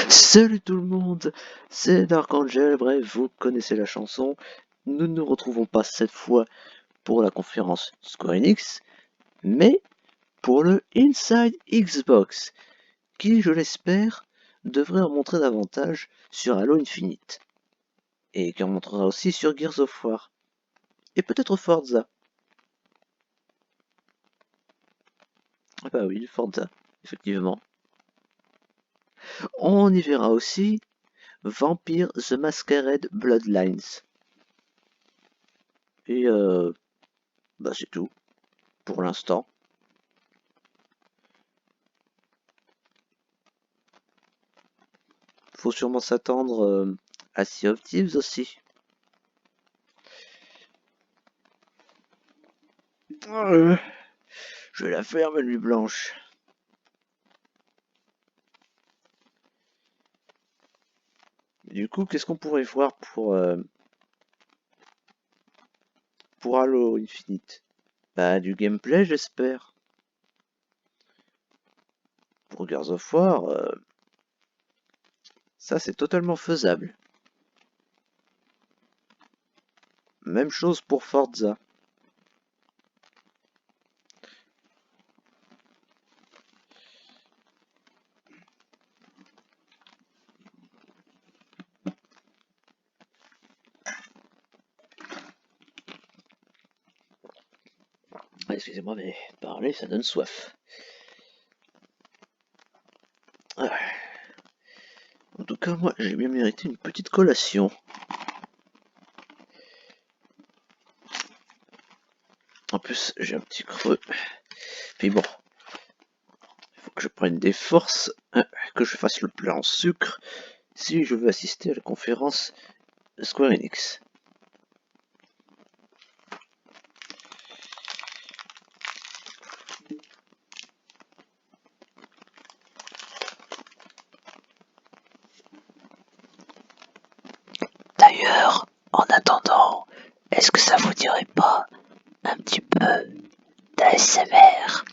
Salut tout le monde, c'est Dark Angel, bref, vous connaissez la chanson. Nous ne nous retrouvons pas cette fois pour la conférence Square Enix, mais pour le Inside Xbox, qui, je l'espère, devrait en montrer davantage sur Halo Infinite, et qui en montrera aussi sur Gears of War, et peut-être Forza. Ah bah oui, Forza, effectivement. On y verra aussi Vampire the Masquerade Bloodlines. Et bah c'est tout, pour l'instant. Faut sûrement s'attendre à Sea of Thieves aussi. Je vais la faire, ma nuit blanche. Du coup, qu'est-ce qu'on pourrait voir pour Halo Infinite? Bah, du gameplay, j'espère. Pour Gears of War, ça c'est totalement faisable. Même chose pour Forza. Ah, excusez-moi, mais parler, ça donne soif. Ah. En tout cas, moi, j'ai bien mérité une petite collation. En plus, j'ai un petit creux. Puis bon, il faut que je prenne des forces, hein, que je fasse le plein en sucre, si je veux assister à la conférence Square Enix. D'ailleurs, en attendant, est-ce que ça vous dirait pas un petit peu d'ASMR?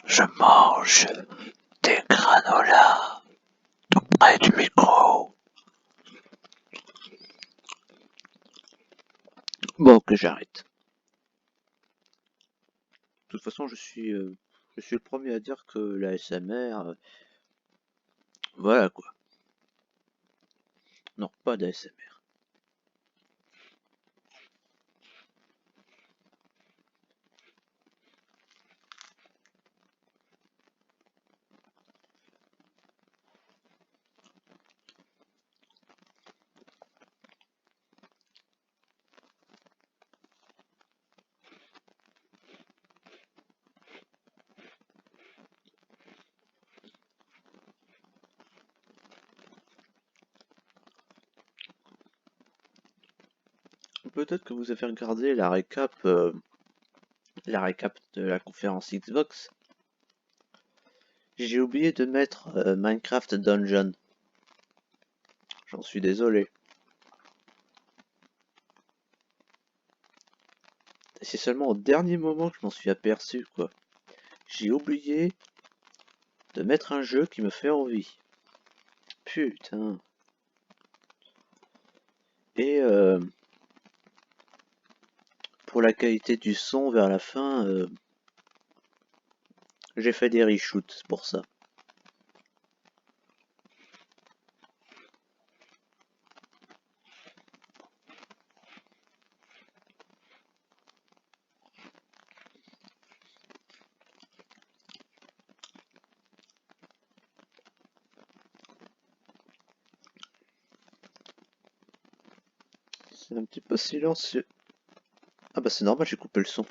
Je mange des granolas tout près du micro. Bon, que j'arrête. De toute façon, je suis le premier à dire que la ASMR, voilà quoi. Non, pas d'ASMR. Peut-être que vous avez regardé la récap de la conférence Xbox. J'ai oublié de mettre Minecraft Dungeon. J'en suis désolé. C'est seulement au dernier moment que je m'en suis aperçu, quoi. J'ai oublié de mettre un jeu qui me fait envie. Putain. Et pour la qualité du son vers la fin, j'ai fait des reshoots, c'est pour ça. C'est un petit peu silencieux. Ah bah c'est normal, j'ai coupé le son.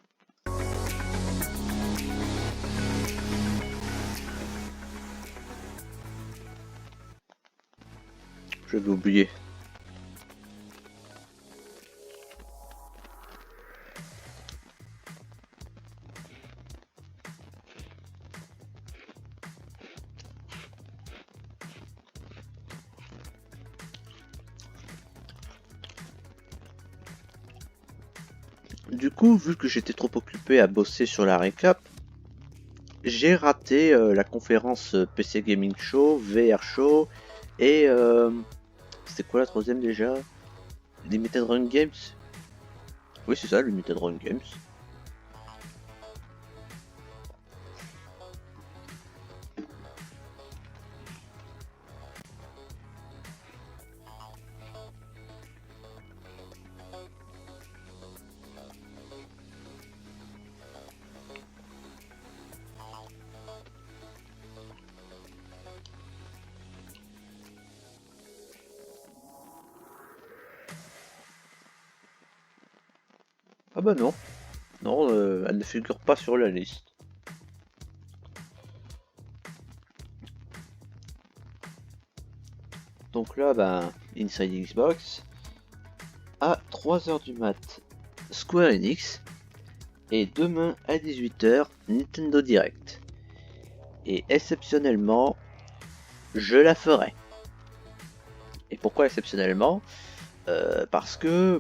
Je vais oublier. Du coup, vu que j'étais trop occupé à bosser sur la récap, j'ai raté la conférence PC Gaming Show, VR Show et c'était quoi la troisième déjà? Limited Run Games? Oui, c'est ça, Limited Run Games. Ah bah non, non, elle ne figure pas sur la liste. Donc là, ben, Inside Xbox, à 3h du mat, Square Enix, et demain à 18h, Nintendo Direct. Et exceptionnellement, je la ferai. Et pourquoi exceptionnellement? Parce que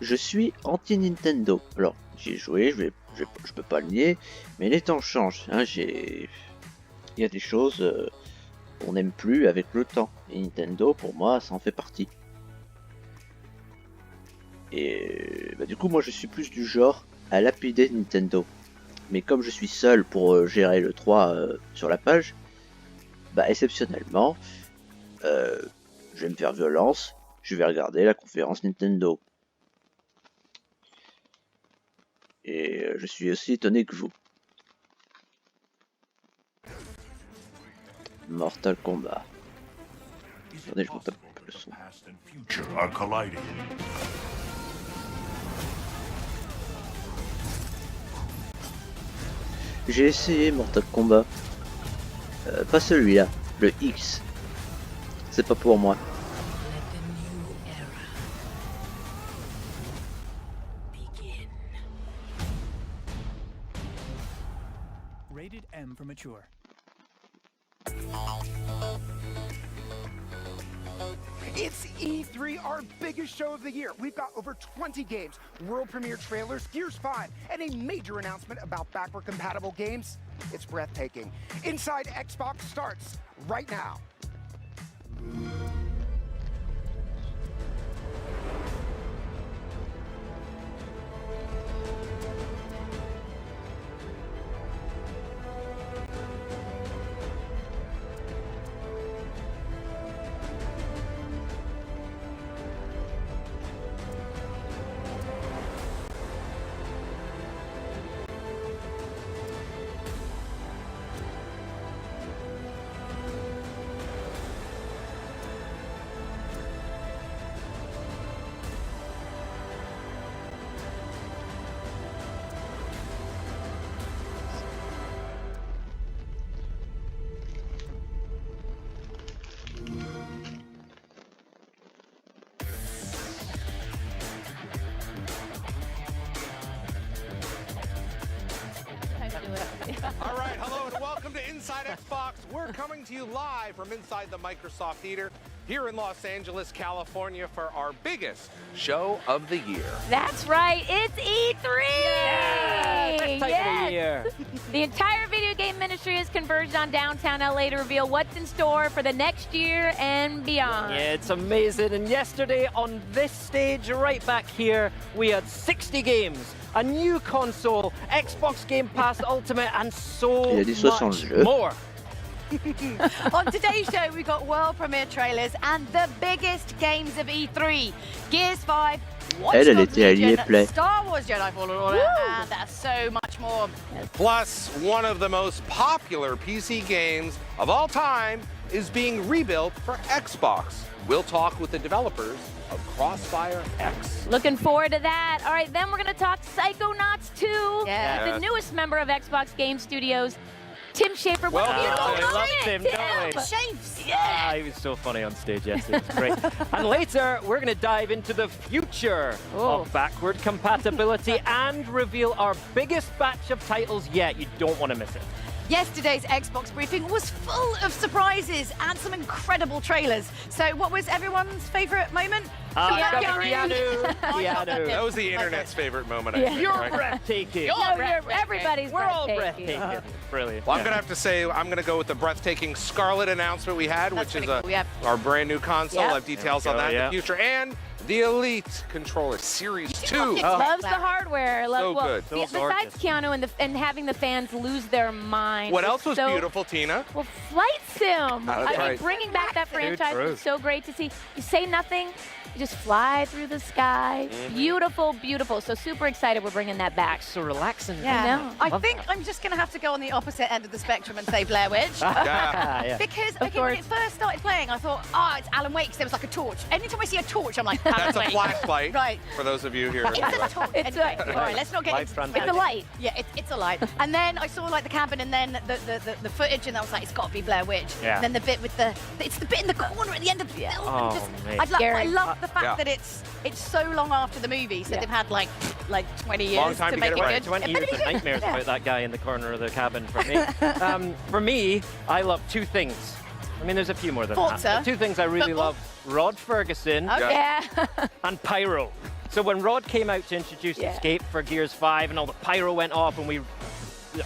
je suis anti-Nintendo. Alors, j'y ai joué, je peux pas le nier, mais les temps changent. Hein, il y a des choses qu'on n'aime plus avec le temps. Et Nintendo, pour moi, ça en fait partie. Et bah, du coup, moi, je suis plus du genre à lapider Nintendo. Mais comme je suis seul pour gérer le 3 sur la page, bah exceptionnellement, je vais me faire violence, je vais regarder la conférence Nintendo. Et je suis aussi étonné que vous. Mortal Kombat. Attendez, je me tape le son. J'ai essayé Mortal Kombat. Pas celui-là, le X. C'est pas pour moi. Rated M for mature. It's E3, our biggest show of the year. We've got over 20 games, world premiere trailers, Gears 5, and a major announcement about backward-compatible games. It's breathtaking. Inside Xbox starts right now. All right, hello and welcome to Inside Xbox. We're coming to you live from inside the Microsoft Theater here in Los Angeles, California for our biggest show of the year. That's right, it's E3! Best time of the year. The entire video game industry has converged on downtown LA to reveal what's in store for the next year and beyond. Yeah, it's amazing. And yesterday on this stage right back here, we had 60 games, a new console, Xbox Game Pass Ultimate, and so Il y a des 60 much jeux. more. On today's show, we've got world premiere trailers and the biggest games of E3. Gears 5, Watch Elle Dogs était à Legion, EA Play. Star Wars Jedi Fallen Order, and there's so much more. Plus, one of the most popular PC games of all time is being rebuilt for Xbox. We'll talk with the developers of Crossfire X. Looking forward to that. All right, then we're going to talk Psychonauts 2, Yeah. the newest member of Xbox Game Studios. Tim Schafer, what Well, do you we love loved it, him, don't we? Tim? Shaves. Ah, he was so funny on stage yesterday. It was great. And later, we're going to dive into the future Oh. of backward compatibility and reveal our biggest batch of titles yet. You don't want to miss it. Yesterday's Xbox briefing was full of surprises and some incredible trailers. So what was everyone's favorite moment? Keanu. That was the internet's favorite moment, I Yeah. think. You're right? breathtaking. Everybody's We're all breathtaking. breathtaking. Brilliant. Well, I'm going to have to say, I'm going to go with the breathtaking Scarlet announcement we had, That's which is pretty cool, yep. our brand new console. Yep. I'll have details on that in the future. And the Elite controller, Series 2. Loves the hardware. So good. So Besides gorgeous. Keanu and having the fans lose their mind. What it's else was so- beautiful, Tina? Well, Flight Sim. That's right. Bringing back that franchise true. was so great to see. You say nothing, you just fly through the sky. Beautiful, beautiful. So super excited we're bringing that back. So relaxing. Yeah. know. I Love think I'm just going to have to go on the opposite end of the spectrum and say Blair Witch. Yeah. Because Of okay, when course. it first started playing, I thought, oh, it's Alan Wake, 'cause there was like a torch. Anytime I see a torch, I'm like, That's Alan a Wake. flashlight, Right. for those of you here. It's a torch. It's anyway, a- all right, let's not get Light into front It's a light. Yeah, it's a light. And then I saw like the cabin and then the footage and I was like, it's got to be Blair Witch. Yeah. And then the bit with it's the bit in the corner at the end of the film. Oh, and mate. I love the fact Yeah. that it's so long after the movie, so Yeah. they've had like 20 years Long time to make get it it right. good. 20 Yeah, years but of it- nightmares yeah. about that guy in the corner of the cabin for me. For me, I love two things. I mean, there's a few more than Forza. that. But two things I really Football. love. Rod Ferguson Okay. Yeah. and Pyro. So when Rod came out to introduce Yeah. Escape for Gears 5 and all the Pyro went off and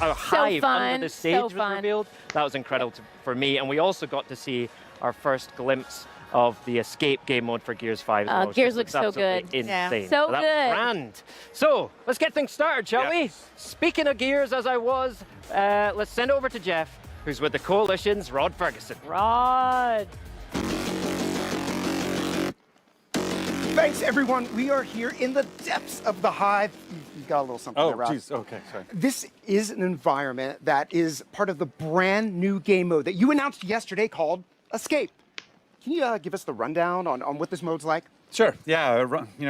a hive fun, under the stage so was fun. revealed, that was incredible for me. And we also got to see our first glimpse of the Escape game mode for Gears 5 as well. which Gears was looks so absolutely good. Yeah. Insane. So that was good. grand. So let's get things started, shall Yes. we? Speaking of Gears, as I was, let's send over to Jeff, who's with the Coalition's Rod Ferguson. Rod. Thanks, everyone. We are here in the depths of the Hive. You got a little something there, Rob. Okay, sorry. This is an environment that is part of the brand new game mode that you announced yesterday called Escape. Can you give us the rundown on what this mode's like? Sure. Yeah.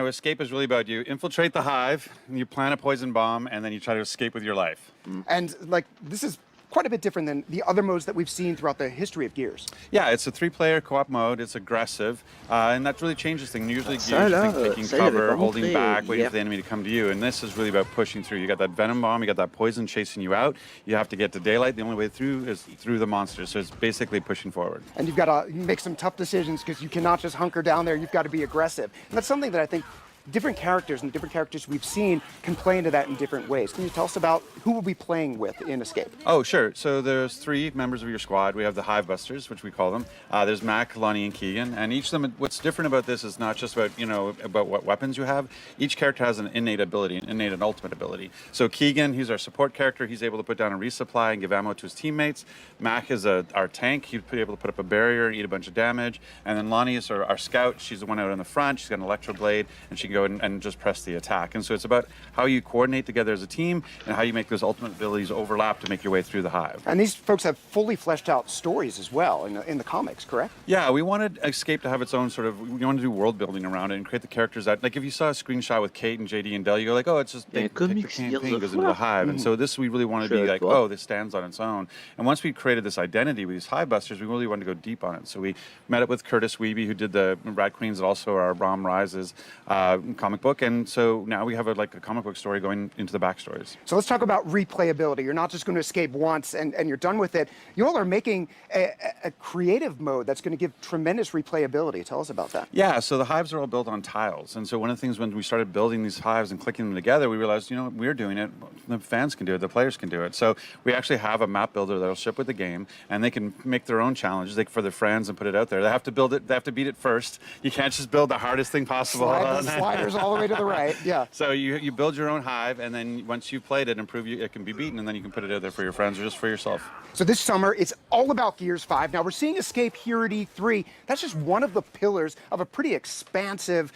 Escape is really about you infiltrate the hive, and you plant a poison bomb, and then you try to escape with your life. And like this is quite a bit different than the other modes that we've seen throughout the history of Gears. Yeah, it's a 3-player co-op mode. It's aggressive, and that really changes things. Usually, Gears, Ça, you là, think taking ça y avait cover, pas holding montré, back, waiting yeah. for the enemy to come to you. And this is really about pushing through. You got that venom bomb, you got that poison chasing you out. You have to get to daylight. The only way through is through the monsters. So it's basically pushing forward. And you've got to make some tough decisions because you cannot just hunker down there. You've got to be aggressive. And that's something that I think different characters we've seen can play into that in different ways. Can you tell us about who we'll be playing with in Escape? Oh, sure. So there's 3 members of your squad. We have the Hive Busters, which we call them. There's Mac, Lonnie, and Keegan. And each of them, what's different about this is not just about, about what weapons you have. Each character has an innate ability, an innate and ultimate ability. So Keegan, he's our support character. He's able to put down a resupply and give ammo to his teammates. Mac is our tank. He'd be able to put up a barrier and eat a bunch of damage. And then Lonnie is our scout. She's the one out in the front. She's got an electro blade, and she can go and just press the attack. And so it's about how you coordinate together as a team and how you make those ultimate abilities overlap to make your way through the hive. And these folks have fully fleshed out stories as well in the comics, correct? Yeah, we wanted Escape to have its own sort of, we wanted to do world building around it and create the characters that, like if you saw a screenshot with Kate and JD and Dell, you go like, oh, it's just, they Yeah, pick the comics, campaign, here's goes the into the fluff. hive. And so this, we really wanted to be Sure, like, well. oh, this stands on its own. And once we created this identity with these Hive Busters, we really wanted to go deep on it. So we met up with Curtis Wiebe, who did the Rat Queens and also our Rom Rises comic book. And so now we have a comic book story going into the backstories. So let's talk about replayability. You're not just going to escape once and you're done with it. You all are making a creative mode that's going to give tremendous replayability. Tell us about that. Yeah, so the hives are all built on tiles. And so one of the things when we started building these hives and clicking them together, we realized, we're doing it. The fans can do it. The players can do it. So we actually have a map builder that'll ship with the game, and they can make their own challenges for their friends and put it out there. They have to build it. They have to beat it first. You can't just build the hardest thing possible. Slide the sliders all the way to the right. Yeah. So you build your own hive, and then once you've played it and prove it can be beaten, and then you can put it out there for your friends or just for yourself. So this summer, it's all about Gears 5. Now, we're seeing Escape here at E3. That's just one of the pillars of a pretty expansive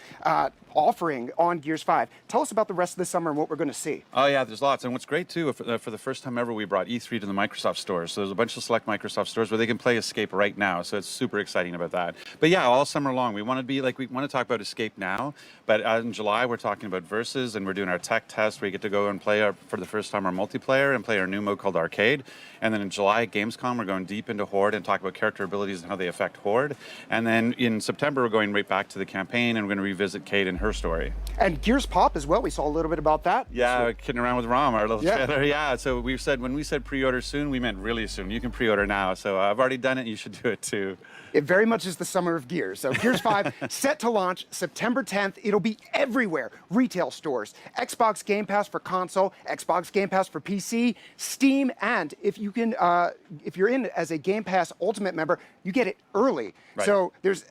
offering on Gears 5. Tell us about the rest of the summer and what we're going to see. Oh, yeah, there's lots. And what's great, too, for the first time ever, we brought E3 to the Microsoft stores. So there's a bunch of select Microsoft stores where they can play Escape right now. So it's super exciting about that. But yeah, all summer long, we want to talk about Escape now. But in July, we're talking about Versus, and we're doing our tech test where you get to go and play for the first time our multiplayer and play our new mode called Arcade. And then in July at Gamescom, we're going deep into Horde and talk about character abilities and how they affect Horde. And then in September, we're going right back to the campaign, and we're going to revisit Cade and her her story. And Gears Pop as well. We saw a little bit about that. Yeah, kidding around with Rom, our little Yeah. trailer. Yeah, so when we said pre-order soon, we meant really soon. You can pre-order now. So I've already done it. You should do it too. It very much is the summer of Gears. So Gears 5 set to launch September 10th. It'll be everywhere. Retail stores, Xbox Game Pass for console, Xbox Game Pass for PC, Steam, and if you're in as a Game Pass Ultimate member, you get it early. Right. So there's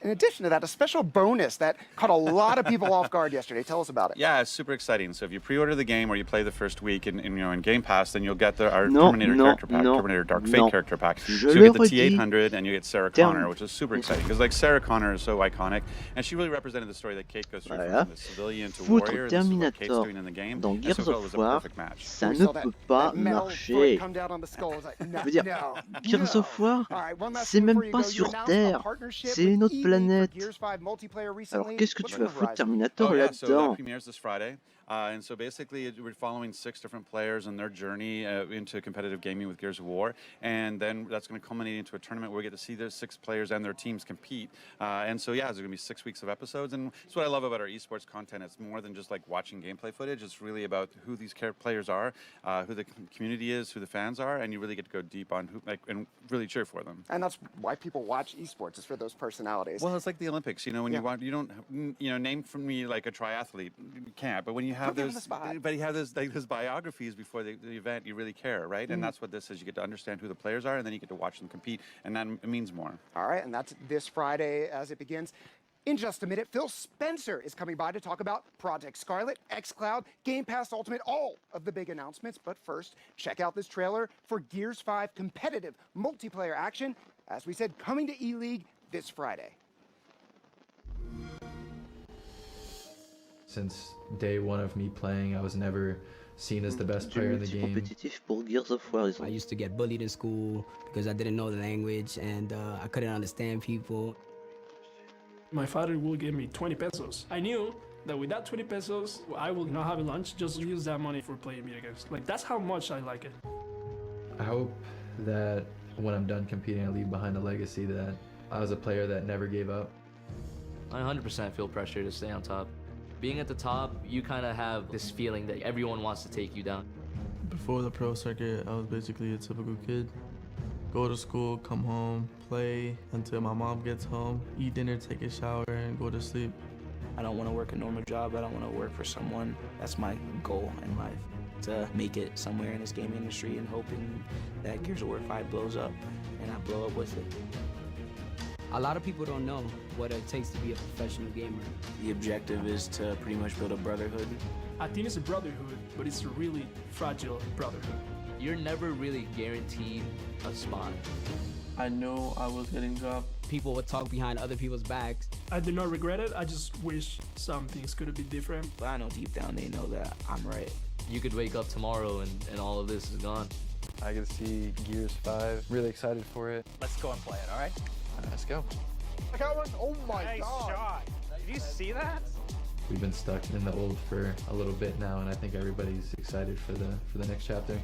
in addition to that, a special bonus that caught a lot of people off guard yesterday. Tell us about it. Yeah, it's super exciting. So if you pre-order the game or you play the first week in Game Pass, then you'll get our No, Terminator no, character pack, no, Terminator Dark no. Fate character pack. Je So you le get the redis. T800 and you get Sarah Terme. Connor, which is super exciting because like Sarah Connor is so iconic, and she really represented the story that Kate goes through Voilà. from the civilian to Foutre warrior. This is what Kate's Terminator doing in the game. dans And Gears so I felt it of was a War, perfect match. ça We ne saw that peut pas metal foot marcher. come down on the skull. I was like, no, Je veux dire, no, Gears no. of War, All right, one last c'est thing même before you pas go. You sur announced a Terre, partnership c'est with une autre E-League for planète. Gears 5 multiplayer Alors recently. qu'est-ce que What's tu on vas the foutre horizon? Terminator Oh yeah, so that là-dedans? premieres this Friday. And so basically, we're following 6 different players and their journey into competitive gaming with Gears of War, and then that's going to culminate into a tournament where we get to see those 6 players and their teams compete. And so yeah, there's going to be 6 weeks of episodes, and that's what I love about our esports content. It's more than just like watching gameplay footage. It's really about who these players are, who the community is, who the fans are, and you really get to go deep on who and really cheer for them. And that's why people watch esports, is for those personalities. Well, it's like the Olympics, you know, when Yeah. you don't, name for me like a triathlete, you can't. But when you have Put me on the those, spot. but you have those biographies before the event, you really care, right? And that's what this is. You get to understand who the players are, and then you get to watch them compete, and that it means more. All right, and that's this Friday as it begins. In just a minute, Phil Spencer is coming by to talk about Project Scarlet, xCloud, Game Pass Ultimate, all of the big announcements. But first, check out this trailer for Gears 5 competitive multiplayer action. As we said, coming to E-League this Friday. Since day one of me playing, I was never seen as the best Du player in the game. multi-compétitif pour Gears of War, ils I ont used to get bullied in school because I didn't know the language and I couldn't understand people. My father will give me 20 pesos. I knew that with that 20 pesos, I will not have a lunch, just use that money for playing video games. Like, that's how much I like it. I hope that when I'm done competing, I leave behind a legacy that I was a player that never gave up. I 100% feel pressure to stay on top. Being at the top, you kind of have this feeling that everyone wants to take you down. Before the pro circuit, I was basically a typical kid. Go to school, come home, play until my mom gets home, eat dinner, take a shower, and go to sleep. I don't want to work a normal job. I don't want to work for someone. That's my goal in life, to make it somewhere in this game industry and hoping that Gears of War 5 blows up and I blow up with it. A lot of people don't know what it takes to be a professional gamer. The objective is to pretty much build a brotherhood. I think it's a brotherhood, but it's a really fragile brotherhood. You're never really guaranteed a spot. I know I was getting dropped. People would talk behind other people's backs. I do not regret it. I just wish some things could have been different. But I know deep down they know that I'm right. You could wake up tomorrow and all of this is gone. I get to see Gears 5. Really excited for it. Let's go and play it, all right? Let's go. I got one. Oh my Nice God. shot. Did you see that? We've been stuck in the old for a little bit now, and I think everybody's excited for the next chapter.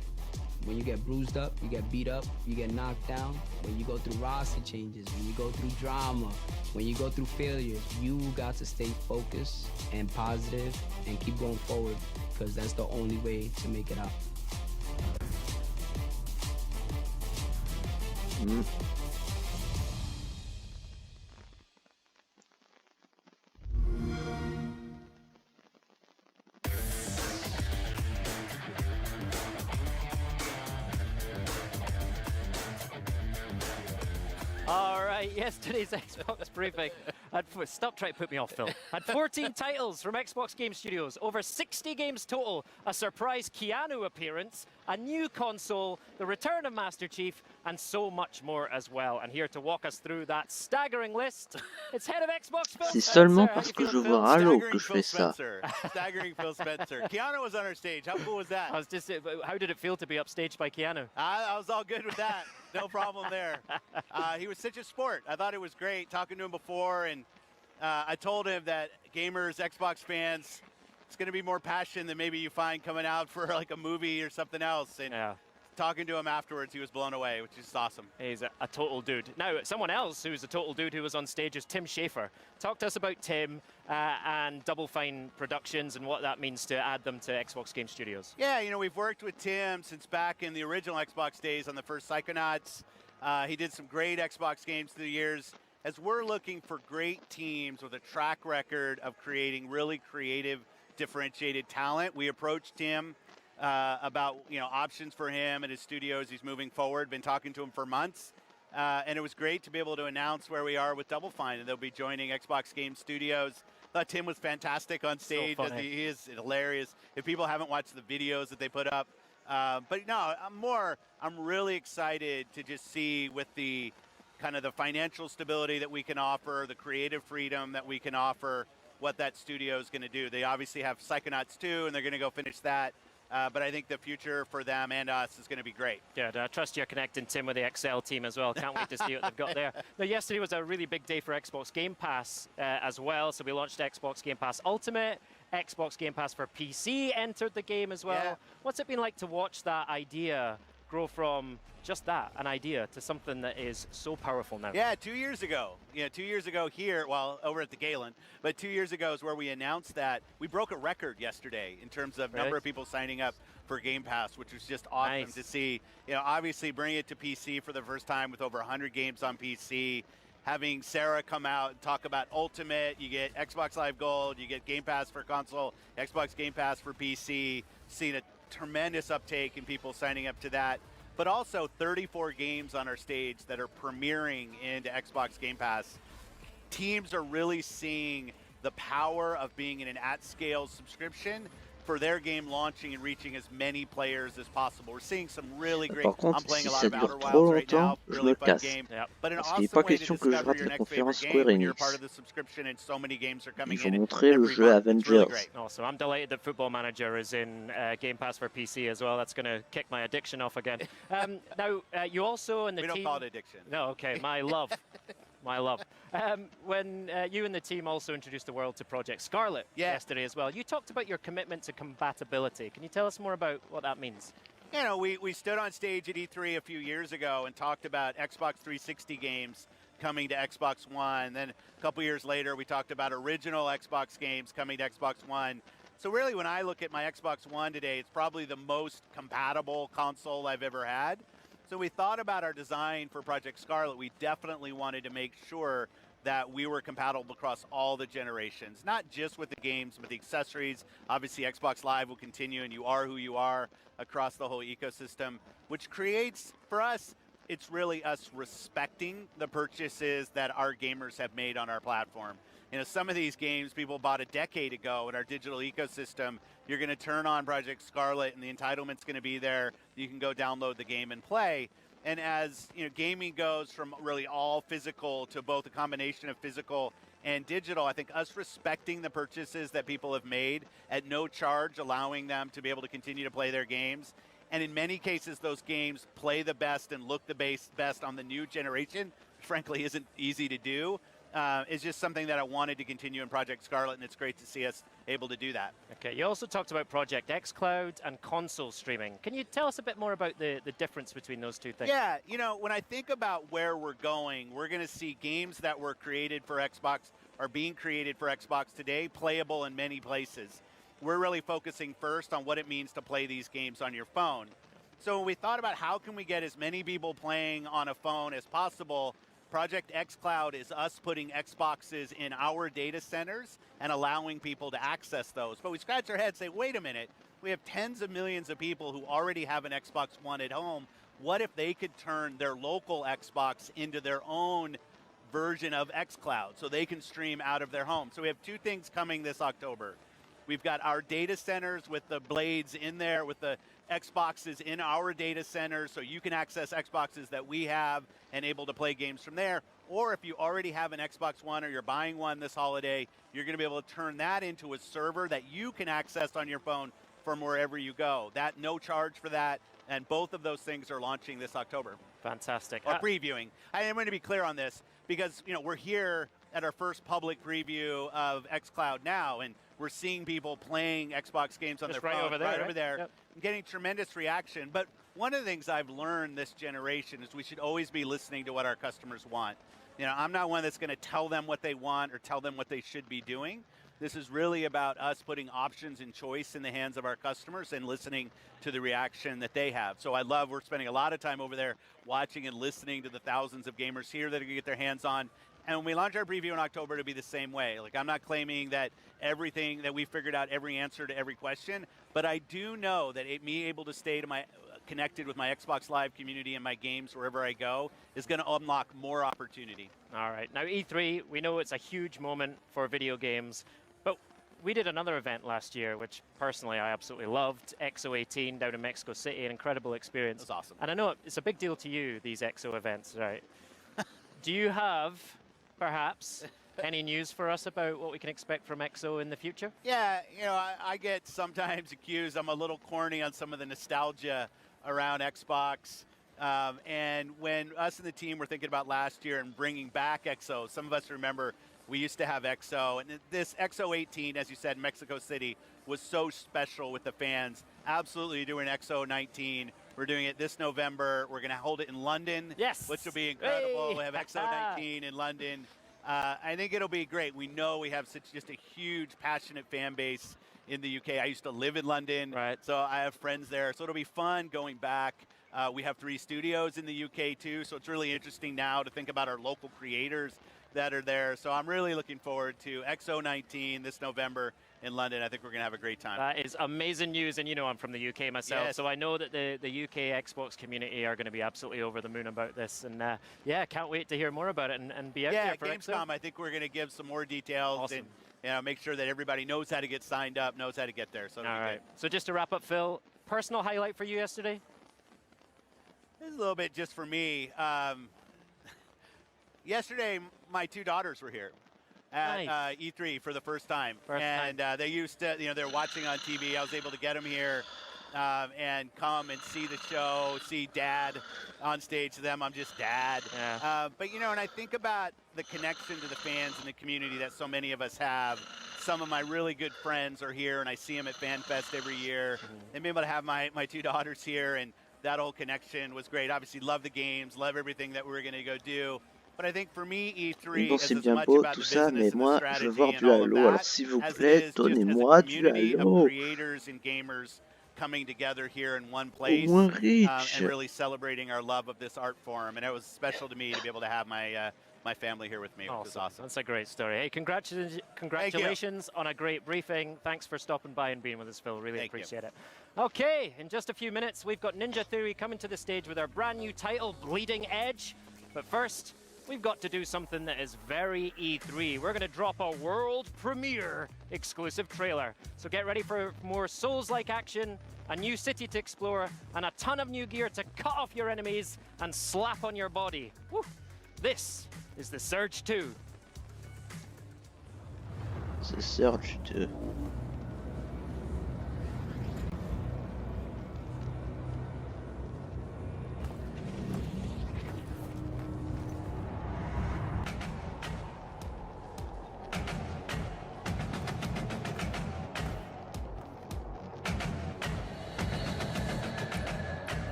When you get bruised up, you get beat up, you get knocked down. When you go through roster changes, when you go through drama, when you go through failures, you got to stay focused and positive and keep going forward, because that's the only way to make it out. All right, yesterday's Xbox briefing. Stop trying to put me off, Phil. Had 14 titles from Xbox Game Studios, over 60 games total, a surprise Keanu appearance, a new console, the return of Master Chief, and so much more as well. And here to walk us through that staggering list, it's head of Xbox, Phil C'est Spencer. seulement How parce you que feeling, je Phil? vois Halo que je fais ça. Staggering Phil Spencer. Keanu was on our stage. How cool was that? I was just, how did it feel to be upstaged by Keanu? I was all good with that. No problem there. He was such a sport. I thought it was great talking to him before, and I told him that gamers, Xbox fans, it's going to be more passion than maybe you find coming out for like a movie or something else. And yeah. talking to him afterwards, he was blown away, which is awesome. He's a total dude. Now, someone else who's a total dude who was on stage is Tim Schafer. Talk to us about Tim and Double Fine Productions and what that means to add them to Xbox Game Studios. Yeah, you know, we've worked with Tim since back in the original Xbox days on the first Psychonauts. He did some great Xbox games through the years. As we're looking for great teams with a track record of creating really creative, differentiated talent, we approached Tim about options for him and his studios. He's moving forward. Been talking to him for months, and it was great to be able to announce where we are with Double Fine, and they'll be joining Xbox Game Studios. Thought Tim was fantastic on stage. So funny. He is hilarious. If people haven't watched the videos that they put up, but no, I'm really excited to just see with the kind of the financial stability that we can offer, the creative freedom that we can offer, what that studio is going to do. They obviously have Psychonauts 2, and they're going to go finish that. But I think the future for them and us is going to be great. Yeah, I trust you're connecting Tim with the XL team as well. Can't wait to see what they've got there. Now, yesterday was a really big day for Xbox Game Pass as well. So we launched Xbox Game Pass Ultimate. Xbox Game Pass for PC entered the game as well. Yeah. What's it been like to watch that idea grow from just that, an idea, to something that is so powerful now? Yeah, 2 years ago. 2 years ago here, well, over at the Galen, but 2 years ago is where we announced that. We broke a record yesterday in terms of number of people signing up for Game Pass, which was just awesome to see. Obviously bring it to PC for the first time with over 100 games on PC. Having Sarah come out and talk about Ultimate, you get Xbox Live Gold, you get Game Pass for console, Xbox Game Pass for PC, seeing a tremendous uptake in people signing up to that. But also 34 games on our stage that are premiering into Xbox Game Pass. Teams are really seeing the power of being in an at-scale subscription for their game launching and reaching as many players as possible. We're seeing some really great. Par contre, I'm playing si a lot ça of dure Outer trop Wilds right now. longtemps, je Really me fun casse. game. But an Parce qu'il n'est awesome pas way to question que je discover rate your la next favorite conférence game Square when you're part Enix. of the subscription and so many games are coming Ils vont in montrer le every jeu month. It's really Avengers. great. Awesome. I'm delighted that Football Manager is in Game Pass for PC as well. That's going to kick my addiction off again. Now, you also and the We team... don't call it addiction. No, okay. My love. My love. When you and the team also introduced the world to Project Scarlet yesterday as well, you talked about your commitment to compatibility. Can you tell us more about what that means? We stood on stage at E3 a few years ago and talked about Xbox 360 games coming to Xbox One. Then a couple years later, we talked about original Xbox games coming to Xbox One. So really, when I look at my Xbox One today, it's probably the most compatible console I've ever had. So we thought about our design for Project Scarlet. We definitely wanted to make sure that we were compatible across all the generations, not just with the games, but the accessories. Obviously, Xbox Live will continue, and you are who you are across the whole ecosystem, which creates, for us, it's really us respecting the purchases that our gamers have made on our platform. Some of these games people bought a decade ago in our digital ecosystem. You're going to turn on Project Scarlet, and the entitlement's going to be there. You can go download the game and play. And as gaming goes from really all physical to both a combination of physical and digital, I think us respecting the purchases that people have made at no charge, allowing them to be able to continue to play their games. And in many cases, those games play the best and look the best on the new generation, which frankly isn't easy to do. Is just something that I wanted to continue in Project Scarlet, and it's great to see us able to do that. Okay, you also talked about Project xCloud and console streaming. Can you tell us a bit more about the difference between those two things? Yeah, when I think about where we're going, we're going to see games that were created for Xbox, are being created for Xbox today, playable in many places. We're really focusing first on what it means to play these games on your phone. So when we thought about how can we get as many people playing on a phone as possible, Project xCloud is us putting Xboxes in our data centers and allowing people to access those. But we scratch our heads and say, wait a minute, we have tens of millions of people who already have an Xbox One at home. What if they could turn their local Xbox into their own version of xCloud so they can stream out of their home? So we have two things coming this October. We've got our data centers with the blades in there, with the Xboxes in our data centers, so you can access Xboxes that we have and able to play games from there. Or if you already have an Xbox One or you're buying one this holiday, you're going to be able to turn that into a server that you can access on your phone from wherever you go. That no charge for that, and both of those things are launching this October. Fantastic. Or previewing. I am going to be clear on this because we're here at our first public preview of xCloud now, and we're seeing people playing Xbox games on Just their right phone over there, right right? over there, Yep. getting tremendous reaction. But one of the things I've learned this generation is we should always be listening to what our customers want. You know, I'm not one that's going to tell them what they want or tell them what they should be doing. This is really about us putting options and choice in the hands of our customers and listening to the reaction that they have. So I love, we're spending a lot of time over there watching and listening to the thousands of gamers here that are going to get their hands on. And when we launch our preview in October, it'll be the same way. Like, I'm not claiming that everything, that we figured out every answer to every question, but I do know that me able to stay to my connected with my Xbox Live community and my games wherever I go is going to unlock more opportunity. All right. Now, E3, we know it's a huge moment for video games, but we did another event last year, which personally I absolutely loved, XO18 down in Mexico City, an incredible experience. It was awesome. And I know it's a big deal to you, these XO events, right? Do you have, perhaps, any news for us about what we can expect from XO in the future? Yeah, you know, I get sometimes accused I'm a little corny on some of the nostalgia around Xbox. And when us and the team were thinking about last year and bringing back XO, some of us remember we used to have XO. And this XO18, as you said, Mexico City, was so special with the fans. Absolutely doing XO19. We're doing it this November. We're going to hold it in London, yes, which will be incredible. Hey. We have XO19 in London. I think it'll be great. We know we have such just a huge, passionate fan base in the UK. I used to live in London, right. So I have friends there. So it'll be fun going back. We have 3 studios in the UK too, so it's really interesting now to think about our local creators that are there. So I'm really looking forward to XO19 this November in London. I think we're going to have a great time. That is amazing news, and you know I'm from the UK myself, Yes. so I know that the UK Xbox community are going to be absolutely over the moon about this, and yeah, can't wait to hear more about it and be out Yeah, there for Gamescom, XO. I think we're going to give some more details Awesome. and, you know, make sure that everybody knows how to get signed up, knows how to get there. So All right. So just to wrap up, Phil, personal highlight for you yesterday? This is a little bit just for me. Yesterday, my 2 daughters were here at Nice. E3 for the first time. First and they used to, you know, they're watching on TV. I was able to get them here and come and see the show, see Dad on stage. To them, I'm just Dad. Yeah. But, you know, and I think about the connection to the fans and the community that so many of us have. Some of my really good friends are here, and I see them at FanFest every year. And being able to have my 2 daughters here, and that whole connection was great. Obviously, love the games, love everything that we're going to go do. But I think for me, E3 Bon, is c'est as bien much beau about tout the ça, mais business and the moi, je veux strategy voir and du all of Halo. Alors, that, s'il vous as it plaît, is just as a donnez-moi du community of Halo. creators and gamers coming together here in one place moins riche. and really celebrating our love of this art form. And it was special to me to be able to have my family here with me, which was awesome. That's a great story. Hey, congratulations on a great briefing. Thanks for stopping by and being with us, Phil. Really Thank you. appreciate it. Okay, in just a few minutes, we've got Ninja Theory coming to the stage with our brand new title, Bleeding Edge. But first, we've got to do something that is very E3. We're going to drop a world premiere exclusive trailer. So get ready for more Souls-like action, a new city to explore, and a ton of new gear to cut off your enemies and slap on your body. Woo. This is The Surge 2. C'est Surge 2.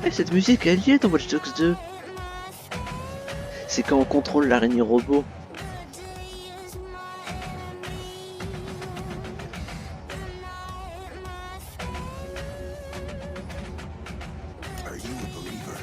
Eh, cette musique, elle y est dans Watch Dogs 2. C'est quand on contrôle l'araignée robot. Are you a believer?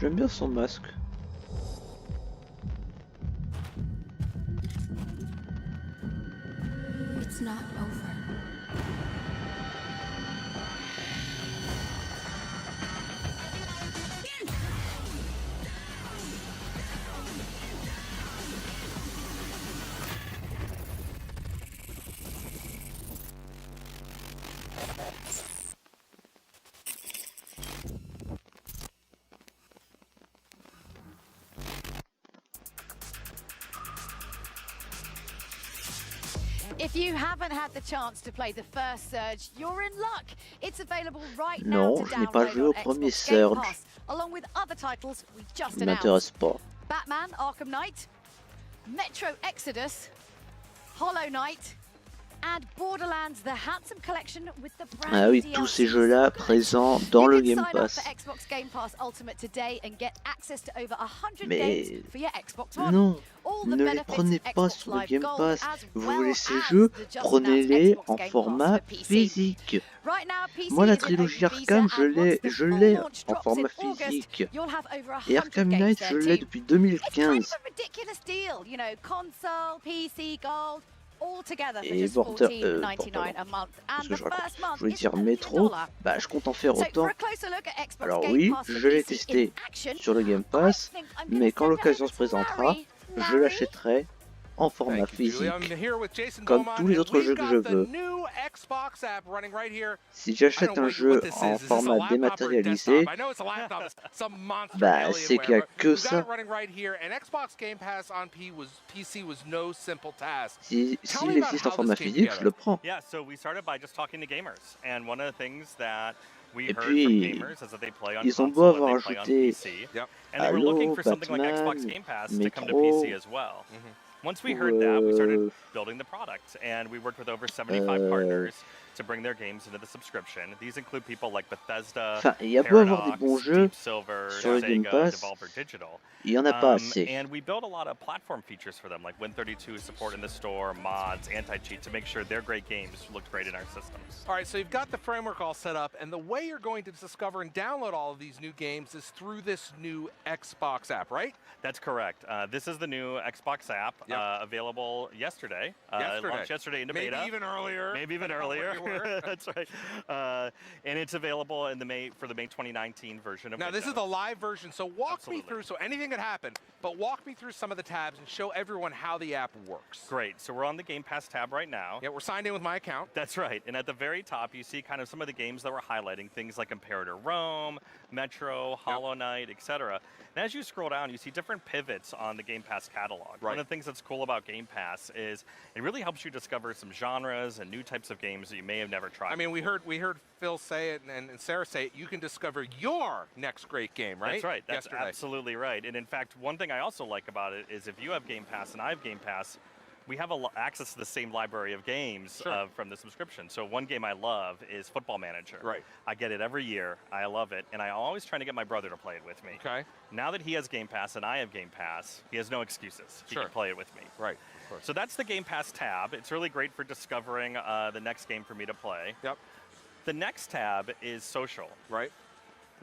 J'aime bien son masque. It's not over. If you haven't had the chance to play the first Surge, you're in luck. It's available right Non, now to je n'ai pas download joué au on premier Xbox Game Surge. Pass, along with other titles we just Il announced. m'intéresse pas. Batman Arkham Knight, Metro Exodus, Hollow Knight, and Borderlands The Handsome Collection with the brand Ah oui, new tous ces DLCs. jeux-là présents dans le You Game can sign up Pass. for Xbox Game Pass Ultimate today and get access to over 100 Mais games for your Xbox One. non, All the ne les benefits prenez of pas Xbox sur le Live Game Gold, Pass. as Vous well voulez ces as jeux, the just prenez-les announced en Xbox Game format Pass for PC. physique. Right now, PC Moi, la is in trilogie open beta, Arkham, and once the je full l'ai launch en drops format in August, physique. you'll have over Et 100 Arkham games Knight, there je l'ai too. depuis It's kind 2015. of a ridiculous deal, you know, console, PC, Gold, all together for Et just $14.99 a month. Qu'est-ce And que the je raconte? first month Je voulais is dire only Metro, $1. bah je compte en faire So for autant. a closer look at Xbox Alors Game oui, Pass for je l'ai PC in testé action, sur le Game Pass, mais quand l'occasion se présentera, je l'achèterai en format Thank you, Julie. physique, I'm here with Jason comme Beaumont, tous les and autres we've jeux que got je the veux. new Xbox app running right here. Si I j'achète don't know un jeu what this is. en Is this a format laptop or a dématérialisé, desktop? I know it's a laptop, it's some monster bah alien c'est qu'il n'y a whatever. que We've got ça. it running right here, and Xbox Game Pass on PC was no simple task. S'il Tell me about existe en how format this came physique, je le together. prends. Yeah, so we started by just talking to gamers, and one of the things that we Et heard puis, from gamers is that they play on ils ont beau console and avoir they play on ajouté PC, and they were looking Halo, for something like Xbox Batman, Game Pass to come to Metro, PC as well. Once we pour, heard that, we started building the product, and we worked with over 75 partners to bring their games into the subscription. These include people like Bethesda, Enfin, il y a beau avoir des Paradox, bons jeux Deep Silver, sur le Game Sega, Pass, Devolver Digital. il y en a pas assez. And we built a lot of platform features for them, like Win32 support in the store, mods, anti-cheat, to make sure their great games looked great in our systems. All right, so you've got the framework all set up, and the way you're going to discover and download all of these new games is through this new Xbox app, right? That's correct. This is the new Xbox app, available yesterday. Launched yesterday into beta. Maybe even earlier. Maybe even earlier. That's right. And it's available in for the May 2019 version of Now, this is Windows. the live version, so walk me through, so anything could happen, but walk me through some of the tabs and show everyone how the app works. Great. So we're on the Game Pass tab right now. Yeah, we're signed in with my account. That's right. And at the very top, you see kind of some of the games that we're highlighting, things like Imperator Rome, Metro, Hollow Knight, etc. And as you scroll down, you see different pivots on the Game Pass catalog. One of the things that's cool about Game Pass is it really helps you discover some genres and new types of games that you may have never tried. I mean, we heard Phil say it and Sarah say it. You can discover your next great game, right? That's right. That's Yesterday. absolutely right. And in fact, one thing I also like about it is if you have Game Pass and I have Game Pass, we have access to the same library of games from the subscription. So one game I love is Football Manager. Right. I get it every year. I love it. And I'm always trying to get my brother to play it with me. Okay. Now that he has Game Pass and I have Game Pass, he has no excuses. He can play it with me. Right. So that's the Game Pass tab. It's really great for discovering the next game for me to play. Yep. The next tab is social. Right.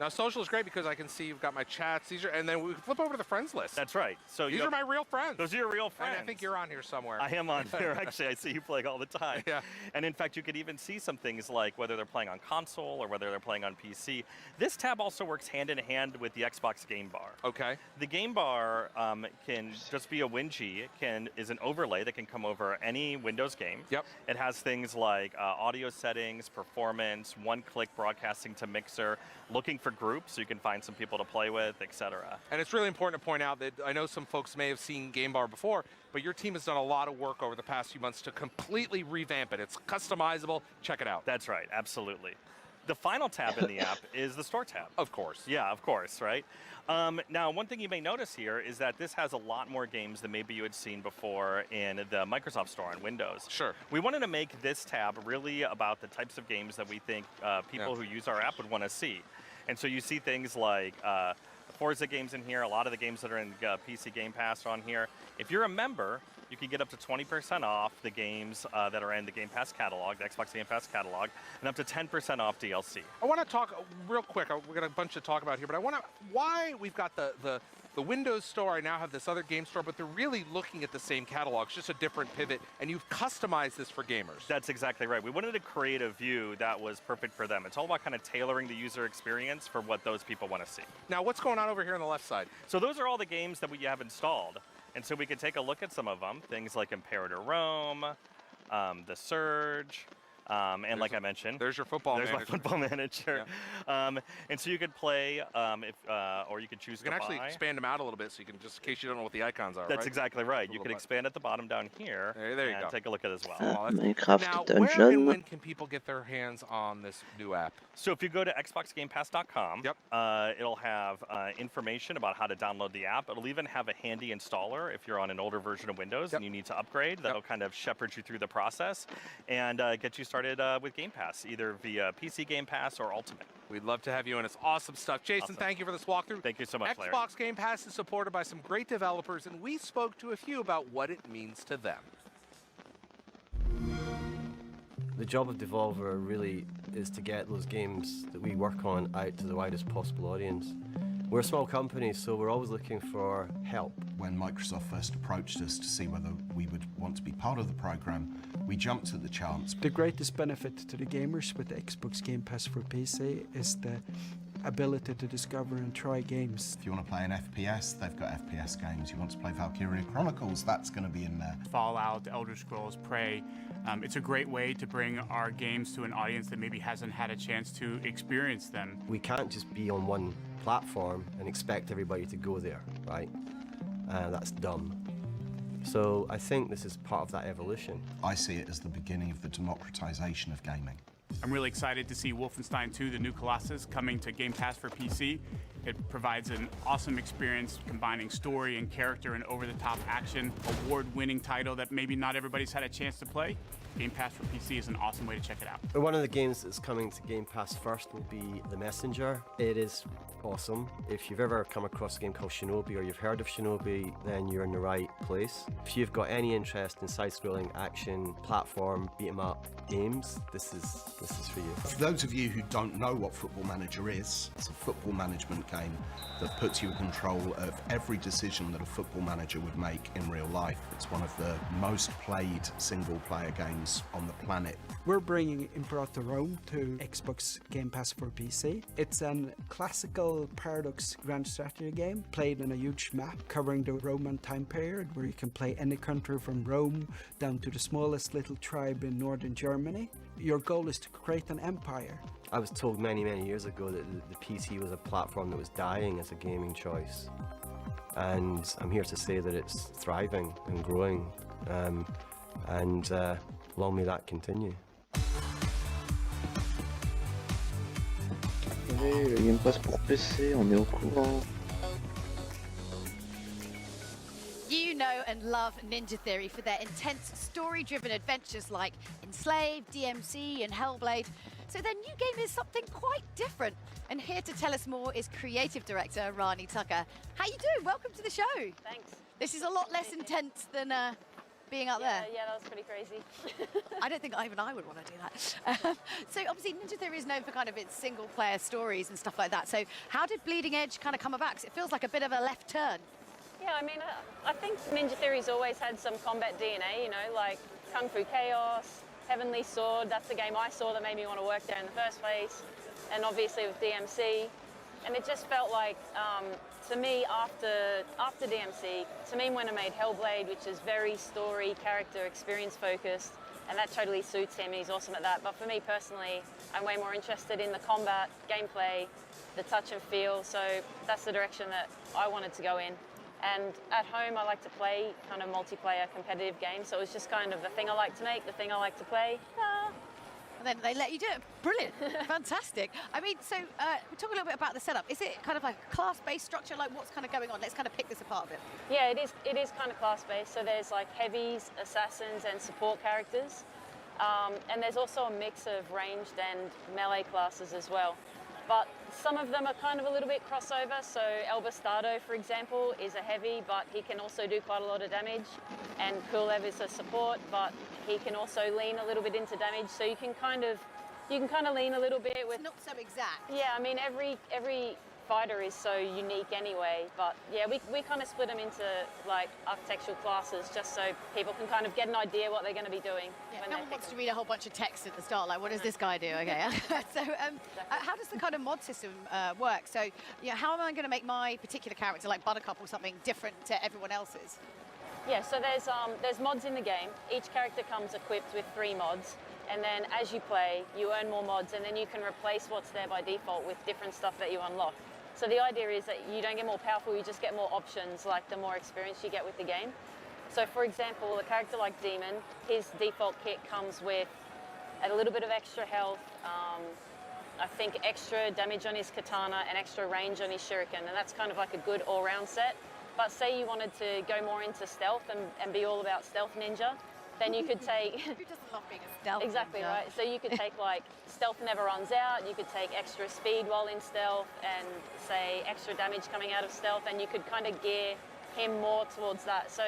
Now, social is great because I can see you've got my chats. And then we flip over to the friends list. That's right. So these are my real friends. Those are your real friends. And I think you're on here somewhere. I am on there, actually. I see you playing all the time. Yeah. And in fact, you could even see some things like whether they're playing on console or whether they're playing on PC. This tab also works hand in hand with the Xbox Game Bar. Okay. The Game Bar can just be a WinG. It is an overlay that can come over any Windows game. Yep. It has things like audio settings, performance, one-click broadcasting to Mixer, looking for groups so you can find some people to play with, etc. And it's really important to point out that I know some folks may have seen Game Bar before, but your team has done a lot of work over the past few months to completely revamp it. It's customizable. Check it out. That's right. Absolutely. The final tab in the app is the Store tab. Of course. Yeah, of course, right? Now, one thing you may notice here is that this has a lot more games than maybe you had seen before in the Microsoft Store on Windows. Sure. We wanted to make this tab really about the types of games that we think people who use our app would want to see. And so you see things like Forza games in here, a lot of the games that are in PC Game Pass are on here. If you're a member, you can get up to 20% off the games that are in the Game Pass catalog, the Xbox Game Pass catalog, and up to 10% off DLC. I want to talk real quick. We've got a bunch to talk about here, but I want to why we've got the the Windows Store, I now have this other game store, but they're really looking at the same catalog. It's just a different pivot, and you've customized this for gamers. That's exactly right. We wanted to create a view that was perfect for them. It's all about kind of tailoring the user experience for what those people want to see. Now, what's going on over here on the left side? So those are all the games that we have installed. And so we could take a look at some of them, things like Imperator Rome, The Surge, and like I mentioned, there's your football manager. manager. My football manager. Yeah. And so you could play, or you could choose You can to actually buy. expand them out a little bit, so you can just, in case you don't know what the icons are. That's right? exactly right. You Little can button. expand at the bottom down here. There you and go. take a look at it as well. Minecraft now, Dungeon. where and when can people get their hands on this new app? So if you go to xboxgamepass.com, it'll have information about how to download the app. It'll even have a handy installer if you're on an older version of Windows and you need to upgrade. That'll kind of shepherd you through the process and get you started with Game Pass, either via PC Game Pass or Ultimate. We'd love to have you, and it's awesome stuff. Jason, Awesome. thank you for this walkthrough. Thank you so much, Larry. Xbox Game Pass is supported by some great developers, and we spoke to a few about what it means to them. The job of Devolver really is to get those games that we work on out to the widest possible audience. We're a small company, so we're always looking for help. When Microsoft first approached us to see whether we would want to be part of the program, we jumped at the chance. The greatest benefit to the gamers with the Xbox Game Pass for PC is the ability to discover and try games. If you want to play an FPS, they've got FPS games. You want to play Valkyria Chronicles, that's going to be in there. Fallout, Elder Scrolls, Prey. It's a great way to bring our games to an audience that maybe hasn't had a chance to experience them. We can't just be on one platform and expect everybody to go there, right? That's dumb. So I think this is part of that evolution. I see it as the beginning of the democratization of gaming. I'm really excited to see Wolfenstein 2, The New Colossus, coming to Game Pass for PC. It provides an awesome experience combining story and character and over-the-top action, award-winning title that maybe not everybody's had a chance to play. Game Pass for PC is an awesome way to check it out. One of the games that's coming to Game Pass first will be The Messenger. It is awesome. If you've ever come across a game called Shinobi or you've heard of Shinobi, then you're in the right place. If you've got any interest in side-scrolling action, platform, beat-em-up games, this is for you. For those of you who don't know what Football Manager is, it's a football management game that puts you in control of every decision that a football manager would make in real life. It's one of the most played single-player games on the planet. We're bringing Imperator Rome to Xbox Game Pass for PC. It's an classical Paradox grand strategy game played in a huge map covering the Roman time period, where you can play any country from Rome down to the smallest little tribe in northern Germany. Your goal is to create an empire. I was told many years ago that the PC was a platform that was dying as a gaming choice. And I'm here to say that it's thriving and growing. Long may that continue. Oui, le Game Pass pour PC, on est au courant. You know and love Ninja Theory for their intense story-driven adventures like Enslaved, DMC and Hellblade. So their new game is something quite different. And here to tell us more is creative director Rani Tucker. How you doing? Welcome to the show. Thanks. This is a lot less intense than being out there. Yeah, that was pretty crazy. I don't think even I would want to do that. So obviously Ninja Theory is known for kind of its single-player stories and stuff like that. So how did Bleeding Edge kind of come about? 'Cause it feels like a bit of a left turn. Yeah, I mean, I think Ninja Theory's always had some combat DNA, you know, like Kung Fu Chaos, Heavenly Sword. That's the game I saw that made me want to work there in the first place. And obviously with DMC. And it just felt like, to me, after DMC, to me, when I made Hellblade, which is very story, character, experience focused, and that totally suits him, he's awesome at that. But for me personally, I'm way more interested in the combat, gameplay, the touch and feel, so that's the direction that I wanted to go in. And at home, I like to play kind of multiplayer competitive games, so it was just kind of the thing I like to make, the thing I like to play. And then they let you do it. Brilliant. Fantastic. I mean, so we're talking a little bit about the setup. Is it kind of like a class-based structure? Like what's kind of going on? Let's kind of pick this apart a bit. Yeah, it is kind of class-based. So there's like heavies, assassins, and support characters. And there's also a mix of ranged and melee classes as well. But some of them are kind of a little bit crossover. So El Bastardo, for example, is a heavy, but he can also do quite a lot of damage. And Kulev is a support, but he can also lean a little bit into damage. So you can kind of lean a little bit with. It's not so exact. Yeah, I mean every fighter is so unique anyway. But yeah, we kind of split them into like architectural classes just so people can kind of get an idea what they're going to be doing. Yeah, when no they one pick wants to read a whole bunch of text at the start, like what does this guy do? Okay, so how does the kind of mod system work? So yeah, how am I going to make my particular character, like Buttercup or something, different to everyone else's? Yeah, so there's mods in the game. Each character comes equipped with 3 mods, and then as you play, you earn more mods, and then you can replace what's there by default with different stuff that you unlock. So the idea is that you don't get more powerful, you just get more options, like the more experience you get with the game. So for example, a character like Demon, his default kit comes with a little bit of extra health, I think extra damage on his katana and extra range on his shuriken, and that's kind of like a good all-round set. But say you wanted to go more into stealth and be all about stealth ninja, then you could take... Who doesn't love being a stealth Exactly, ninja? right. So you could take like stealth never runs out, you could take extra speed while in stealth and say extra damage coming out of stealth, and you could kind of gear him more towards that. So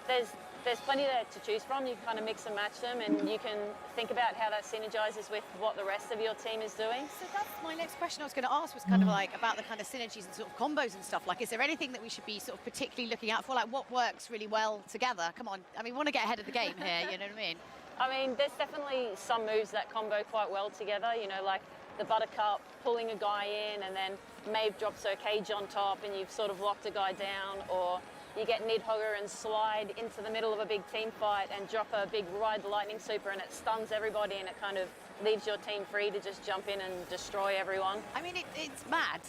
there's plenty there to choose from. You can kind of mix and match them, and you can think about how that synergizes with what the rest of your team is doing. So that's my next question I was going to ask, was kind of like about the kind of synergies and sort of combos and stuff. Like, is there anything that we should be sort of particularly looking out for? Like, what works really well together? Come on, I mean, we want to get ahead of the game here, you know what I mean? I mean, there's definitely some moves that combo quite well together, you know, like the Buttercup pulling a guy in, and then Maeve drops her cage on top and you've sort of locked a guy down, or you get Nidhogger and slide into the middle of a big team fight and drop a big Ride the Lightning super, and it stuns everybody and it kind of leaves your team free to just jump in and destroy everyone. I mean, it's mad.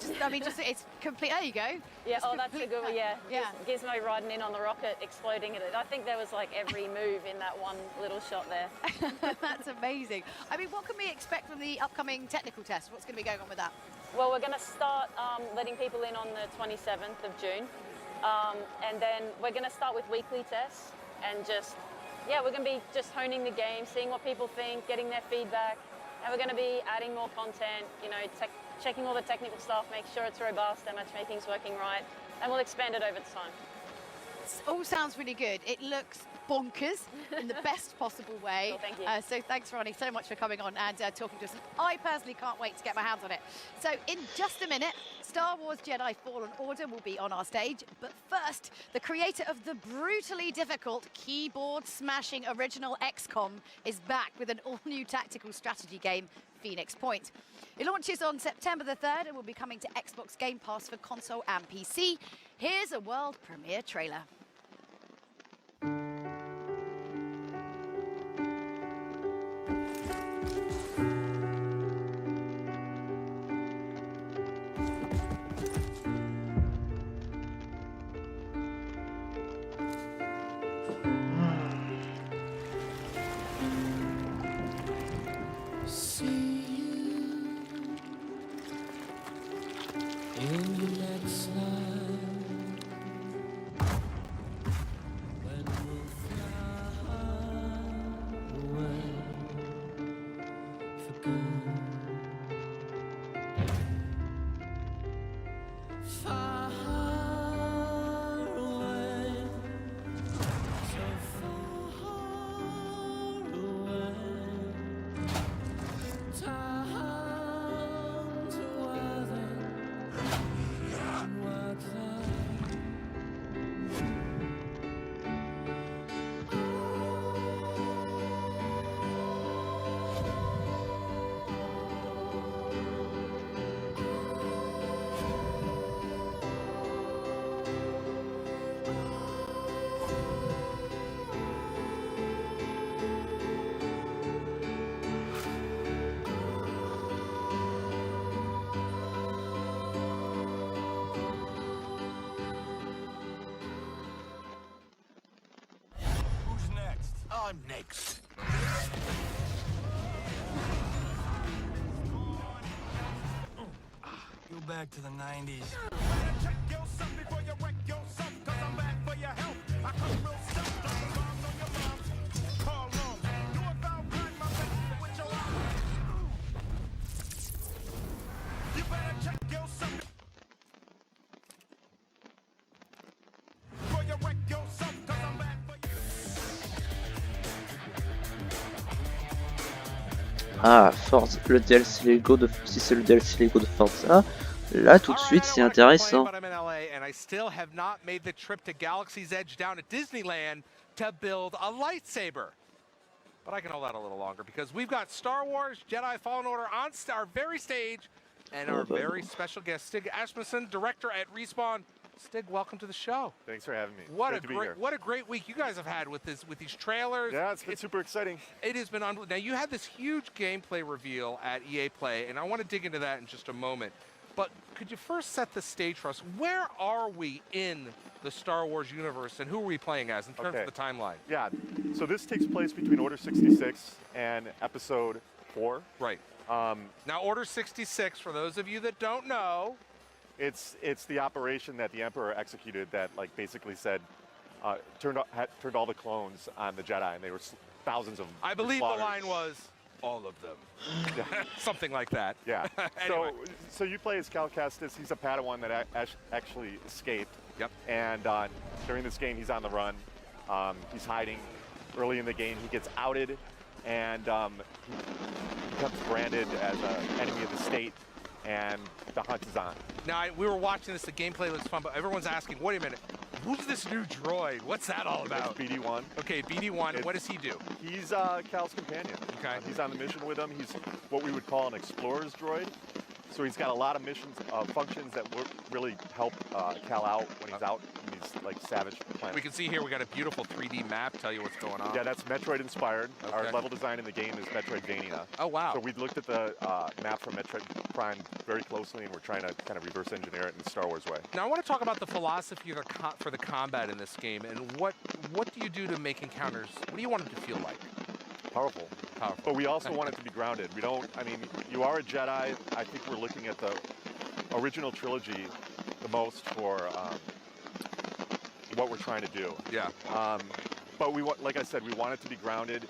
It's complete. There you go. Yeah, It's that's a good one. Yeah, Yeah. Gizmo riding in on the rocket, exploding it. I think there was like every move in that one little shot there. That's amazing. I mean, what can we expect from the upcoming technical test? What's going to be going on with that? Well, we're going to start letting people in on the 27th of June. And then we're going to start with weekly tests and we're going to be just honing the game, seeing what people think, getting their feedback. And we're going to be adding more content, you know, checking all the technical stuff, make sure it's robust, our matchmaking's working right, and we'll expand it over time. It all sounds really good. It looks bonkers in the best possible way. Well, thank you. So thanks, Ronnie, so much for coming on and talking to us. I personally can't wait to get my hands on it. So in just a minute, Star Wars Jedi Fallen Order will be on our stage. But first, the creator of the brutally difficult keyboard-smashing original XCOM is back with an all-new tactical strategy game, Phoenix Point. It launches on September the 3rd and will be coming to Xbox Game Pass for console and PC. Here's a world premiere trailer. I'm next. Go back to the 90s. Ah, Forza, le DLC Lego de... Si c'est le DLC Lego de Forza, Là, tout de suite, c'est intéressant. But I'm in LA and I still have not made the trip to Galaxy's Edge down at Disneyland to build a lightsaber. But I can hold out a little longer because we've got Star Wars Jedi Fallen Order on our very stage and our very special guest, Stig Asmussen, director at Respawn. Stig, welcome to the show. Thanks for having me. What Great to be here. what a great week you guys have had with these trailers. Yeah, it's been super exciting. It has been unbelievable. Now you had this huge gameplay reveal at EA Play, and I want to dig into that in just a moment. But could you first set the stage for us? Where are we in the Star Wars universe, and who are we playing as in terms of the timeline? Yeah, so this takes place between Order 66 and Episode 4. Right. Now, Order 66, for those of you that don't know, it's the operation that the Emperor executed that, like, basically said turned all the clones on the Jedi, and they were thousands of them. I believe the line was all of them. Something like that. Yeah. Anyway. So you play as Cal Kestis. He's a Padawan that actually escaped. Yep. And during this game, he's on the run. He's hiding. Early in the game, he gets outed, and he becomes branded as an enemy of the state. And the hunt is on. Now, we were watching this. The gameplay looks fun, but everyone's asking, wait a minute, who's this new droid? What's that all about? It's BD-1. Okay, BD-1. What does he do? He's Cal's companion. Okay. He's on the mission with him. He's what we would call an explorer's droid. So he's got a lot of missions, functions that really help Cal out when he's out in these like savage planets. We can see here we got a beautiful 3D map. Tell you what's going on. Yeah, that's Metroid inspired. Okay. Our level design in the game is Metroidvania. Oh wow! So we looked at the map from Metroid Prime very closely, and we're trying to kind of reverse engineer it in the Star Wars way. Now I want to talk about the philosophy for the combat in this game, and what do you do to make encounters? What do you want it to feel like? Powerful. But we also want it to be grounded. We don't, I mean, you are a Jedi. I think we're looking at the original trilogy the most for what we're trying to do. Yeah. But we want, like I said, we want it to be grounded.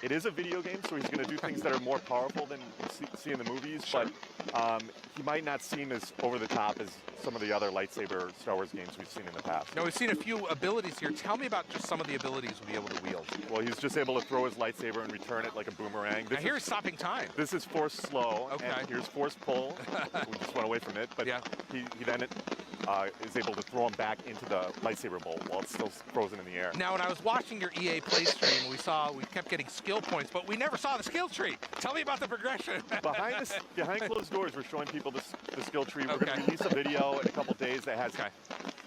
It is a video game, so he's going to do things that are more powerful than you see in the movies, Sure. but he might not seem as over the top as some of the other lightsaber Star Wars games we've seen in the past. Now we've seen a few abilities here. Tell me about just some of the abilities we'll be able to wield. Well, he's just able to throw his lightsaber and return it like a boomerang. Now here's stopping time. This is force slow, Okay. and here's force pull. We just went away from it, but Yeah. he then is able to throw him back into the lightsaber bolt while it's still frozen in the air. Now, when I was watching your EA Play stream, we kept getting skill points, but we never saw the skill tree. Tell me about the progression. Behind closed doors, we're showing people the skill tree. We're going Okay. to release a video in a couple days that has,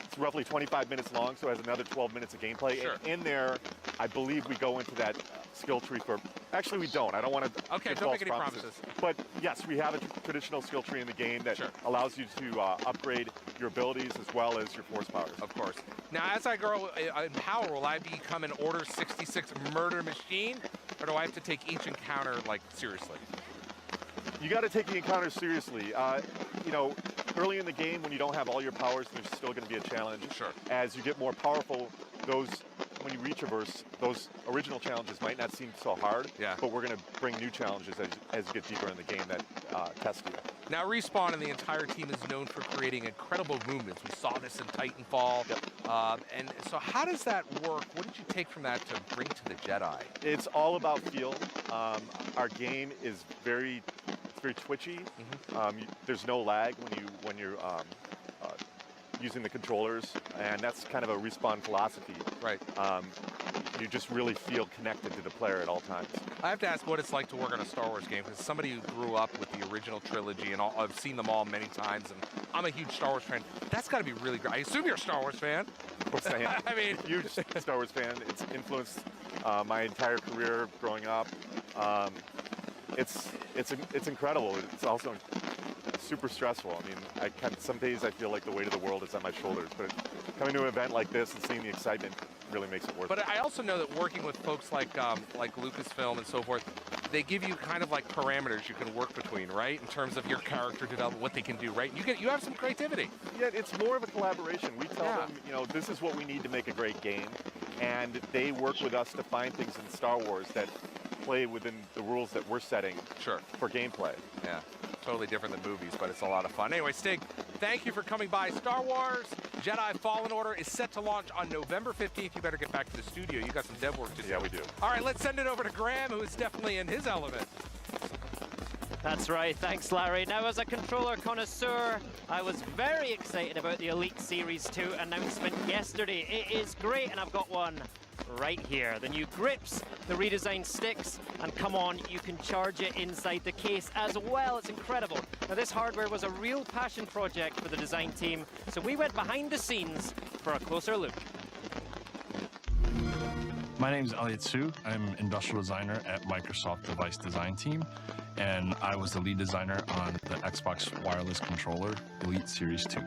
it's roughly 25 minutes long, so it has another 12 minutes of gameplay. Sure. And in there, I believe we go into that skill tree for, actually we don't. I don't want to Okay, give don't false make any promises. But yes, we have a traditional skill tree in the game that allows you to upgrade your abilities as well as your force powers. Of course. Now, as I grow in power, will I become an Order 66 murder machine, or do I have to take each encounter, like, seriously? You got to take the encounter seriously. You know, early in the game when you don't have all your powers, there's still going to be a challenge. Sure. As you get more powerful, when you reach Reverse, those original challenges might not seem so hard. Yeah. But we're going to bring new challenges as you get deeper in the game that test you. Now, Respawn and the entire team is known for creating incredible movements. We saw this in Titanfall. And so how does that work? What did you take from that to bring to the Jedi? It's all about feel. Our game is very twitchy. There's no lag when you're using the controllers, and that's kind of a Respawn philosophy. Right. You just really feel connected to the player at all times. I have to ask what it's like to work on a Star Wars game, because somebody who grew up with the original trilogy, and I've seen them all many times, and I'm a huge Star Wars fan. That's got to be really great. I assume you're a Star Wars fan. Of course I am. I mean, huge Star Wars fan. It's influenced my entire career growing up. It's incredible. It's also super stressful. I mean, some days I feel like the weight of the world is on my shoulders, but coming to an event like this and seeing the excitement really makes it worth it. But I also know that working with folks like Lucasfilm and so forth, they give you kind of like parameters you can work between, right? In terms of your character development, what they can do, right? You have some creativity. Yeah, it's more of a collaboration. We tell them, you know, this is what we need to make a great game, and they work with us to find things in Star Wars that play within the rules that we're setting for gameplay. Yeah, totally different than movies, but it's a lot of fun. Anyway, Stig, thank you for coming by. Star Wars Jedi Fallen Order is set to launch on November 15th. You better get back to the studio. You got some dev work to do. Yeah, we do. All right, let's send it over to Graham, who is definitely in his element. That's right, thanks Larry. Now as a controller connoisseur, I was very excited about the Elite Series 2 announcement yesterday. It is great and I've got one right here. The new grips, the redesigned sticks, and come on, you can charge it inside the case as well. It's incredible. Now this hardware was a real passion project for the design team, so we went behind the scenes for a closer look. My name is Elliot Su. I'm industrial designer at Microsoft Device Design Team, and I was the lead designer on the Xbox wireless controller Elite Series 2.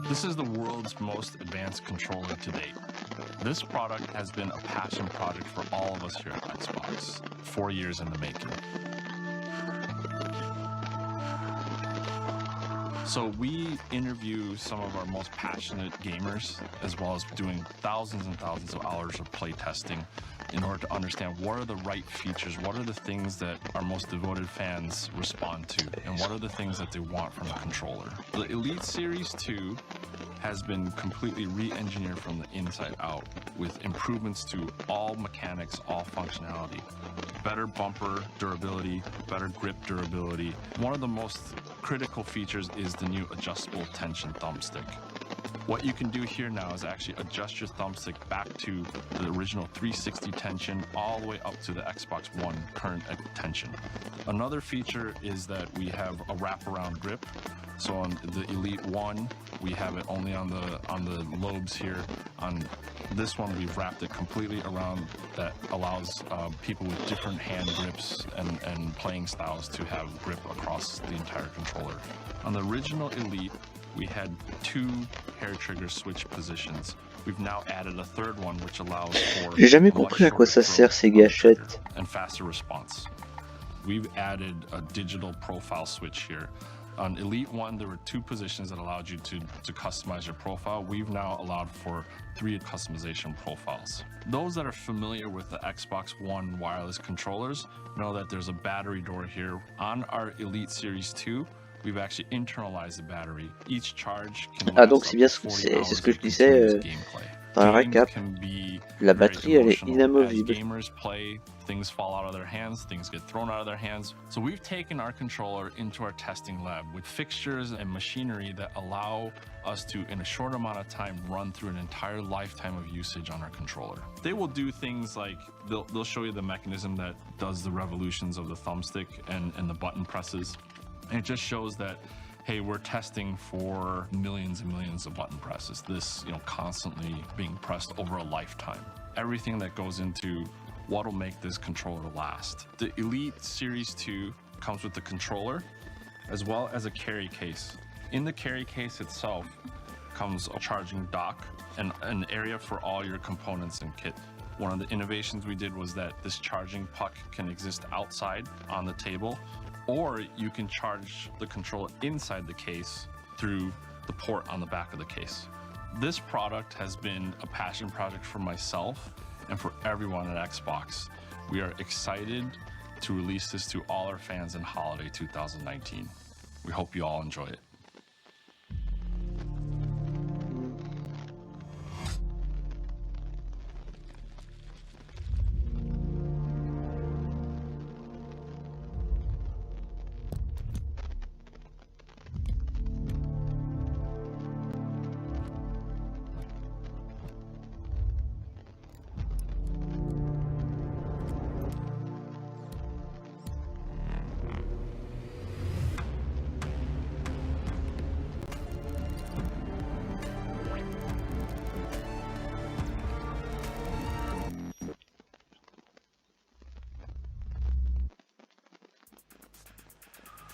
This is the world's most advanced controller to date. This product has been a passion project for all of us here at Xbox, 4 years in the making. So we interview some of our most passionate gamers, as well as doing thousands and thousands of hours of play testing in order to understand what are the right features, what are the things that our most devoted fans respond to, and what are the things that they want from the controller. The Elite Series 2 has been completely re-engineered from the inside out with improvements to all mechanics, all functionality. Better bumper durability, better grip durability. One of the most critical features is the new adjustable tension thumbstick. What you can do here now is actually adjust your thumbstick back to the original 360 tension all the way up to the Xbox One current tension. Another feature is that we have a wraparound grip. So on the Elite 1, we have it only on the lobes here. On this one, we've wrapped it completely around that allows people with different hand grips and playing styles to have grip across the entire controller. On the original Elite, we had 2 hair trigger switch positions. We've now added a third one, which allows for J'ai jamais compris à quoi ça sert ces gâchettes. and faster response. We've added a digital profile switch here. On Elite 1, there were 2 positions that allowed you to customize your profile. We've now allowed for 3 customization profiles. Those that are familiar with the Xbox One wireless controllers know that there's a battery door here. On our Elite Series 2, we've actually internalized the battery. Each charge can Ah donc last c'est bien up to 40 c'est ce que je hours of disais continuous gameplay. dans la Game récap. can be La very batterie elle est emotional. inamovible. As gamers play, things fall out of their hands, things get thrown out of their hands. So we've taken our controller into our testing lab with fixtures and machinery that allow us to, in a short amount of time, run through an entire lifetime of usage on our controller. They will do things like, they'll show you the mechanism that does the revolutions of the thumbstick and the button presses. And it just shows that, hey, we're testing for millions and millions of button presses. This, constantly being pressed over a lifetime. Everything that goes into what'll make this controller last. The Elite Series 2 comes with the controller as well as a carry case. In the carry case itself comes a charging dock and an area for all your components and kit. One of the innovations we did was that this charging puck can exist outside on the table, or you can charge the controller inside the case through the port on the back of the case. This product has been a passion project for myself and for everyone at Xbox. We are excited to release this to all our fans in holiday 2019. We hope you all enjoy it.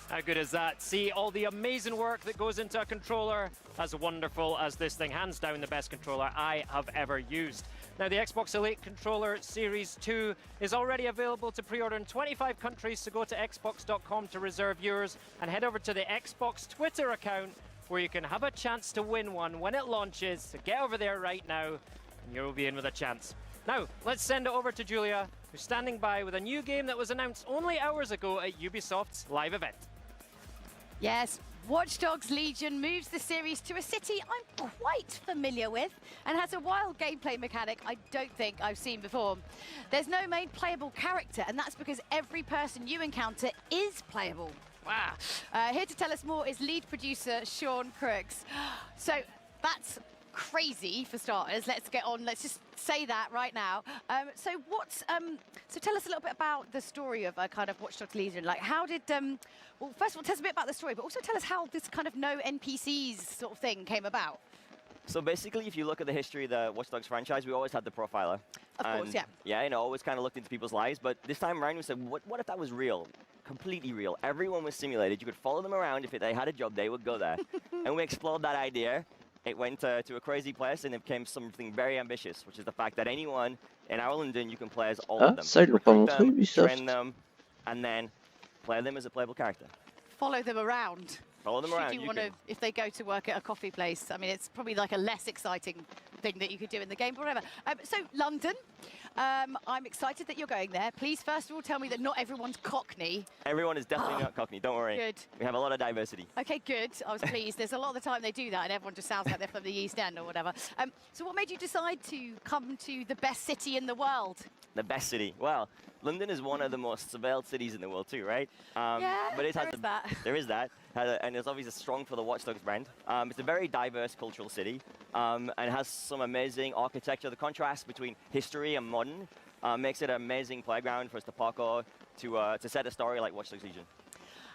How good is that? See all the amazing work that goes into a controller, as wonderful as this thing. Hands down the best controller I have ever used. Now the Xbox Elite Controller Series 2 is already available to pre-order in 25 countries, so go to xbox.com to reserve yours and head over to the Xbox Twitter account where you can have a chance to win one when it launches. So get over there right now and you'll be in with a chance. Now, let's send it over to Julia, who's standing by with a new game that was announced only hours ago at Ubisoft's live event. Yes, Watch Dogs Legion moves the series to a city I'm quite familiar with and has a wild gameplay mechanic I don't think I've seen before. There's no main playable character, and that's because every person you encounter is playable. Wow. Here to tell us more is lead producer Sean Crooks. So that's crazy for starters. Let's get on. Let's just say that right now. So tell us a little bit about the story of kind of Watch Dogs Legion. Like, how did well, first of all, tell us a bit about the story, but also tell us how this kind of no NPCs sort of thing came about. So basically, if you look at the history of the Watch Dogs franchise, we always had the profiler. Of course, yeah. Yeah, you know, always kind of looked into people's lives. But this time around, we said, what if that was real? Completely real. Everyone was simulated. You could follow them around. If they had a job, they would go there. And we explored that idea. It went to a crazy place, and it became something very ambitious, which is the fact that anyone in our London, you can play as all of them. ça, ils l'ont pas Recruit montré, them, Ubisoft. train them, and then play them as a playable character. Follow them around. Follow them Should around. you want to, if they go to work at a coffee place, I mean, it's probably like a less exciting thing that you could do in the game, but whatever. So, London, I'm excited that you're going there. Please, first of all, tell me that not everyone's Cockney. Everyone is definitely not Cockney, don't worry. Good. We have a lot of diversity. Okay, good. I was pleased. There's a lot of the time they do that, and everyone just sounds like they're from the East End or whatever. So what made you decide to come to the best city in the world? The best city. Well, London is one of the most surveilled cities in the world too, right? Yeah, but it has there is that. There is that, and it's obviously strong for the Watch Dogs brand. It's a very diverse cultural city, and has some amazing architecture. The contrast between history and modern makes it an amazing playground for us to parkour, to set a story like Watch Dogs Legion.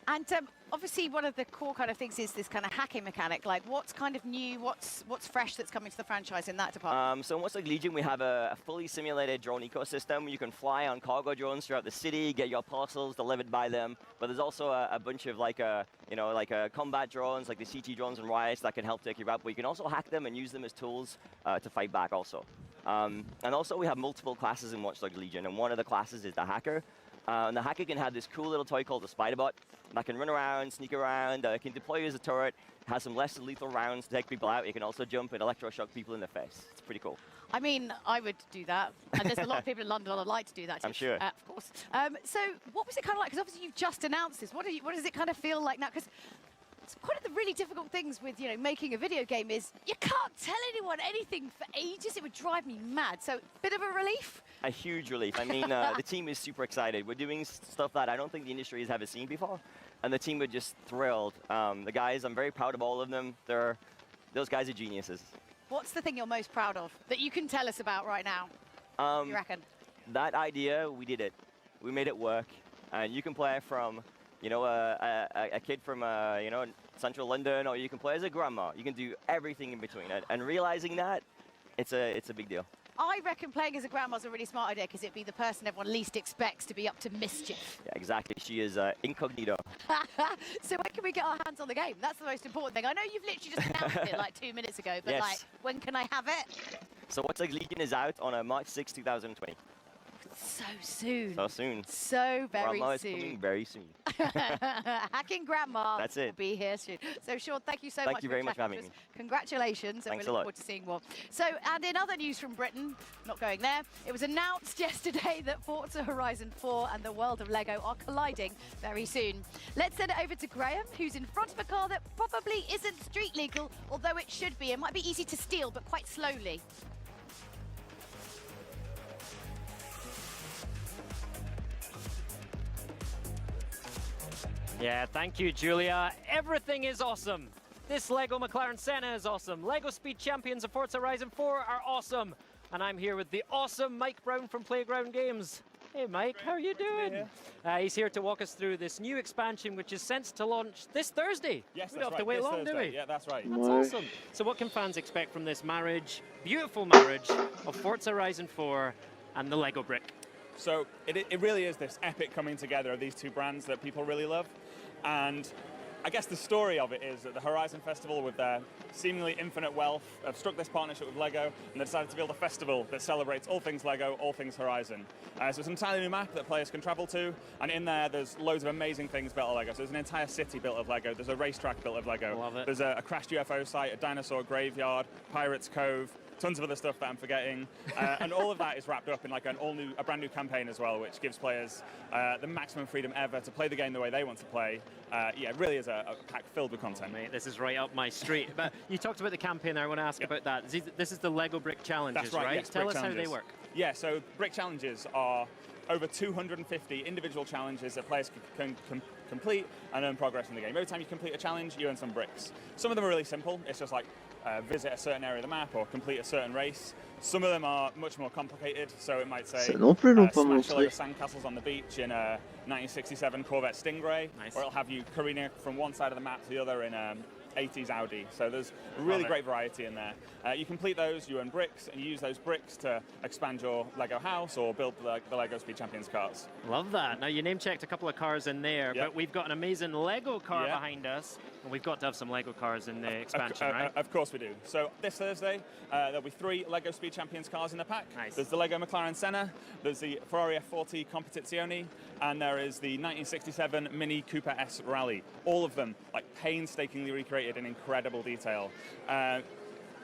And obviously, one of the core kind of things is this kind of hacking mechanic. Like, what's kind of new? What's fresh that's coming to the franchise in that department? So in Watch Dogs Legion, we have a fully simulated drone ecosystem. You can fly on cargo drones throughout the city, get your parcels delivered by them. But there's also a bunch of combat drones, like the CT drones and riots that can help take you out. But you can also hack them and use them as tools to fight back also. And also, we have multiple classes in Watch Dogs Legion, and one of the classes is the hacker. And the hacker can have this cool little toy called the Spiderbot that can run around, sneak around, can deploy as a turret, has some less lethal rounds to take people out. You can also jump and electroshock people in the face. It's pretty cool. I mean, I would do that. And there's a lot of people in London that would like to do that too. I'm sure. Of course. So what was it kind of like? Because obviously you've just announced this. What does it kind of feel like now? Because one of the really difficult things with, you know, making a video game is you can't tell anyone anything for ages. It would drive me mad. So, bit of a relief? A huge relief. I mean, the team is super excited. We're doing stuff that I don't think the industry has ever seen before. And the team are just thrilled. The guys, I'm very proud of all of them. Those guys are geniuses. What's the thing you're most proud of that you can tell us about right now, you reckon? That idea, we did it. We made it work. And you can play from, you know, a kid from, you know, central London, or you can play as a grandma. You can do everything in between. And realizing that, it's a big deal. I reckon playing as a grandma's a really smart idea because it'd be the person everyone least expects to be up to mischief. Yeah, exactly. She is incognito. So when can we get our hands on the game? That's the most important thing. I know you've literally just announced it like 2 minutes ago, but Yes. like, when can I have it? So Watch Dogs Legion is out on March 6, 2020. So soon. So soon. So very Grandma is soon. coming very soon. Hacking Grandma That's it. will be here soon. So, Sean, thank you so much. Thank you very much for chatting having to us. me. Congratulations, and Thanks we a look lot. forward to seeing more. So, and in other news from Britain, not going there, it was announced yesterday that Forza Horizon 4 and the world of LEGO are colliding very soon. Let's send it over to Graham, who's in front of a car that probably isn't street legal, although it should be. It might be easy to steal, but quite slowly. Yeah, thank you, Julia. Everything is awesome. This Lego McLaren Senna is awesome. Lego Speed Champions of Forza Horizon 4 are awesome. And I'm here with the awesome Mike Brown from Playground Games. Hey, Mike, how are you doing? He's here to walk us through this new expansion, which is set to launch this Thursday. Yes, we don't have to wait long, do we? Yeah, that's right. That's awesome. So what can fans expect from this marriage, beautiful marriage, of Forza Horizon 4 and the Lego brick? So it really is this epic coming together of these two brands that people really love. And I guess the story of it is that the Horizon Festival, with their seemingly infinite wealth, have struck this partnership with LEGO, and they decided to build a festival that celebrates all things LEGO, all things Horizon. So it's an entirely new map that players can travel to, and in there there's loads of amazing things built of LEGO. So there's an entire city built of LEGO, there's a racetrack built of LEGO, Love it. there's a crashed UFO site, a dinosaur graveyard, Pirates Cove, tons of other stuff that I'm forgetting, and all of that is wrapped up in like a brand new campaign as well, which gives players the maximum freedom ever to play the game the way they want to play. Yeah, it really is a pack filled with content. Mate, this is right up my street. But you talked about the campaign there. I want to ask about that. This is the Lego Brick Challenges, That's right? Yes, Tell Brick us Challenges. how they work. Yeah, so Brick Challenges are over 250 individual challenges that players can complete and earn progress in the game. Every time you complete a challenge, you earn some bricks. Some of them are really simple. It's just like visit a certain area of the map or complete a certain race. Some of them are much more complicated, so it might say Ça non plus l'ont pas smash a load montré. of sandcastles on the beach in a 1967 Corvette Stingray, or it'll have you careening from one side of the map to the other in a 80s Audi. So there's really great variety in there. You complete those, you earn bricks, and you use those bricks to expand your Lego house or build the Lego Speed Champions cars. Love that. Now, you name-checked a couple of cars in there, but we've got an amazing Lego car behind us, and we've got to have some Lego cars in the expansion, right? Of course we do. So this Thursday, there'll be 3 Lego Speed Champions cars in the pack. Nice. There's the Lego McLaren Senna, there's the Ferrari F40 Competizione, and there is the 1967 Mini Cooper S Rally. All of them, like, painstakingly recreated in incredible detail.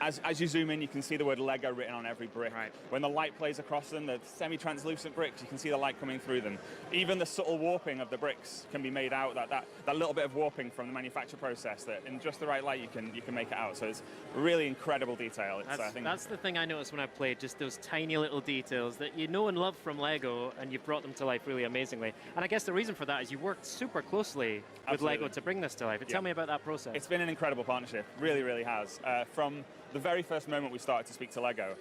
As you zoom in, you can see the word Lego written on every brick. Right. When the light plays across them, the semi-translucent bricks, you can see the light coming through them. Even the subtle warping of the bricks can be made out. That little bit of warping from the manufacture process, that in just the right light, you can make it out. So it's really incredible detail. It's, That's the thing I noticed when I played, just those tiny little details that you know and love from Lego, and you've brought them to life really amazingly. And I guess the reason for that is you worked super closely with Lego to bring this to life. Tell me about that process. It's been an incredible partnership, really, really has. From the very first moment we started to speak to Lego,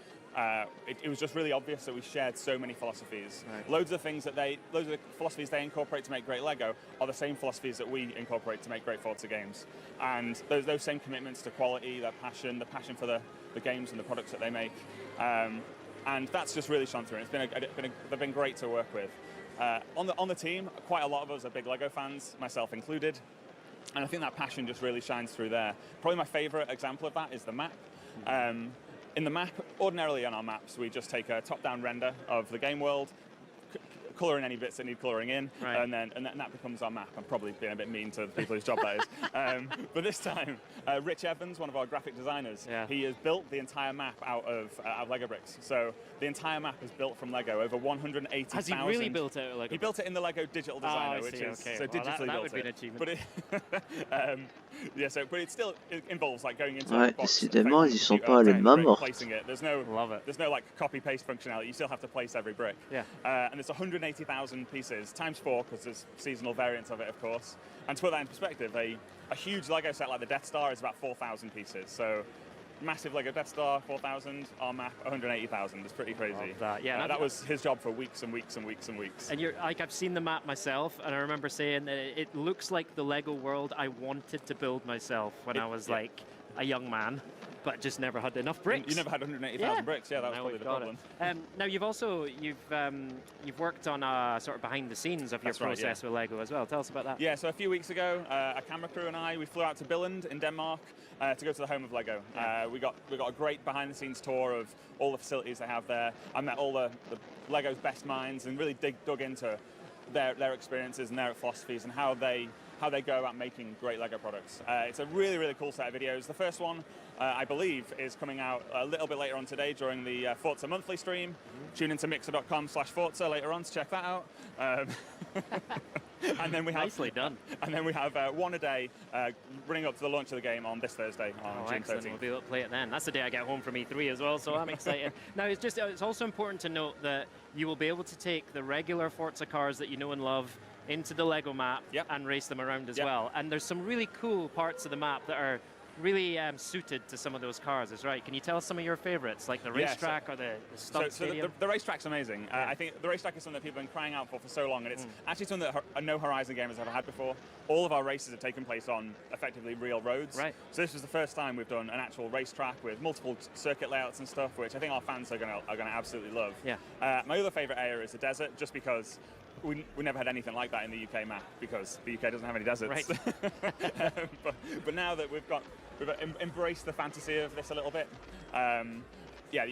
it was just really obvious that we shared so many philosophies. Right. Loads of the philosophies they incorporate to make great Lego are the same philosophies that we incorporate to make great Forza games. And those same commitments to quality, the passion for the games and the products that they make. And that's just really shone through. They've been great to work with. On the team, quite a lot of us are big Lego fans, myself included. And I think that passion just really shines through there. Probably my favorite example of that is the map. In the map, ordinarily on our maps, we just take a top-down render of the game world, colour in any bits that need colouring in, and then that becomes our map. I'm probably being a bit mean to the people whose job that is. But this time, Rich Evans, one of our graphic designers, he has built the entire map out of Lego bricks. So the entire map is built from Lego, over 180,000. Has he really built it out of Lego? He built it in the Lego Digital Designer, which is so digitally that built would be an it. achievement. But it still involves like going into Ouais, a box, décidément, ils y sont pas effectively, allés main morte. placing it. There's no like copy-paste functionality. You still have to place every brick. Yeah. And there's 180,000 pieces times 4 because there's seasonal variants of it, of course. And to put that in perspective, a huge Lego set like the Death Star is about 4,000 pieces. So massive Lego Death Star, 4,000. Our map, 180,000. It's pretty crazy. Love that. Yeah, that was his job for weeks and weeks and weeks and weeks. And I've seen the map myself, and I remember saying that it looks like the Lego world I wanted to build myself when I was like a young man, but just never had enough bricks. You never had 180,000 bricks. Yeah, that was probably the problem. Now you've worked on sort of behind the scenes of your process with Lego as well. Tell us about that. Yeah, so a few weeks ago, a camera crew and we flew out to Billund in Denmark to go to the home of Lego. We got a great behind the scenes tour of all the facilities they have there. I met all the Lego's best minds and really dug into their experiences and their philosophies and how they go about making great Lego products. It's a really, really cool set of videos. The first one, I believe, is coming out a little bit later on today during the Forza monthly stream. Tune into mixer.com/Forza later on to check that out. And then we have nicely done. And then we have one a day running up to the launch of the game on this Thursday on June 13th. We'll be able to play it then. That's the day I get home from E3 as well, so I'm excited. Now, it's also important to note that you will be able to take the regular Forza cars that you know and love into the Lego map and race them around as well. And there's some really cool parts of the map that are really suited to some of those cars, is right. Can you tell us some of your favorites, like the racetrack or the stunt stadium? The racetrack's amazing. I think the racetrack is something that people have been crying out for so long, and it's actually something that no Horizon game has ever had before. All of our races have taken place on effectively real roads. Right. So this was the first time we've done an actual racetrack with multiple circuit layouts and stuff, which I think our fans are gonna absolutely love. Yeah. My other favorite area is the desert, just because we never had anything like that in the UK map, because the UK doesn't have any deserts. Right. but now that we've embraced the fantasy of this a little bit, yeah,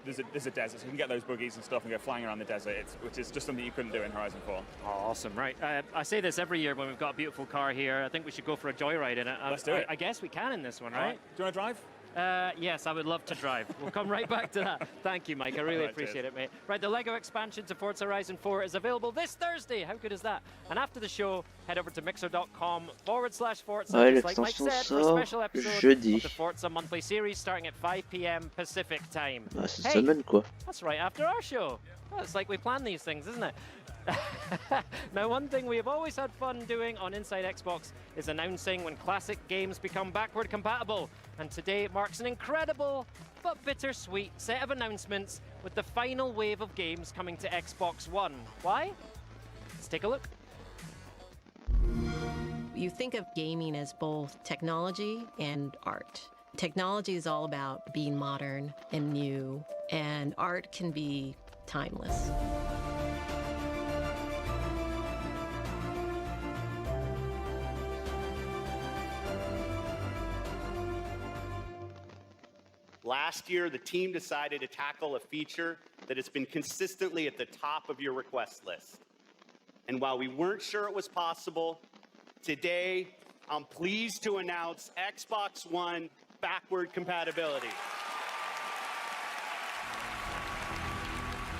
there's a desert, so you can get those buggies and stuff and go flying around the desert, which is just something you couldn't do in Horizon 4. Oh, awesome, right. I say this every year when we've got a beautiful car here. I think we should go for a joyride in it. Let's do it. I guess we can in this one, All right? Do you want to drive? Yes, I would love to drive. We'll come right back to that. Thank you, Mike. I really appreciate it, mate. Right, the LEGO expansion to Forza Horizon 4 is available this Thursday. How good is that? And after the show, head over to mixer.com/Forza, Ouais, just like Mike l'extension said, for a sort special episode jeudi. of the Forza monthly series starting at 5 p.m. Pacific time. Ah, cette Hey, semaine, quoi. that's right after our show. Oh, it's like we plan these things, isn't it? Now, one thing we have always had fun doing on Inside Xbox is announcing when classic games become backward compatible. And today marks an incredible but bittersweet set of announcements with the final wave of games coming to Xbox One. Why? Let's take a look. You think of gaming as both technology and art. Technology is all about being modern and new, and art can be timeless. Last year, the team decided to tackle a feature that has been consistently at the top of your request list. And while we weren't sure it was possible, today I'm pleased to announce Xbox One backward compatibility.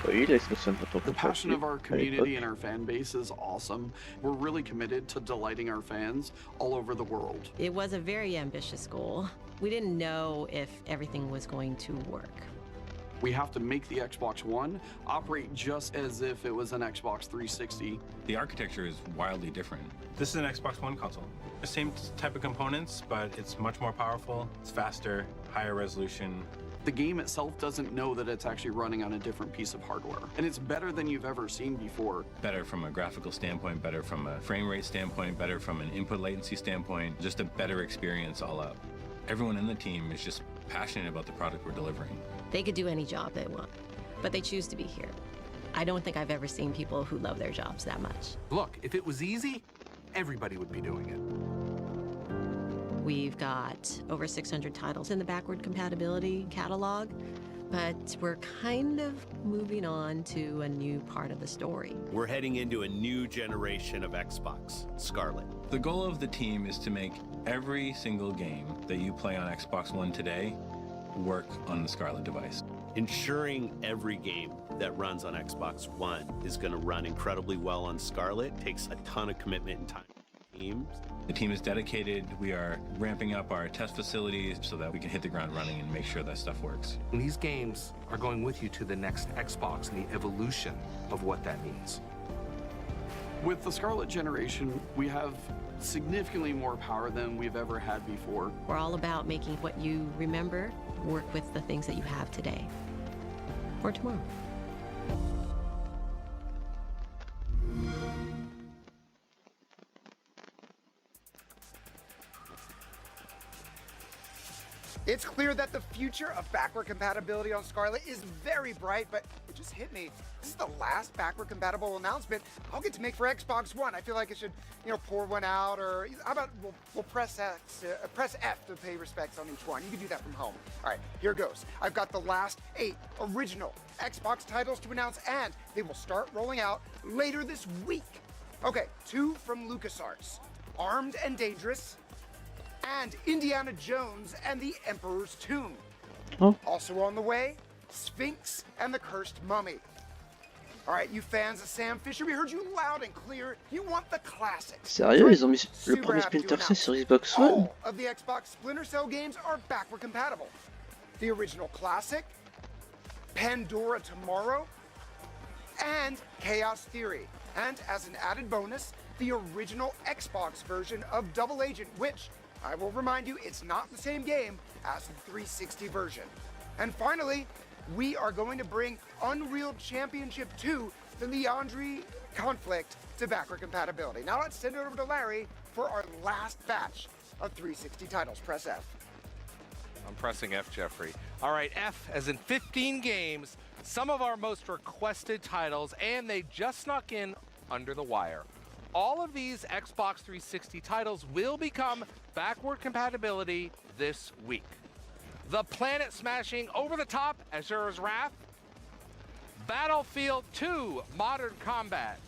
Oui, l'extension pas trop The passion compatible of our à community l'époque. and our fan base is awesome. We're really committed to delighting our fans all over the world. It was a very ambitious goal. We didn't know if everything was going to work. We have to make the Xbox One operate just as if it was an Xbox 360. The architecture is wildly different. This is an Xbox One console. The same type of components, but it's much more powerful, it's faster, higher resolution. The game itself doesn't know that it's actually running on a different piece of hardware. And it's better than you've ever seen before. Better from a graphical standpoint, better from a frame rate standpoint, better from an input latency standpoint, just a better experience all up. Everyone in the team is just passionate about the product we're delivering. They could do any job they want, but they choose to be here. I don't think I've ever seen people who love their jobs that much. Look, if it was easy, everybody would be doing it. We've got over 600 titles in the backward compatibility catalog, but we're kind of moving on to a new part of the story. We're heading into a new generation of Xbox, Scarlet. The goal of the team is to make every single game that you play on Xbox One today work on the Scarlet device. Ensuring every game that runs on Xbox One is going to run incredibly well on Scarlet takes a ton of commitment and time. Teams. The team is dedicated. We are ramping up our test facilities so that we can hit the ground running and make sure that stuff works. And these games are going with you to the next Xbox and the evolution of what that means. With the Scarlet generation, we have significantly more power than we've ever had before. We're all about making what you remember work with the things that you have today or tomorrow. It's clear that the future of backward compatibility on Scarlet is very bright, but it just hit me. This is the last backward compatible announcement I'll get to make for Xbox One. I feel like I should, pour one out, or how about we'll press F to pay respects on each one. You can do that from home. All right, here goes. I've got the last 8 original Xbox titles to announce, and they will start rolling out later this week. Okay, 2 from LucasArts, Armed and Dangerous, and Indiana Jones and the Emperor's Tomb. Oh. Also on the way, Sphinx and the Cursed Mummy. All right, you fans of Sam Fisher, we heard you loud and clear. You want the classics. Sérieux, ils ont mis le premier Splinter Cell sur Xbox One? All of the Xbox Splinter Cell games are backward compatible. The original classic, Pandora Tomorrow, and Chaos Theory. And as an added bonus, the original Xbox version of Double Agent, which, I will remind you, it's not the same game as the 360 version. And finally, we are going to bring Unreal Championship 2, the Leandri Conflict, to backward compatibility. Now let's send it over to Larry for our last batch of 360 titles. Press F. I'm pressing F, Jeffrey. All right, F as in 15 games, some of our most requested titles, and they just snuck in under the wire. All of these Xbox 360 titles will become backward compatibility this week. The planet-smashing, over-the-top Azura's Wrath, Battlefield 2 Modern Combat,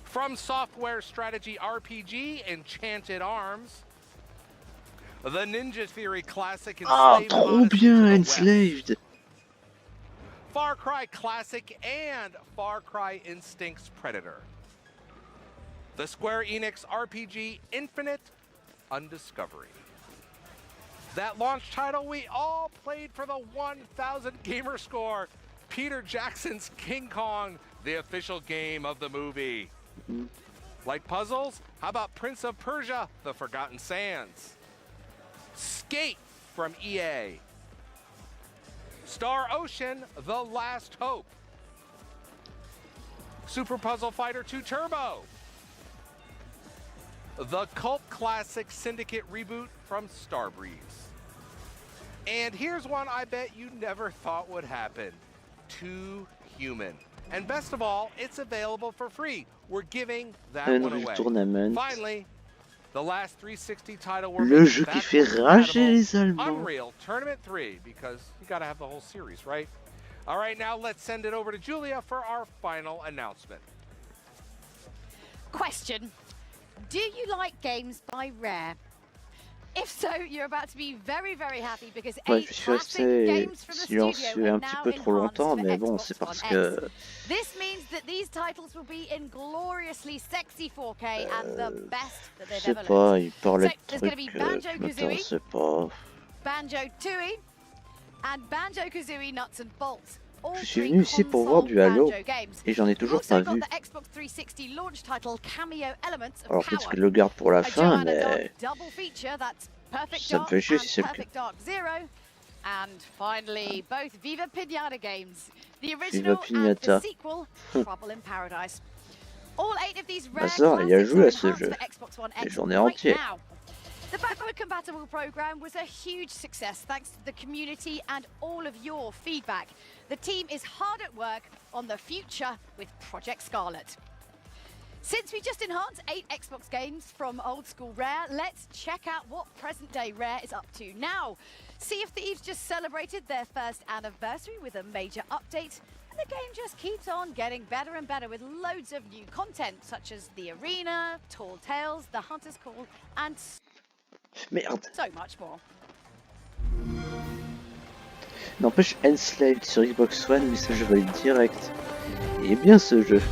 From Software strategy RPG Enchanted Arms, The Ninja Theory Classic Ah, Enslaved trop Odyssey to bien, the West. Enslaved. Far Cry Classic and Far Cry Instincts Predator. The Square Enix RPG Infinite Undiscovery. That launch title we all played for the 1,000 gamer score. Peter Jackson's King Kong, the official game of the movie. Like puzzles? How about Prince of Persia, The Forgotten Sands? Skate from EA. Star Ocean, The Last Hope. Super Puzzle Fighter 2 Turbo. The cult classic Syndicate reboot from Starbreeze. And here's one I bet you never thought would happen. Too Human. And best of all, it's available for free. We're giving that one Unreal away. Tournament. Finally, the last 360 title Le jeu qui fait rager les Allemands. Unreal Tournament 3, because you gotta have the whole series, right? All right, now let's send it over to Julia for our final announcement. Question. Do you like games by Rare? If so, you're about to be very, very happy because Ouais, 8 je suis classic resté games from the studio silencieux are un petit now peu trop longtemps, enhanced mais for bon, Xbox c'est parce One que X. This means that these titles will be in gloriously sexy 4K and the best that je they've sais ever pas, looked. il parlait So, de there's going to be trucs qui Banjo-Kazooie, m'intéressaient pas. Banjo-Tooie, and Banjo-Kazooie Nuts and Bolts. All Je suis three venu ici pour voir console du Halo Banjo games. et j'en ai We've toujours also pas got vu. the Xbox 360 launch title Cameo Elements of Alors Power. peut-être que je le garde pour la A fin, Joanna Dark mais double feature, that's Perfect ça me Dark fait chier and si c'est le cas. Perfect Dark Zero. And finally, both Viva Pinata games, the Viva original and Pinata. the sequel, Trouble in Paradise. All 8 of these rare Ma sœur, elle y a classics joué are à ce enhanced jeu. for Xbox One Et X j'en ai right entier. now. The Backward Compatible program was a huge success thanks to the community and all of your feedback. The team is hard at work on the future with Project Scarlet. Since we just enhanced 8 Xbox games from old school Rare, let's check out what present day Rare is up to now. Sea of Thieves just celebrated their first anniversary with a major update, and the game just keeps on getting better and better with loads of new content such as the arena, Tall Tales, the Hunter's Call, and Merde. so much more. N'empêche, Enslaved sur Xbox One, mais ça je valide direct. Il est bien ce jeu.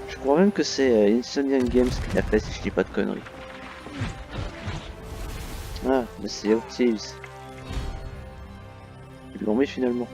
Je crois même que c'est Insomniac Games qui l'a fait si je dis pas de conneries. Ah, mais c'est Sea of Thieves. Ils l'ont mis finalement.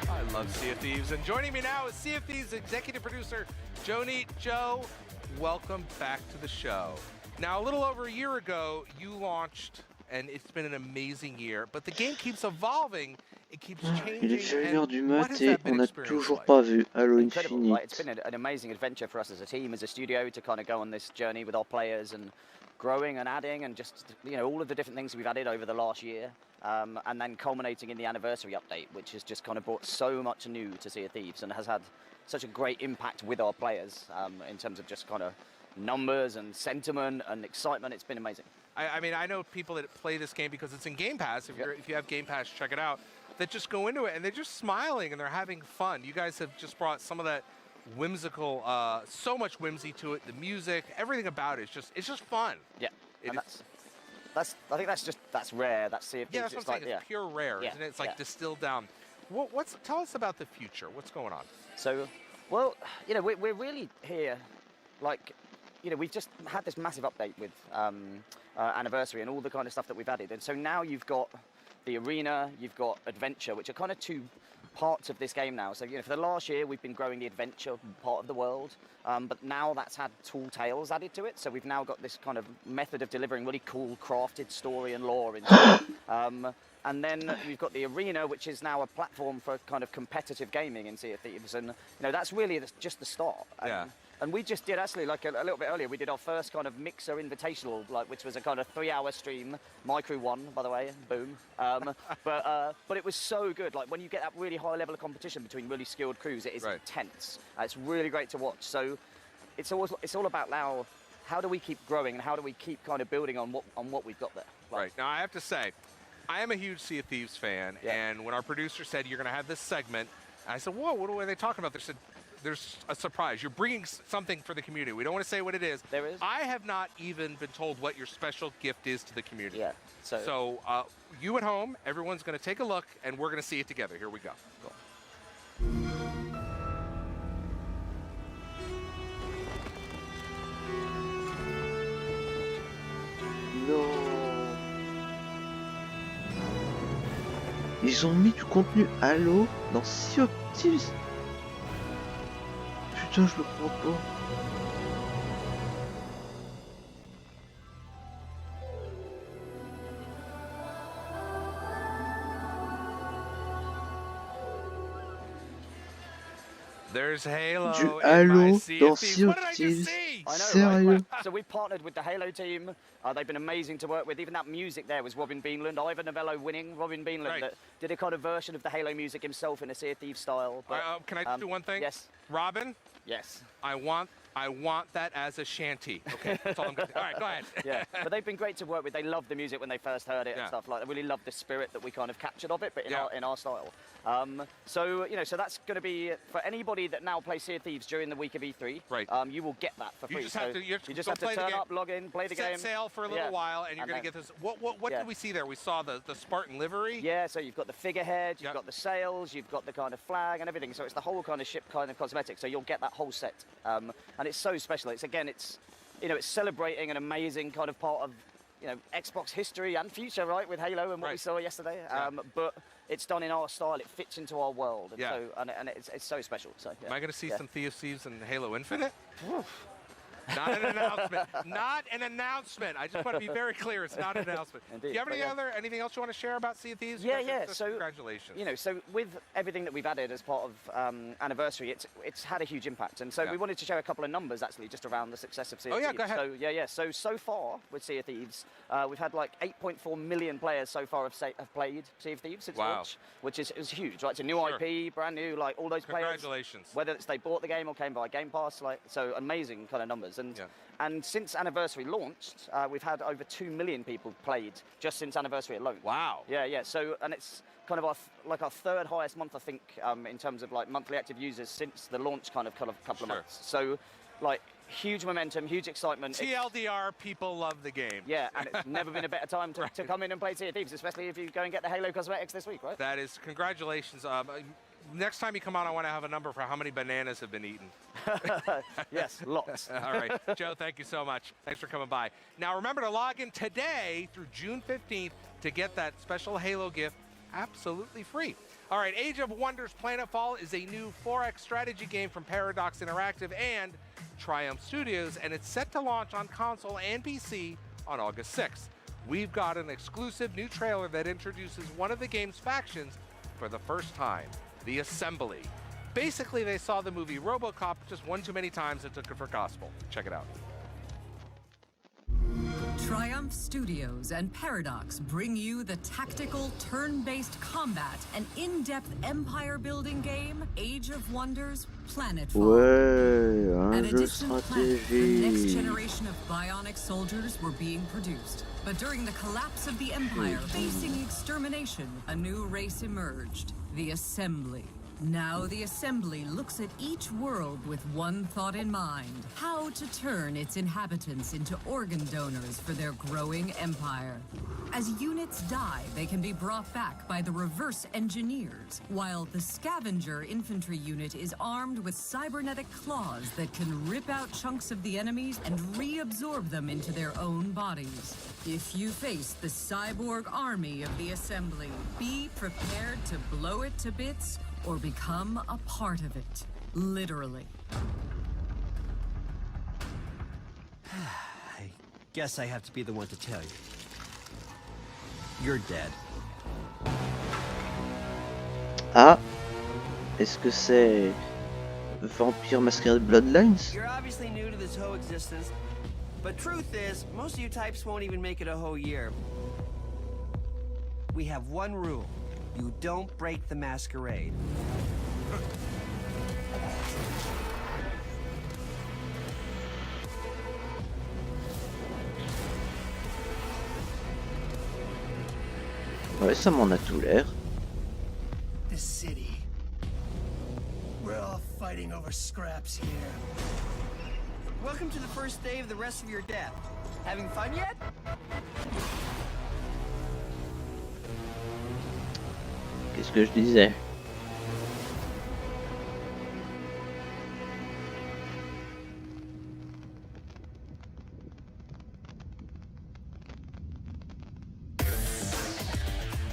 I love Sea of Thieves, and joining me now is Sea of Thieves executive producer Joni. Joe, welcome back to the show. Now, a little over a year ago, you launched, and it's been an amazing year, but the game keeps evolving, it keeps changing. Il est déjà 1h du and what mat has et that been on n'a experience toujours like? pas vu Halo Incredible. Like, it's Infinite. been an amazing adventure for us as a team, as a studio, to kind of go on this journey with our players and growing and adding and just, you know, all of the different things we've added over the last year. And then culminating in the anniversary update, which has just kind of brought so much new to Sea of Thieves and has had such a great impact with our players in terms of just kind of numbers and sentiment and excitement. It's been amazing. I mean, I know people that play this game because it's in Game Pass. If you have Game Pass, check it out. That just go into it and they're just smiling and they're having fun. You guys have just brought some of that whimsical, so much whimsy to it. The music, everything about it, it's just fun. Yeah, and I think that's rare. That's Sea of Thieves. Yeah, that's what I'm saying. Like, It's pure rare, Yeah, isn't it? It's like yeah. distilled down. Tell us about the future. What's going on? So, well, you know, we're really here, like, you know, we've just had this massive update with anniversary and all the kind of stuff that we've added. And so now you've got the arena, you've got adventure, which are kind of two parts of this game now. So, for the last year, we've been growing the adventure part of the world, but now that's had Tall Tales added to it. So we've now got this kind of method of delivering really cool, crafted story and lore into it. And then we've got the arena, which is now a platform for kind of competitive gaming in Sea of Thieves. And, that's really just the start. And we just did actually, like a little bit earlier, we did our first kind of Mixer Invitational, which was a kind of 3-hour stream. My crew won, by the way, boom. But it was so good. Like when you get that really high level of competition between really skilled crews, it is intense. It's really great to watch. So it's all about now, how do we keep growing and how do we keep kind of building on what we've got there? Right. Now I have to say, I am a huge Sea of Thieves fan, and when our producer said you're going to have this segment, I said, whoa, what are they talking about? They said, there's a surprise. You're bringing something for the community. We don't want to say what it is. There is. I have not even been told what your special gift is to the community. Yeah. So you at home, everyone's going to take a look, and we're going to see it together. Here we go. Non. Ils ont mis du contenu Halo dans Sea of Thieves. Putain, je le crois pas. There's Halo. Du Halo dans Sea of Thieves. Sérieux? So we've partnered with the Halo team. They've been amazing to work with. Even that music there was Robin Beanland, Ivor Novello winning. Robin Beanland that did a kind of version of the Halo music himself in a Sea of Thieves style. But, can I just do one thing? Yes. Robin? Yes. I want that as a shanty. Okay, that's all I'm going to do. All right, go ahead. Yeah, but they've been great to work with. They loved the music when they first heard it and stuff like that. They really loved the spirit that we kind of captured of it, but in our style. So that's going to be for anybody that now plays Sea of Thieves during the week of E3. Right. You will get that for free. You just have to turn up, log in, play the game. Set sail for a little while, and you're going to get this. What did we see there? We saw the Spartan livery. Yeah. So you've got the figurehead, you've got the sails, you've got the kind of flag and everything. So it's the whole kind of ship kind of cosmetic. So you'll get that whole set, and it's so special. It's celebrating an amazing kind of part of Xbox history and future, right, with Halo and what we saw yesterday. But it's done in our style. It fits into our world, and it's so special. So am I going to see some Thieves and Halo Infinite? Not an announcement. Not an announcement. I just want to be very clear. It's not an announcement. Indeed, do you have anything else you want to share about Sea of Thieves? Yeah. So congratulations. So with everything that we've added as part of Anniversary, it's had a huge impact. And so we wanted to share a couple of numbers actually just around the success of Sea of Thieves. Go ahead. So far with Sea of Thieves, we've had like 8.4 million players so far have played Sea of Thieves since launch, which is huge, right? It's a new IP, brand new, like all those players. Congratulations. Whether it's they bought the game or came by Game Pass, so amazing kind of numbers. And since Anniversary launched, we've had over 2 million people played just since Anniversary alone. Wow. Yeah. So, and it's kind of our third highest month, I think, in terms of like monthly active users since the launch kind of couple of months. So, like, huge momentum, huge excitement. TLDR, people love the game. Yeah, and it's never been a better time to come in and play Sea of Thieves, especially if you go and get the Halo cosmetics this week, right? That is, congratulations. Next time you come on, I want to have a number for how many bananas have been eaten. Yes, lots. All right. Joe, thank you so much. Thanks for coming by. Now, remember to log in today through June 15th to get that special Halo gift absolutely free. All right, Age of Wonders Planetfall is a new 4X strategy game from Paradox Interactive and Triumph Studios, and it's set to launch on console and PC on August 6th. We've got an exclusive new trailer that introduces one of the game's factions for the first time, the Assembly. Basically, they saw the movie RoboCop just one too many times and took it for gospel. Check it out. Triumph Studios and Paradox bring you the tactical, turn-based combat and in-depth empire-building game, Age of Wonders Planetfall. Ouais, At a jeu distant planet, the next stratégie. generation of bionic soldiers were being produced. But during the collapse of the Empire, facing extermination, a new race emerged, the Assembly. Now the Assembly looks at each world with one thought in mind: how to turn its inhabitants into organ donors for their growing empire. As units die, they can be brought back by the Reverse Engineers, while the Scavenger Infantry Unit is armed with cybernetic claws that can rip out chunks of the enemies and reabsorb them into their own bodies. If you face the cyborg army of the Assembly, be prepared to blow it to bits or become a part of it, literally. I guess I have to be the one to tell you. You're dead. Ah, est-ce que c'est Vampire Masquerade Bloodlines? You're obviously new to this whole existence, but truth is, most of you types won't even make it a whole year. We have one rule. You don't break the masquerade. Ouais, ça m'en a tout l'air. This city. We're all fighting over scraps here. Welcome to the first day of the rest of your death. Having fun yet? Qu'est-ce que je disais?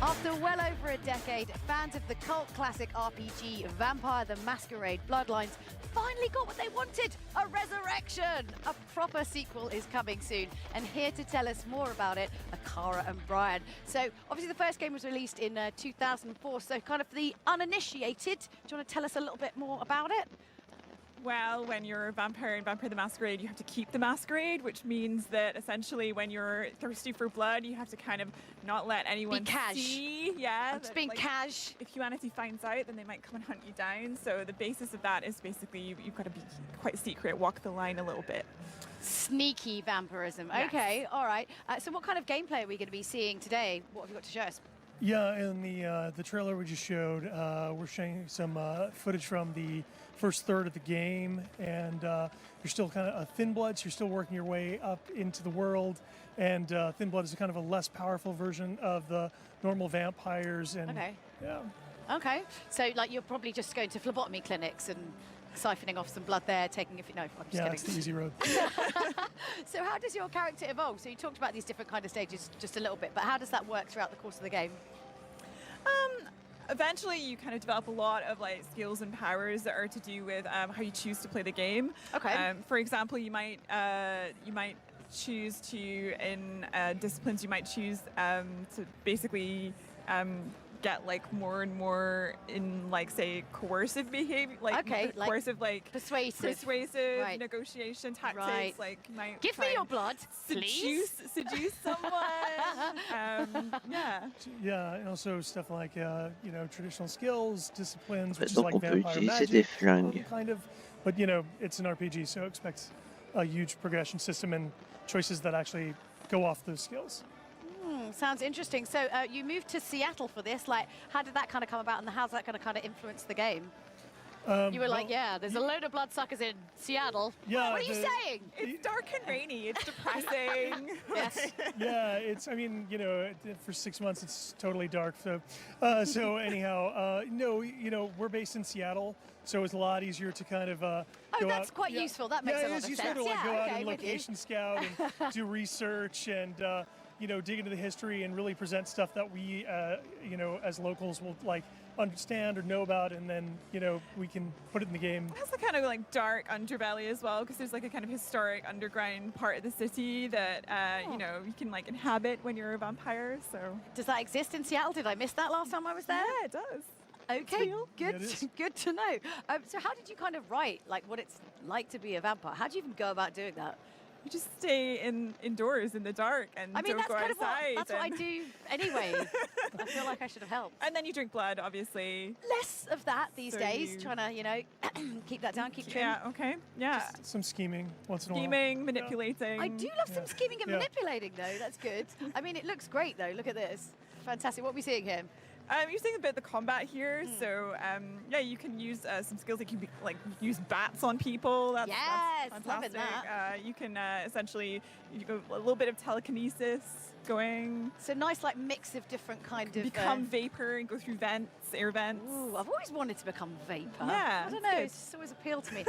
After well over a decade, fans of the cult classic RPG Vampire the Masquerade Bloodlines finally got what they wanted, a resurrection! A proper sequel is coming soon, and here to tell us more about it are Cara and Brian. So, obviously the first game was released in 2004, so kind of for the uninitiated, do you want to tell us a little bit more about it? Well, when you're a vampire in Vampire the Masquerade, you have to keep the masquerade, which means that essentially when you're thirsty for blood, you have to kind of not let anyone see. Yeah, I'm just being cash. If humanity finds out, then they might come and hunt you down. So the basis of that is basically you've got to be quite secret, walk the line a little bit. Sneaky vampirism. Yes. Okay, all right. So what kind of gameplay are we going to be seeing today? What have you got to show us? Yeah, in the trailer we just showed, we're showing some footage from the first third of the game, and you're still kind of Thin Blood, so you're still working your way up into the world, and Thin Blood is a kind of a less powerful version of the normal vampires. And Okay. yeah, Okay, so like you're probably just going to phlebotomy clinics and siphoning off some blood there, taking no, I'm just yeah, kidding. it's the easy road. So how does your character evolve? So you talked about these different kind of stages just a little bit, but how does that work throughout the course of the game? Eventually, you kind of develop a lot of like skills and powers that are to do with how you choose to play the game. Okay. For example, you might choose to in disciplines you might choose to basically get like more and more in like say coercive behavior, like coercive like persuasive Right. negotiation tactics. Right. Like you might Give me try your and blood, please. seduce someone. Yeah. Yeah, and also stuff like traditional skills, disciplines, En fait, which is donc like on peut vampire utiliser des magic, flingues. kind of. But it's an RPG, so expect a huge progression system and choices that actually go off those skills. Sounds interesting. So you moved to Seattle for this. Like, how did that kind of come about, and how's that going to kind of influence the game? You were like, yeah, there's a load of bloodsuckers in Seattle. Yeah, What are you saying? It's dark and rainy. It's depressing. Yes. Yeah, for 6 months it's totally dark. So anyhow, no, we're based in Seattle, so it's a lot easier to kind of go that's out. quite useful. That makes a lot it of is useful sense. to like, Yeah, go out okay, and with you. location scout and do research and dig into the history and really present stuff that we as locals will like understand or know about, and then we can put it in the game. It has a kind of like dark underbelly as well, because there's like a kind of historic underground part of the city that you can like inhabit when you're a vampire. So does that exist in Seattle? Did I miss that last time I was there? Yeah, it does. Okay, real. good, Yeah, it is. good to know. So how did you kind of write like what it's like to be a vampire? How do you even go about doing that? You just stay indoors in the dark and I mean, don't that's go kind of outside. that's what I and- do anyway. I feel like I should have helped. And then you drink blood, obviously. Less of that these So days, you- trying to, keep that down, keep trim. Yeah, okay. Yeah. Some scheming once in a while. Scheming, manipulating. I do love some scheming and Yeah. manipulating, though. That's good. I mean, it looks great, though. Look at this. Fantastic. What are we seeing here? You're seeing a bit of the combat here, so yeah, you can use some skills that can be like use bats on people. That's Yes, loving fantastic. You can essentially you go a little bit of telekinesis. going. So nice, like mix of different kind of become vapor and go through vents, air vents. Ooh, I've always wanted to become vapor. Yeah, I don't know. It's just always appealed to me.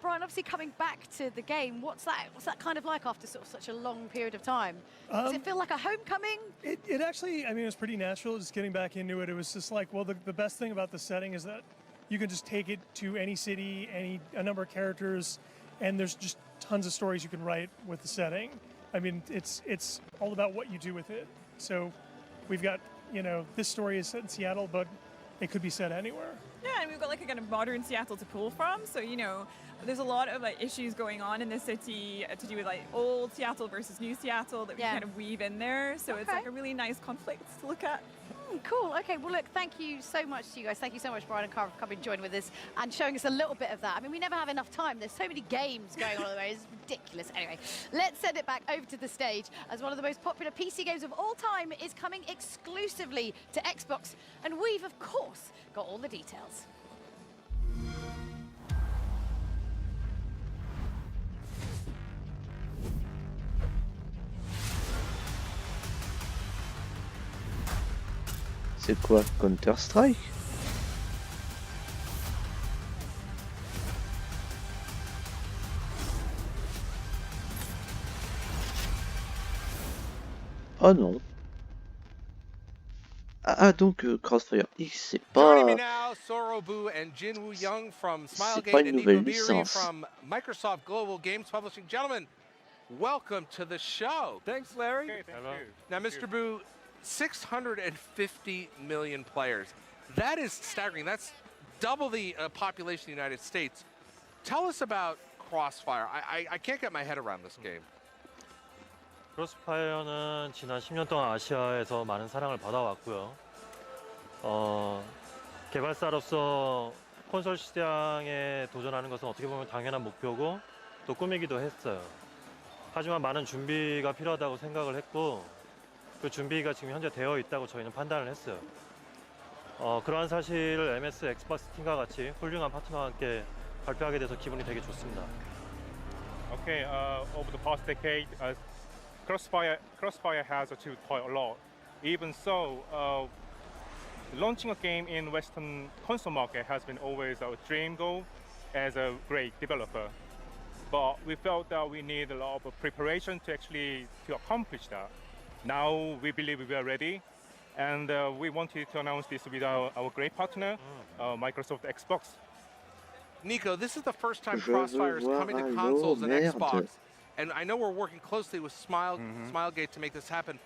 Brian, obviously coming back to the game, what's that kind of like after sort of such a long period of time? Does it feel like a homecoming? It actually, I mean, it was pretty natural just getting back into it. It was just like, well, the best thing about the setting is that you can just take it to any city, a number of characters, and there's just tons of stories you can write with the setting. I mean, it's all about what you do with it. So we've got, this story is set in Seattle, but it could be set anywhere. Yeah, and we've got like a kind of modern Seattle to pull from. So, there's a lot of like issues going on in the city to do with like old Seattle versus new Seattle that we kind of weave in there. So it's like a really nice conflict to look at. Cool. Okay. Well, look, thank you so much to you guys. Thank you so much, Brian and Cara, for coming and joining with us and showing us a little bit of that. I mean, we never have enough time. There's so many games going on at the moment. It's ridiculous. Anyway, let's send it back over to the stage as one of the most popular PC games of all time is coming exclusively to Xbox. And we've, of course, got all the details. C'est quoi, Counter-Strike? Oh non. Ah donc Crossfire X, c'est Joining me pas... now, Sorobu and Jinwoo Young from C'est pas Smilegate une and nouvelle Nico Beery licence. from Microsoft Global Games Publishing. Gentlemen, welcome to the show. Thanks, Larry. Okay, thank you. Now, Mr. Boo, 650 million players. That is staggering. That's double the population of the United States. Tell us about Crossfire. I can't get my head around this game. 크로스파이어는 지난 10년 동안 아시아에서 많은 사랑을 받아왔고요. 개발사로서 콘솔 시장에 도전하는 것은 어떻게 보면 당연한 목표고 또 꿈이기도 했어요. 하지만 많은 준비가 필요하다고 생각을 했고 그 준비가 지금 현재 되어 있다고 저희는 판단을 했어요. 그러한 사실을 MS 엑스박스 팀과 같이 훌륭한 파트너와 함께 발표하게 돼서 기분이 되게 좋습니다. Okay, over the past decade, Crossfire has achieved quite a lot. Even so, launching a game in Western console market has been always our dream goal as a great developer. But we felt that we need a lot of preparation to accomplish that. Now we believe we are ready, and we wanted to announce this with our great partner, Microsoft Xbox. Nico, this is the first time Crossfire is coming to consoles and Xbox, and I know we're working closely with Smilegate to make this happen.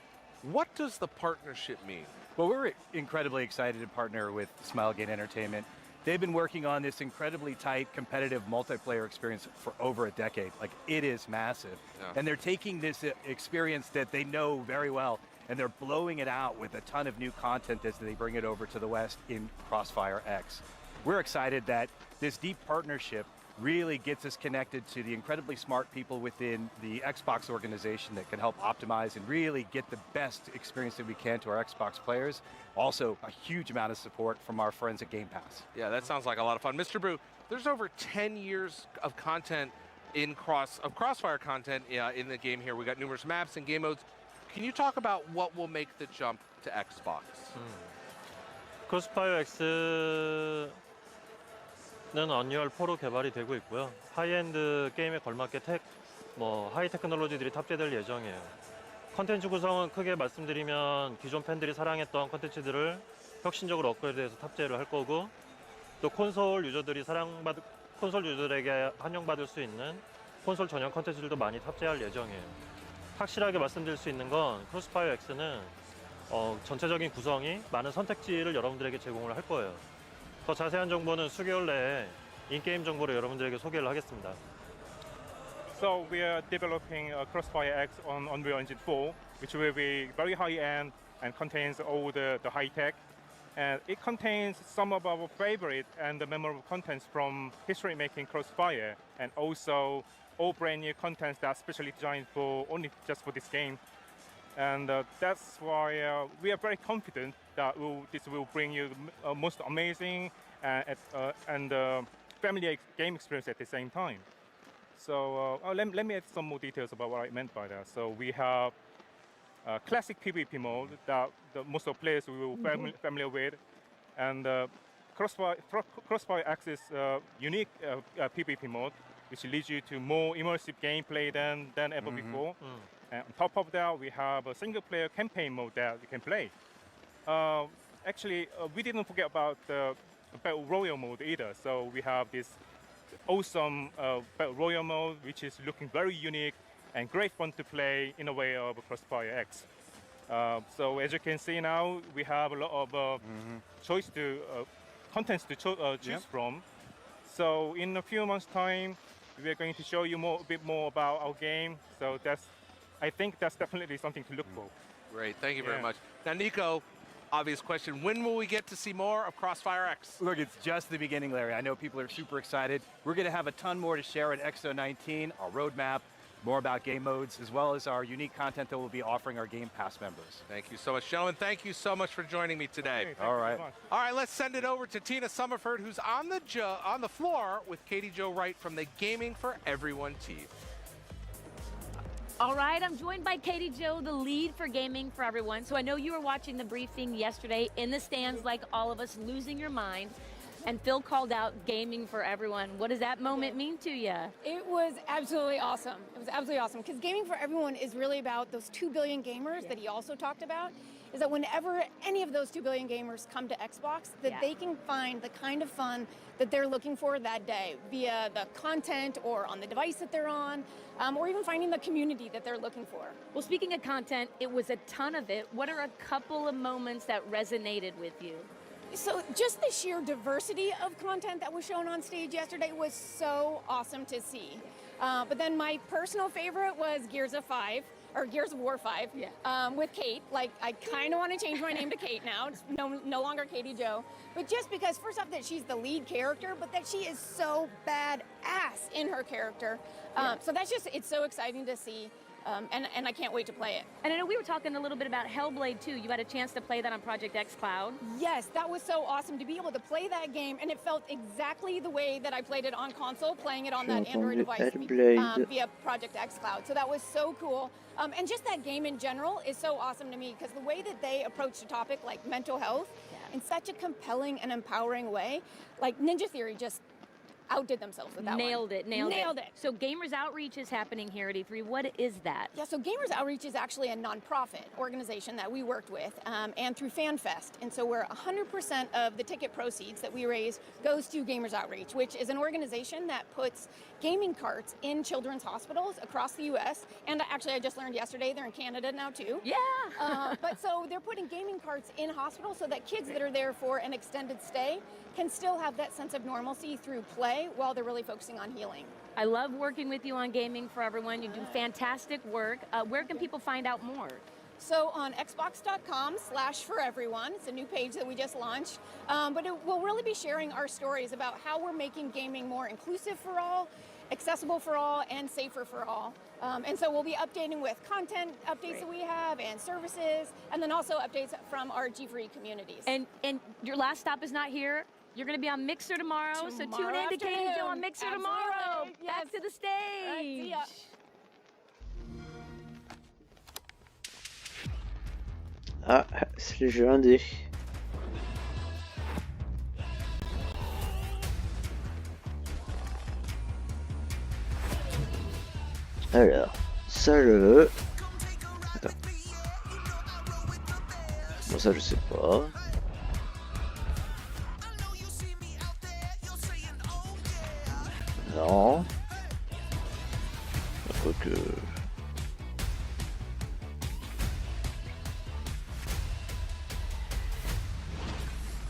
What does the partnership mean? Well, we're incredibly excited to partner with Smilegate Entertainment. They've been working on this incredibly tight, competitive multiplayer experience for over a decade. Like, it is massive. Yeah. And they're taking this experience that they know very well, and they're blowing it out with a ton of new content as they bring it over to the West in Crossfire X. We're excited that this deep partnership really gets us connected to the incredibly smart people within the Xbox organization that can help optimize and really get the best experience that we can to our Xbox players. Also, a huge amount of support from our friends at Game Pass. Yeah, that sounds like a lot of fun. Mr. Brew, there's over 10 years of content in Crossfire content in the game here. We got numerous maps and game modes. Can you talk about what will make the jump to Xbox? 크로스파이어 X는 언리얼 4로 개발이 되고 있고요. 하이엔드 게임에 걸맞게 하이 테크놀로지들이 탑재될 예정이에요. 컨텐츠 구성은 크게 말씀드리면 기존 팬들이 사랑했던 컨텐츠들을 혁신적으로 업그레이드해서 탑재를 할 거고, 또 콘솔 유저들에게 환영받을 수 있는 콘솔 전용 컨텐츠들도 많이 탑재할 예정이에요. 확실하게 말씀드릴 수 있는 건 크로스파이어 X는 전체적인 구성이 많은 선택지를 여러분들에게 제공을 할 거예요. 더 자세한 정보는 수개월 내에 인게임 정보로 여러분들에게 소개를 하겠습니다. So we are developing Crossfire X on Unreal Engine 4, which will be very high-end and contains all the high-tech. And it contains some of our favorite and memorable contents from history-making Crossfire, and also all brand-new contents that are specially designed just for this game. And that's why we are very confident that this will bring you the most amazing and family game experience at the same time. So let me add some more details about what I meant by that. So we have classic PvP mode that most of players will familiar with, and Crossfire X is unique PvP mode, which leads you to more immersive gameplay than ever before. And on top of that, we have a single-player campaign mode that you can play. Actually, we didn't forget about the Battle Royale mode either. So we have this awesome Battle Royale mode, which is looking very unique and great fun to play in a way of Crossfire X. So as you can see now, we have a lot of choice to contents to choose from. So in a few months' time, we are going to show you a bit more about our game. So I think that's definitely something to look for. Great, thank you very much. Now, Nico, obvious question, when will we get to see more of Crossfire X? Look, it's just the beginning, Larry. I know people are super excited. We're going to have a ton more to share at XO19, our roadmap, more about game modes, as well as our unique content that we'll be offering our Game Pass members. Thank you so much, gentlemen. Thank you so much for joining me today. All right. All right, let's send it over to Tina Summerford, who's on the floor with Katie Jo Wright from the Gaming for Everyone team. All right, I'm joined by Katie Jo, the lead for Gaming for Everyone. So I know you were watching the briefing yesterday in the stands like all of us, losing your mind. And Phil called out Gaming for Everyone. What does that moment mean to you? It was absolutely awesome. It was absolutely awesome because Gaming for Everyone is really about those 2 billion gamers that he also talked about. Is that whenever any of those 2 billion gamers come to Xbox, that they can find the kind of fun that they're looking for that day via the content or on the device that they're on, or even finding the community that they're looking for. Well, speaking of content, it was a ton of it. What are a couple of moments that resonated with you? So just the sheer diversity of content that was shown on stage yesterday was so awesome to see. But then my personal favorite was Gears of War 5 with Kate. Like, I kind of want to change my name to Kate now. It's no longer Katie Jo. But just because, first off, that she's the lead character, but that she is so badass in her character. So that's just, it's so exciting to see. And I can't wait to play it. And I know we were talking a little bit about Hellblade too. You had a chance to play that on Project X Cloud. Yes, that was so awesome to be able to play that game, and it felt exactly the way that I played it on console, playing it on that Android device via Project X Cloud. So that was so cool. And just that game in general is so awesome to me because the way that they approach a topic like mental health in such a compelling and empowering way, like Ninja Theory just outdid themselves with that Nailed one. it. Nailed it. So Gamers Outreach is happening here at E3. What is that? Yeah, so Gamers Outreach is actually a nonprofit organization that we worked with and through FanFest. And so where 100% of the ticket proceeds that we raise goes to Gamers Outreach, which is an organization that puts gaming carts in children's hospitals across the U.S. And actually, I just learned yesterday they're in Canada now too. Yeah. But so they're putting gaming carts in hospitals so that kids that are there for an extended stay can still have that sense of normalcy through play while they're really focusing on healing. I love working with you on Gaming for Everyone. You do fantastic work. Where can people find out more? So on xbox.com/foreveryone, it's a new page that we just launched, but we'll really be sharing our stories about how we're making gaming more inclusive for all, accessible for all, and safer for all. And so we'll be updating with content updates that we have and services, and then also updates from our G4E communities. And your last stop is not here. You're going to be on Mixer tomorrow, so tune in to Katie Jo on Mixer tomorrow. Back to the stage. Right, see ya. Ah, c'est le jeu indé. Alors, ça je veux. Attends. Bon, ça je sais pas. Non. Quoique.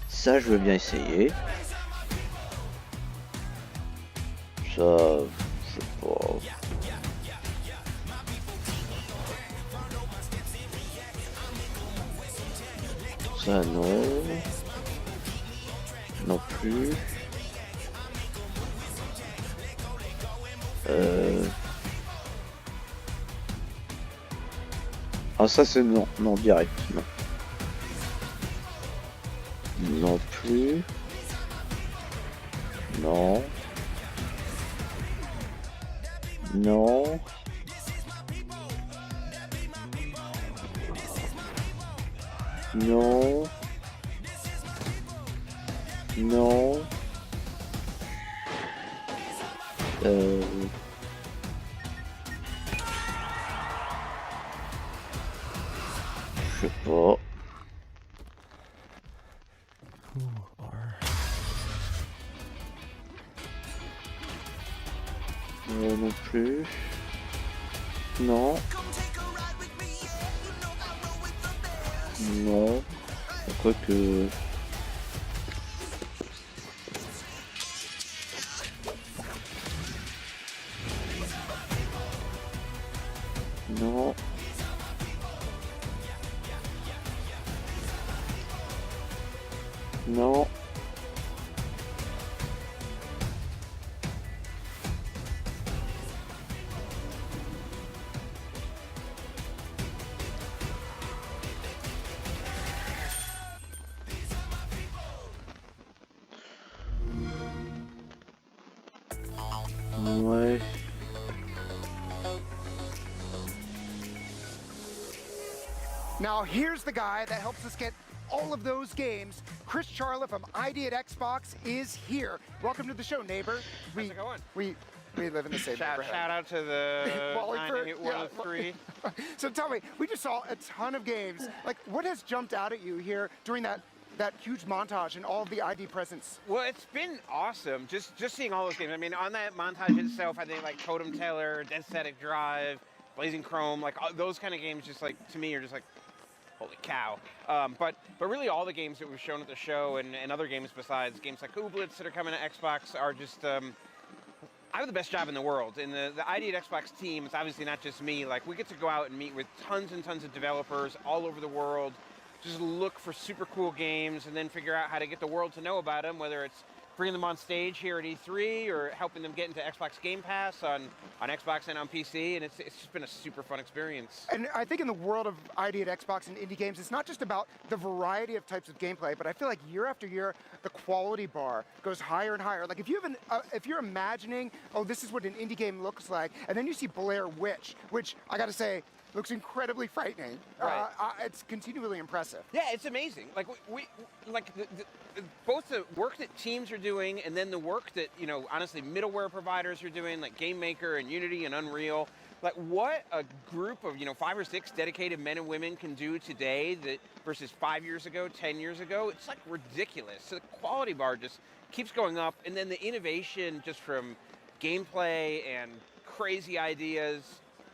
Ça, je veux bien essayer. Ça, je sais pas. Ça, non. Non plus. Ah, ça c'est non, non direct, non. Non plus. Non. Non. Non. Non. Je sais pas. Non plus. Non. Non. Quoique... Non. Non. Ouais. Now here's the guy that helps us get all of those games. Chris Charla from ID at Xbox is here. Welcome to the show, neighbor. How's it going? We live in the same neighborhood. Shout out to the Wallingford, 9813. So tell me, we just saw a ton of games. Like, what has jumped out at you here during that huge montage and all of the ID presence? Well, it's been awesome just seeing all those games. I mean, on that montage itself, I think like Totem Teller, Dead Static Drive, Blazing Chrome, like those kind of games, just like to me are just like, holy cow. But really all the games that we've shown at the show and other games besides games like Ooblets that are coming to Xbox are just. I have the best job in the world, and the ID at Xbox team, it's obviously not just me. Like, we get to go out and meet with tons and tons of developers all over the world, just look for super cool games, and then figure out how to get the world to know about them, whether it's bringing them on stage here at E3 or helping them get into Xbox Game Pass on Xbox and on PC, and it's just been a super fun experience. And I think in the world of ID at Xbox and indie games, it's not just about the variety of types of gameplay, but I feel like year after year, the quality bar goes higher and higher. Like if you're imagining, oh, this is what an indie game looks like, and then you see Blair Witch, which I got to say, looks incredibly frightening. Right. It's continually impressive. Yeah, it's amazing. Like we like both the work that teams are doing, and then the work that honestly middleware providers are doing, like GameMaker and Unity and Unreal. Like what a group of 5 or 6 dedicated men and women can do today that versus 5 years ago, 10 years ago. It's like ridiculous. So the quality bar just keeps going up, and then the innovation just from gameplay and crazy ideas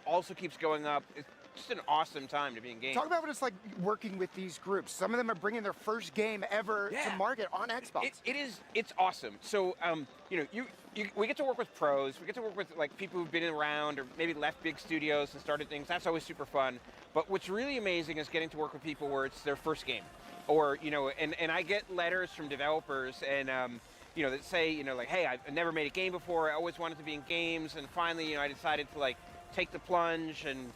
also keeps going up. It's just an awesome time to be in games. Talk about what it's like working with these groups. Some of them are bringing their first game ever to market on Xbox. It's awesome. So we get to work with pros. We get to work with like people who've been around or maybe left big studios and started things. That's always super fun. But what's really amazing is getting to work with people where it's their first game, or and I get letters from developers and that say like, hey, I've never made a game before. I always wanted to be in games, and finally I decided to like take the plunge, and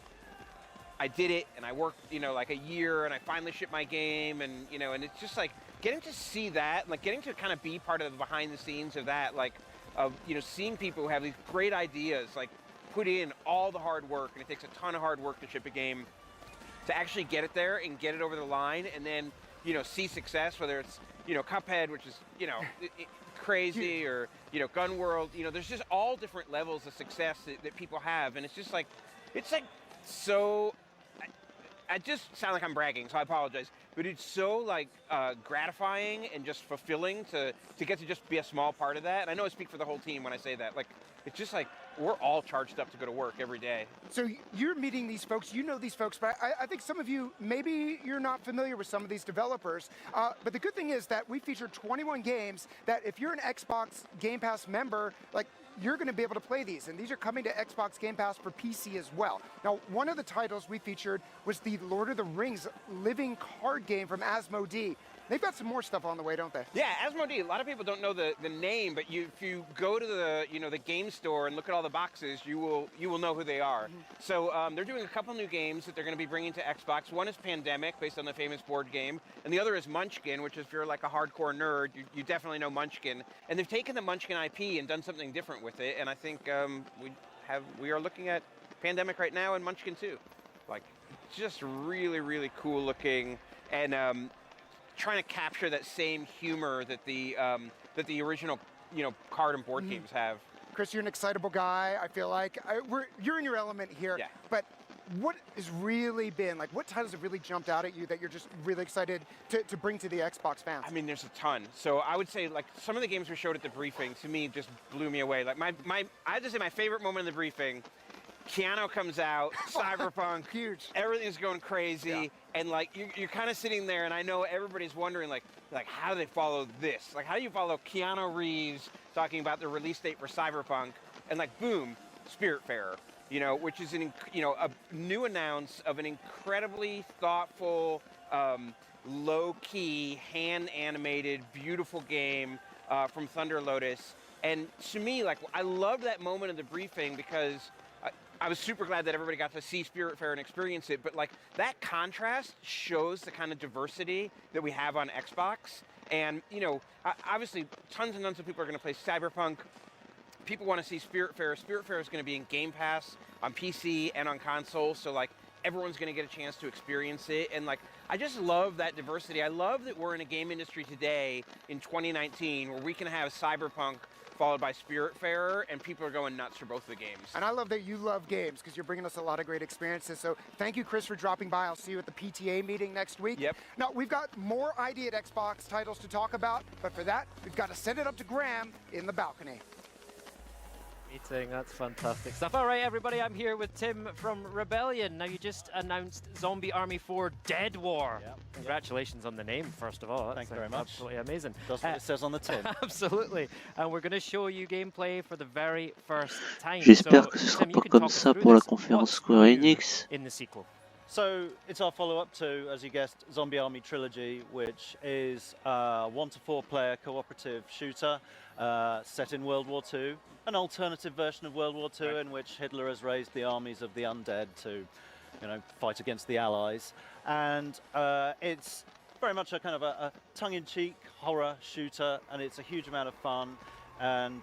I did it, and I worked like a year, and I finally shipped my game, and and it's just like getting to see that, like getting to kind of be part of the behind the scenes of that, like of seeing people who have these great ideas, like put in all the hard work, and it takes a ton of hard work to ship a game, to actually get it there and get it over the line, and then see success, whether it's Cuphead, which is crazy, or Gun World. There's just all different levels of success that people have, and it's just like so. I just sound like I'm bragging, so I apologize. But it's so like gratifying and just fulfilling to get to just be a small part of that. And I know I speak for the whole team when I say that. Like it's just like we're all charged up to go to work every day. So you're meeting these folks, these folks, but I think some of you, maybe you're not familiar with some of these developers. But the good thing is that we featured 21 games that if you're an Xbox Game Pass member, like you're going to be able to play these, and these are coming to Xbox Game Pass for PC as well. Now, one of the titles we featured was the Lord of the Rings living card game from Asmodee. They've got some more stuff on the way, don't they? Yeah, Asmodee. A lot of people don't know the name, but if you go to the the game store and look at all the boxes, you will know who they are. Mm-hmm. So they're doing a couple new games that they're going to be bringing to Xbox. One is Pandemic, based on the famous board game, and the other is Munchkin, which if you're like a hardcore nerd, you definitely know Munchkin. And they've taken the Munchkin IP and done something different with it. And I think we are looking at Pandemic right now and Munchkin too. Like just really, really cool looking, and trying to capture that same humor that the original, card and board games have. Chris, you're an excitable guy. I feel like you're in your element here. Yeah. But what has really been, like, what titles have really jumped out at you that you're just really excited to bring to the Xbox fans? I mean, there's a ton. So I would say, like, some of the games we showed at the briefing, to me, just blew me away. Like, I have to say my favorite moment in the briefing, Keanu comes out, Cyberpunk, huge. Everything's going crazy, and like you're kind of sitting there, and I know everybody's wondering, like how do they follow this? Like, how do you follow Keanu Reeves talking about the release date for Cyberpunk, and like boom, Spiritfarer, which is a new announce of an incredibly thoughtful, low-key, hand-animated, beautiful game from Thunder Lotus. And to me, like, I loved that moment of the briefing because I was super glad that everybody got to see Spiritfarer and experience it, but like that contrast shows the kind of diversity that we have on Xbox. And obviously tons and tons of people are going to play Cyberpunk. People want to see Spiritfarer. Spiritfarer is going to be in Game Pass on PC and on console, so like everyone's going to get a chance to experience it. And like I just love that diversity. I love that we're in a game industry today in 2019 where we can have Cyberpunk followed by Spiritfarer, and people are going nuts for both of the games. And I love that you love games because you're bringing us a lot of great experiences. So thank you, Chris, for dropping by. I'll see you at the PTA meeting next week. Yep. Now, we've got more ID at Xbox titles to talk about, but for that, we've got to send it up to Graham in the balcony. Meeting, that's fantastic stuff. All right, everybody, I'm here with Tim from Rebellion. Now, you just announced Zombie Army 4 Dead War. Yep. Congratulations on the name, first of all. Thank you very much. Absolutely amazing. That's what it says on the tin. Absolutely. And we're going to show you gameplay for the very first time. J'espère que ce sera pas comme ça pour la conférence Square Enix. In the sequel. So it's our follow-up to, as you guessed, Zombie Army Trilogy, which is a 1 to 4 player cooperative shooter set in World War II, an alternative version of World War II in which Hitler has raised the armies of the undead to, fight against the Allies. And it's very much a kind of a tongue-in-cheek horror shooter, and it's a huge amount of fun. And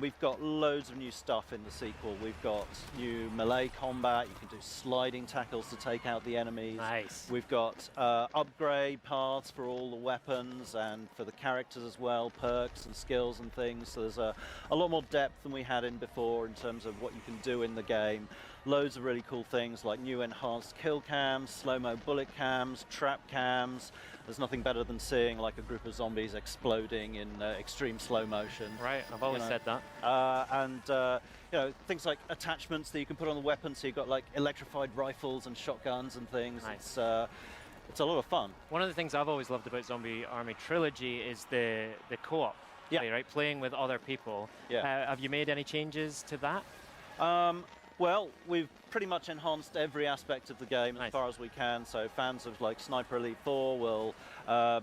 we've got loads of new stuff in the sequel. We've got new melee combat. You can do sliding tackles to take out the enemies. Nice. We've got upgrade paths for all the weapons and for the characters as well, perks and skills and things. So there's a lot more depth than we had in before in terms of what you can do in the game. Loads of really cool things like new enhanced kill cams, slow-mo bullet cams, trap cams. There's nothing better than seeing like a group of zombies exploding in extreme slow motion. Right, I've always said that. And things like attachments that you can put on the weapons. So you've got like electrified rifles and shotguns and things. Nice. It's a lot of fun. One of the things I've always loved about Zombie Army Trilogy is the co-op. Yeah. Right, playing with other people. Yeah. Have you made any changes to that? Well, we've pretty much enhanced every aspect of the game as far as we can. So fans of like Sniper Elite 4 will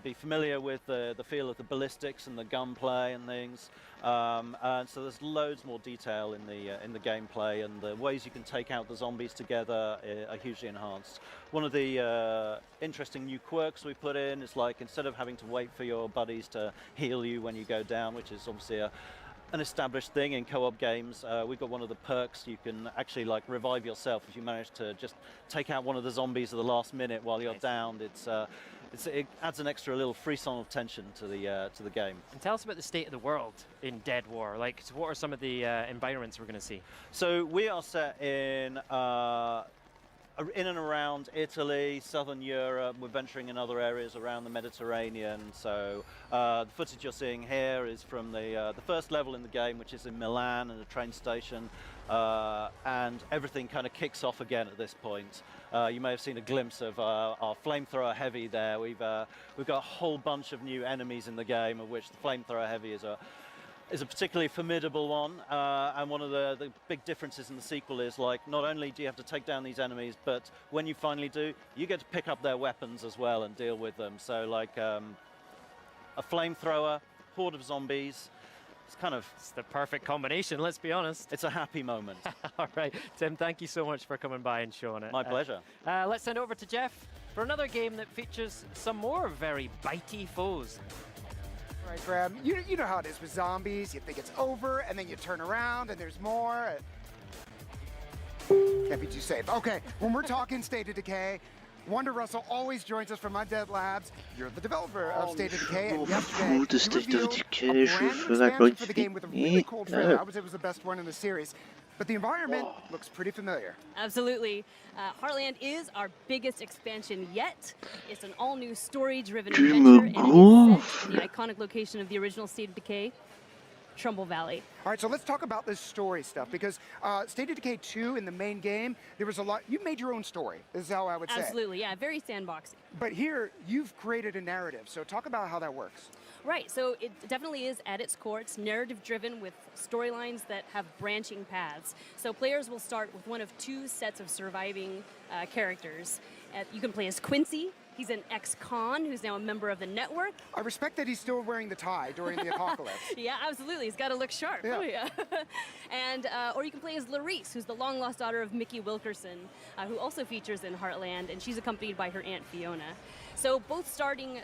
be familiar with the feel of the ballistics and the gunplay and things. And so there's loads more detail in the gameplay, and the ways you can take out the zombies together are hugely enhanced. One of the interesting new quirks we put in is like instead of having to wait for your buddies to heal you when you go down, which is obviously an established thing in co-op games, we've got one of the perks. You can actually like revive yourself if you manage to just take out one of the zombies at the last minute while you're downed. It adds an extra little frisson of tension to the game. And tell us about the state of the world in Dead War. Like, so what are some of the environments we're going to see? So we are set in and around Italy, Southern Europe. We're venturing in other areas around the Mediterranean. So the footage you're seeing here is from the first level in the game, which is in Milan and a train station. And everything kind of kicks off again at this point. You may have seen a glimpse of our flamethrower heavy there. We've got a whole bunch of new enemies in the game, of which the flamethrower heavy is a particularly formidable one, and one of the big differences in the sequel is like not only do you have to take down these enemies, but when you finally do, you get to pick up their weapons as well and deal with them. So like a flamethrower, horde of zombies. It's the perfect combination, let's be honest. It's a happy moment. All right, Tim, thank you so much for coming by and showing it. My pleasure. Let's send it over to Jeff for another game that features some more very bitey foes. All right, Graham, you know how it is with zombies. You think it's over, and then you turn around, and there's more. Can't be too safe. Okay, when we're talking State of Decay, Wonder Russell always joins us from Undead Labs. You're the developer of State of Decay, and yesterday fou de you State of revealed Decay, a je brand new veux la expansion for the game with a really cool trailer. glorifier. I would say it was the best one in the series. But the environment looks pretty familiar. Absolutely. Heartland is our biggest expansion yet. It's an all-new story-driven Tu adventure, me and it is set in gonfles. the iconic location of the original State of Decay, Trumbull Valley. All right, so let's talk about this story stuff, because State of Decay 2 in the main game, there was a lot, you made your own story, is how I would say. Absolutely, yeah, very sandboxy. But here, you've created a narrative, so talk about how that works. Right, so it definitely is at its core. It's narrative-driven with storylines that have branching paths. So players will start with one of two sets of surviving characters. You can play as Quincy. He's an ex-con who's now a member of the network. I respect that he's still wearing the tie during the apocalypse. Yeah, absolutely. He's got to look sharp. Yeah. Oh, yeah. And or you can play as Larice, who's the long-lost daughter of Mickey Wilkerson, who also features in Heartland, and she's accompanied by her aunt Fiona. So both starting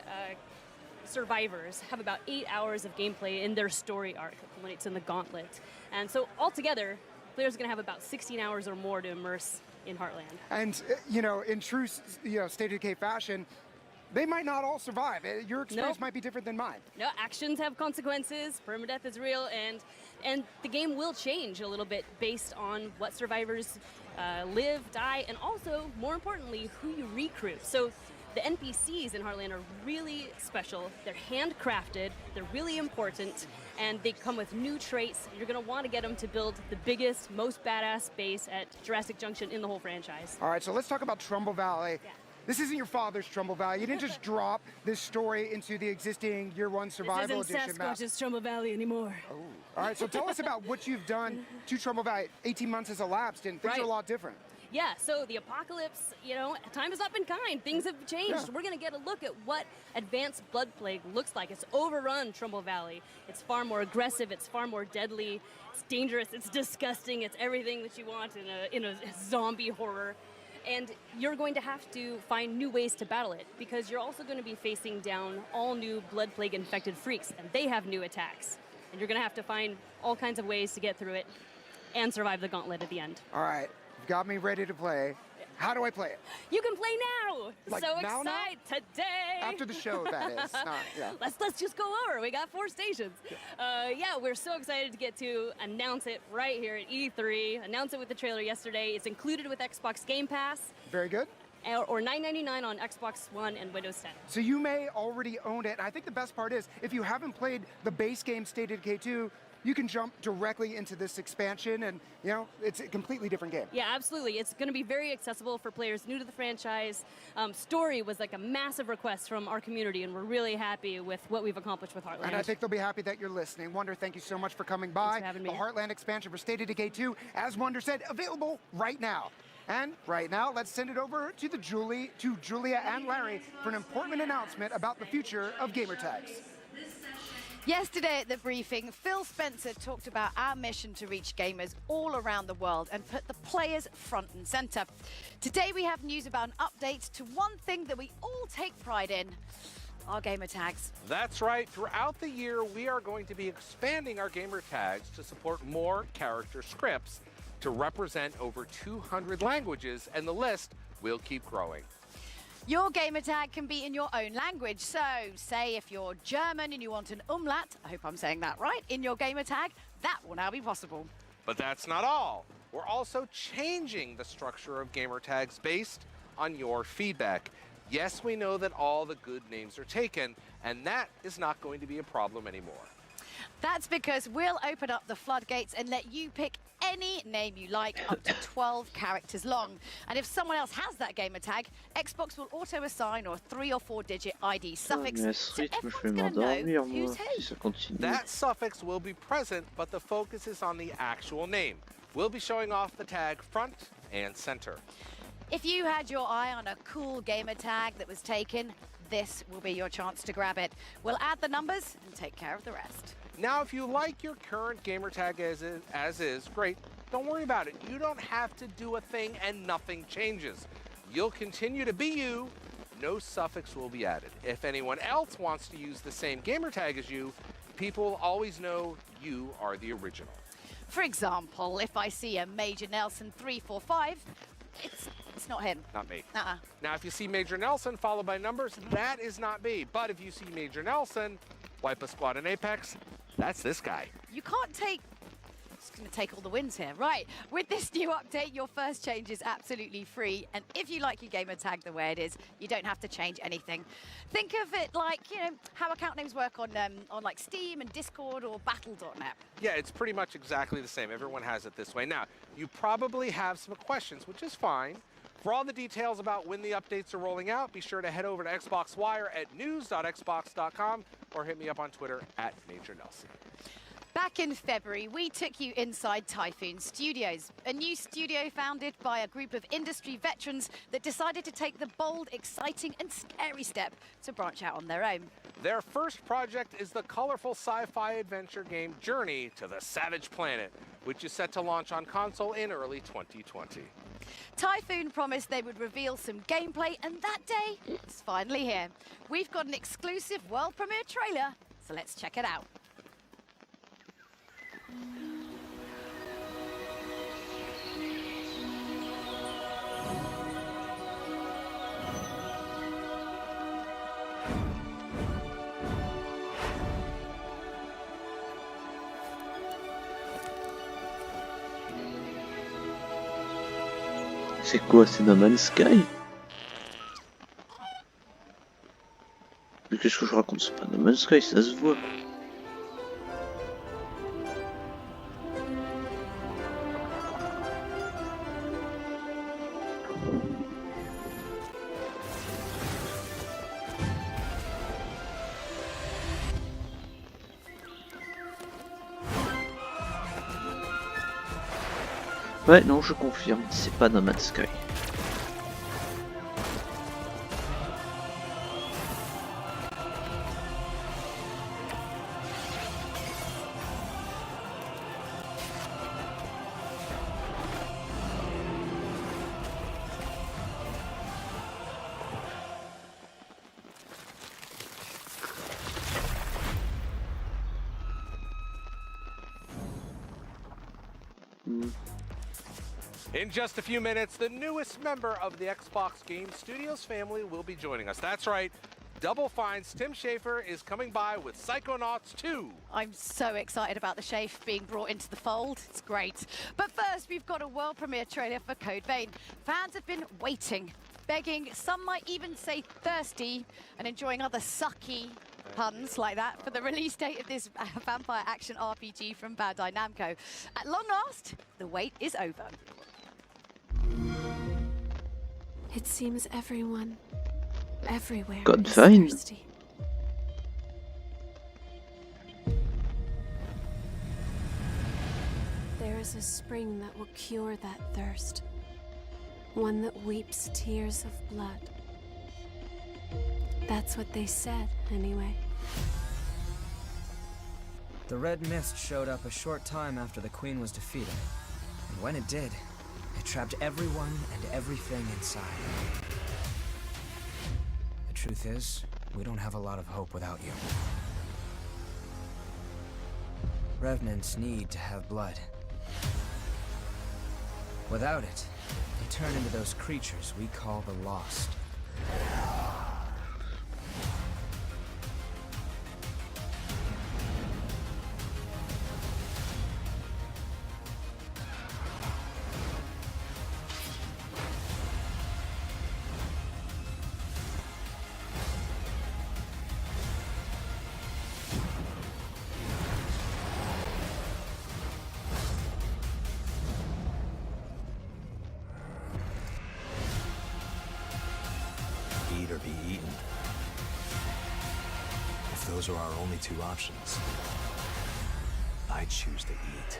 survivors have about 8 hours of gameplay in their story arc that culminates in the Gauntlet. And so altogether, players are going to have about 16 hours or more to immerse in Heartland. And, you know, in true State of Decay fashion, they might not all survive. Your experience Nope. might be different than mine. No, actions have consequences, permadeath is real, and the game will change a little bit based on what survivors live, die, and also, more importantly, who you recruit. So the NPCs in Heartland are really special. They're handcrafted, they're really important, and they come with new traits. You're going to want to get them to build the biggest, most badass base at Jurassic Junction in the whole franchise. All right, so let's talk about Trumbull Valley. This isn't your father's Trumbull Valley. You didn't just drop this story into the existing Year One Survival This isn't Edition map. Sasquatch's Trumbull Valley anymore. All right, so tell us about what you've done to Trumbull Valley. 18 months has elapsed, and things are a lot different. Yeah, so the apocalypse, you know, time is up in kind. Things have changed. Yeah. We're going to get a look at what advanced blood plague looks like. It's overrun Trumbull Valley. It's far more aggressive. It's far more deadly. It's dangerous. It's disgusting. It's everything that you want in a zombie horror. And you're going to have to find new ways to battle it, because you're also going to be facing down all new blood plague infected freaks, and they have new attacks. And you're going to have to find all kinds of ways to get through it and survive the gauntlet at the end. All right, you've got me ready to play. How do I play it? You can play now. Like so now? excited today. After the show, that is. Yeah. Let's just go over. We got 4 stations. Yeah, we're so excited to get to announce it right here at E3. Announce it with the trailer yesterday. It's included with Xbox Game Pass. Very good. Or $9.99 on Xbox One and Windows 10. So you may already own it. And I think the best part is, if you haven't played the base game State of Decay 2, you can jump directly into this expansion, and you know it's a completely different game. Yeah, absolutely. It's going to be very accessible for players new to the franchise. Story was like a massive request from our community, and we're really happy with what we've accomplished with Heartland. And I think they'll be happy that you're listening. Wonder, thank you so much for coming by. Thanks for having me. The Heartland expansion for State of Decay 2, as Wonder said, available right now. And right now, let's send it over to Julia and Larry for an important announcement about the future of gamer tags. Yesterday at the briefing, Phil Spencer talked about our mission to reach gamers all around the world and put the players front and center. Today we have news about an update to one thing that we all take pride in, our gamer tags. That's right. Throughout the year, we are going to be expanding our gamer tags to support more character scripts to represent over 200 languages, and the list will keep growing. Your gamer tag can be in your own language. So, say if you're German and you want an umlaut, I hope I'm saying that right, in your gamer tag, that will now be possible. But that's not all. We're also changing the structure of gamer tags based on your feedback. Yes, we know that all the good names are taken, and that is not going to be a problem anymore. That's because we'll open up the floodgates and let you pick any name you like, up to 12 characters long. And if someone else has that gamer tag, Xbox will auto-assign a 3 or 4 digit ID suffix, so everyone's going to know who's who. That suffix will be present, but the focus is on the actual name. We'll be showing off the tag front and center. If you had your eye on a cool gamer tag that was taken, this will be your chance to grab it. We'll add the numbers and take care of the rest. Now, if you like your current gamer tag as is, great. Don't worry about it. You don't have to do a thing and nothing changes. You'll continue to be you. No suffix will be added. If anyone else wants to use the same gamer tag as you, people will always know you are the original. For example, if I see a Major Nelson 345, it's not him. Not me. Uh-uh. Now, if you see Major Nelson followed by numbers, that is not me. But if you see Major Nelson, wipe a squad in Apex, that's this guy. You can't take... It's going to take all the wins here. Right, with this new update, your first change is absolutely free. And if you like your gamer tag the way it is, you don't have to change anything. Think of it like, you know, how account names work on like Steam and Discord or Battle.net. Yeah, it's pretty much exactly the same. Everyone has it this way. Now, you probably have some questions, which is fine. For all the details about when the updates are rolling out, be sure to head over to Xbox Wire at news.xbox.com or hit me up on Twitter at Major Nelson. Back in February, we took you inside Typhoon Studios, a new studio founded by a group of industry veterans that decided to take the bold, exciting and scary step to branch out on their own. Their first project is the colorful sci-fi adventure game Journey to the Savage Planet, which is set to launch on console in early 2020. Typhoon promised they would reveal some gameplay, and that day is finally here. We've got an exclusive world premiere trailer, so let's check it out. C'est quoi, c'est No Man's Sky? Mais qu'est-ce que je raconte? C'est pas No Man's Sky, ça se voit. Ouais, non, je confirme, c'est pas No Man's Sky. In just a few minutes, the newest member of the Xbox Game Studios family will be joining us. That's right, Double Fine's Tim Schafer is coming by with Psychonauts 2. I'm so excited about the Shafe being brought into the fold. It's great. But first, we've got a world premiere trailer for Code Vein. Fans have been waiting, begging, some might even say thirsty, and enjoying other sucky puns like that for the release date of this vampire action RPG from Bandai Namco. At long last, the wait is over. It seems everyone, everywhere Code is Vein. thirsty. There is a spring that will cure that thirst. One that weeps tears of blood. That's what they said, anyway. The Red Mist showed up a short time after the Queen was defeated. And when it did, it trapped everyone and everything inside. The truth is, we don't have a lot of hope without you. Revenants need to have blood. Without it, they turn into those creatures we call the Lost. Eat or be eaten. If those are our only two options, I choose to eat.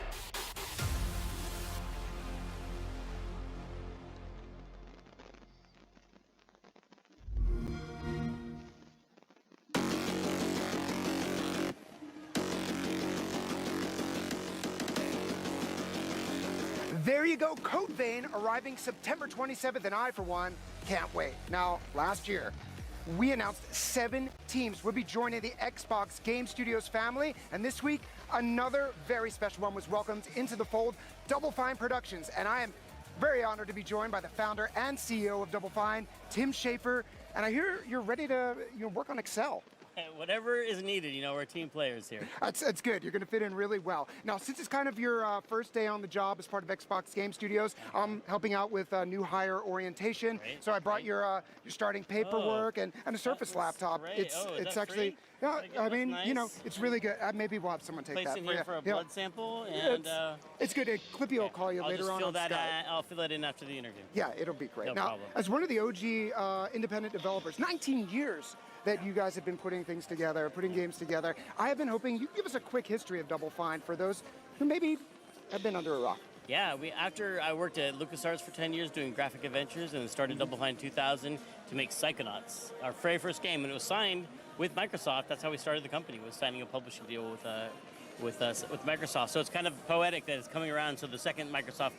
There you go, Code Vein arriving September 27th, and I, for one, can't wait. Now, last year, we announced 7 teams would be joining the Xbox Game Studios family. And this week, another very special one was welcomed into the fold, Double Fine Productions. And I am very honored to be joined by the founder and CEO of Double Fine, Tim Schafer. And I hear you're ready to work on Excel. Whatever is needed, we're team players here. That's good. You're going to fit in really well. Now, since it's kind of your first day on the job as part of Xbox Game Studios, I'm helping out with new hire orientation. Great, so I brought your starting paperwork and a Surface laptop. Great. It's actually, yeah, I mean, nice. it's really good. Maybe we'll have someone take Place that in for here you. for a blood sample, and it's good. Clippy will call you I'll later just on. fill on that. Skype. I'll fill that in after the interview. Yeah, it'll be great. No now, problem. as one of the OG independent developers, 19 years that you guys have been putting things together, putting games together, I have been hoping you could give us a quick history of Double Fine for those who maybe have been under a rock. Yeah, after I worked at LucasArts for 10 years doing graphic adventures and started Double Fine in 2000 to make Psychonauts, our very first game, and it was signed with Microsoft. That's how we started the company, was signing a publishing deal with Microsoft. So it's kind of poetic that it's coming around. So the second Microsoft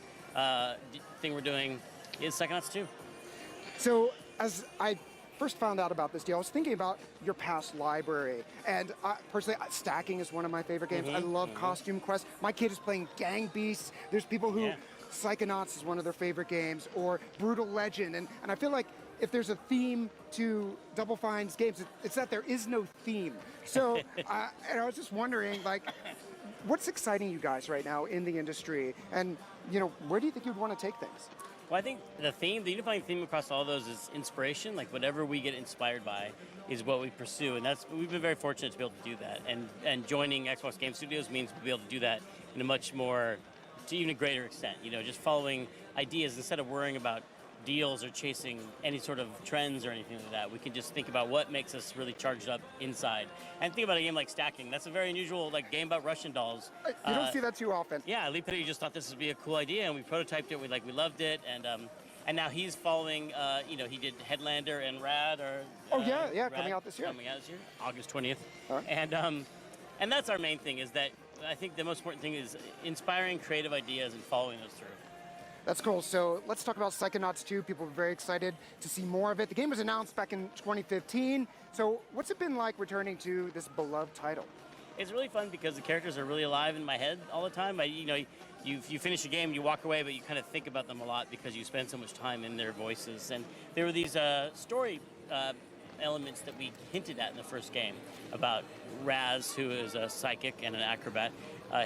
thing we're doing is Psychonauts 2. So as I first found out about this deal, I was thinking about your past library, and personally, stacking is one of my favorite games. I love Costume Quest. My kid is playing Gang Beasts. There's people who, Psychonauts is one of their favorite games, or Brutal Legend, and I feel like if there's a theme to Double Fine's games, it's that there is no theme. So, and I was just wondering, like, what's exciting you guys right now in the industry, and where do you think you'd want to take things? Well, I think the unifying theme across all those is inspiration. Like whatever we get inspired by is what we pursue, and we've been very fortunate to be able to do that. And joining Xbox Game Studios means we'll be able to do that in a much more, to even a greater extent. Just following ideas instead of worrying about deals or chasing any sort of trends or anything like that. We can just think about what makes us really charged up inside. And think about a game like Stacking. That's a very unusual game about Russian dolls. You don't see that too often. Yeah, Lee Pitty just thought this would be a cool idea, and we prototyped it. We loved it, and now he's following. He did Headlander and Rad. Rad coming out this year. August 20th. And that's our main thing. Is that I think the most important thing is inspiring creative ideas and following those through. That's cool. So let's talk about Psychonauts 2. People are very excited to see more of it. The game was announced back in 2015. So what's it been like returning to this beloved title? It's really fun because the characters are really alive in my head all the time. You finish a game, you walk away, but you kind of think about them a lot because you spend so much time in their voices. And there were these story elements that we hinted at in the first game about Raz, who is a psychic and an acrobat.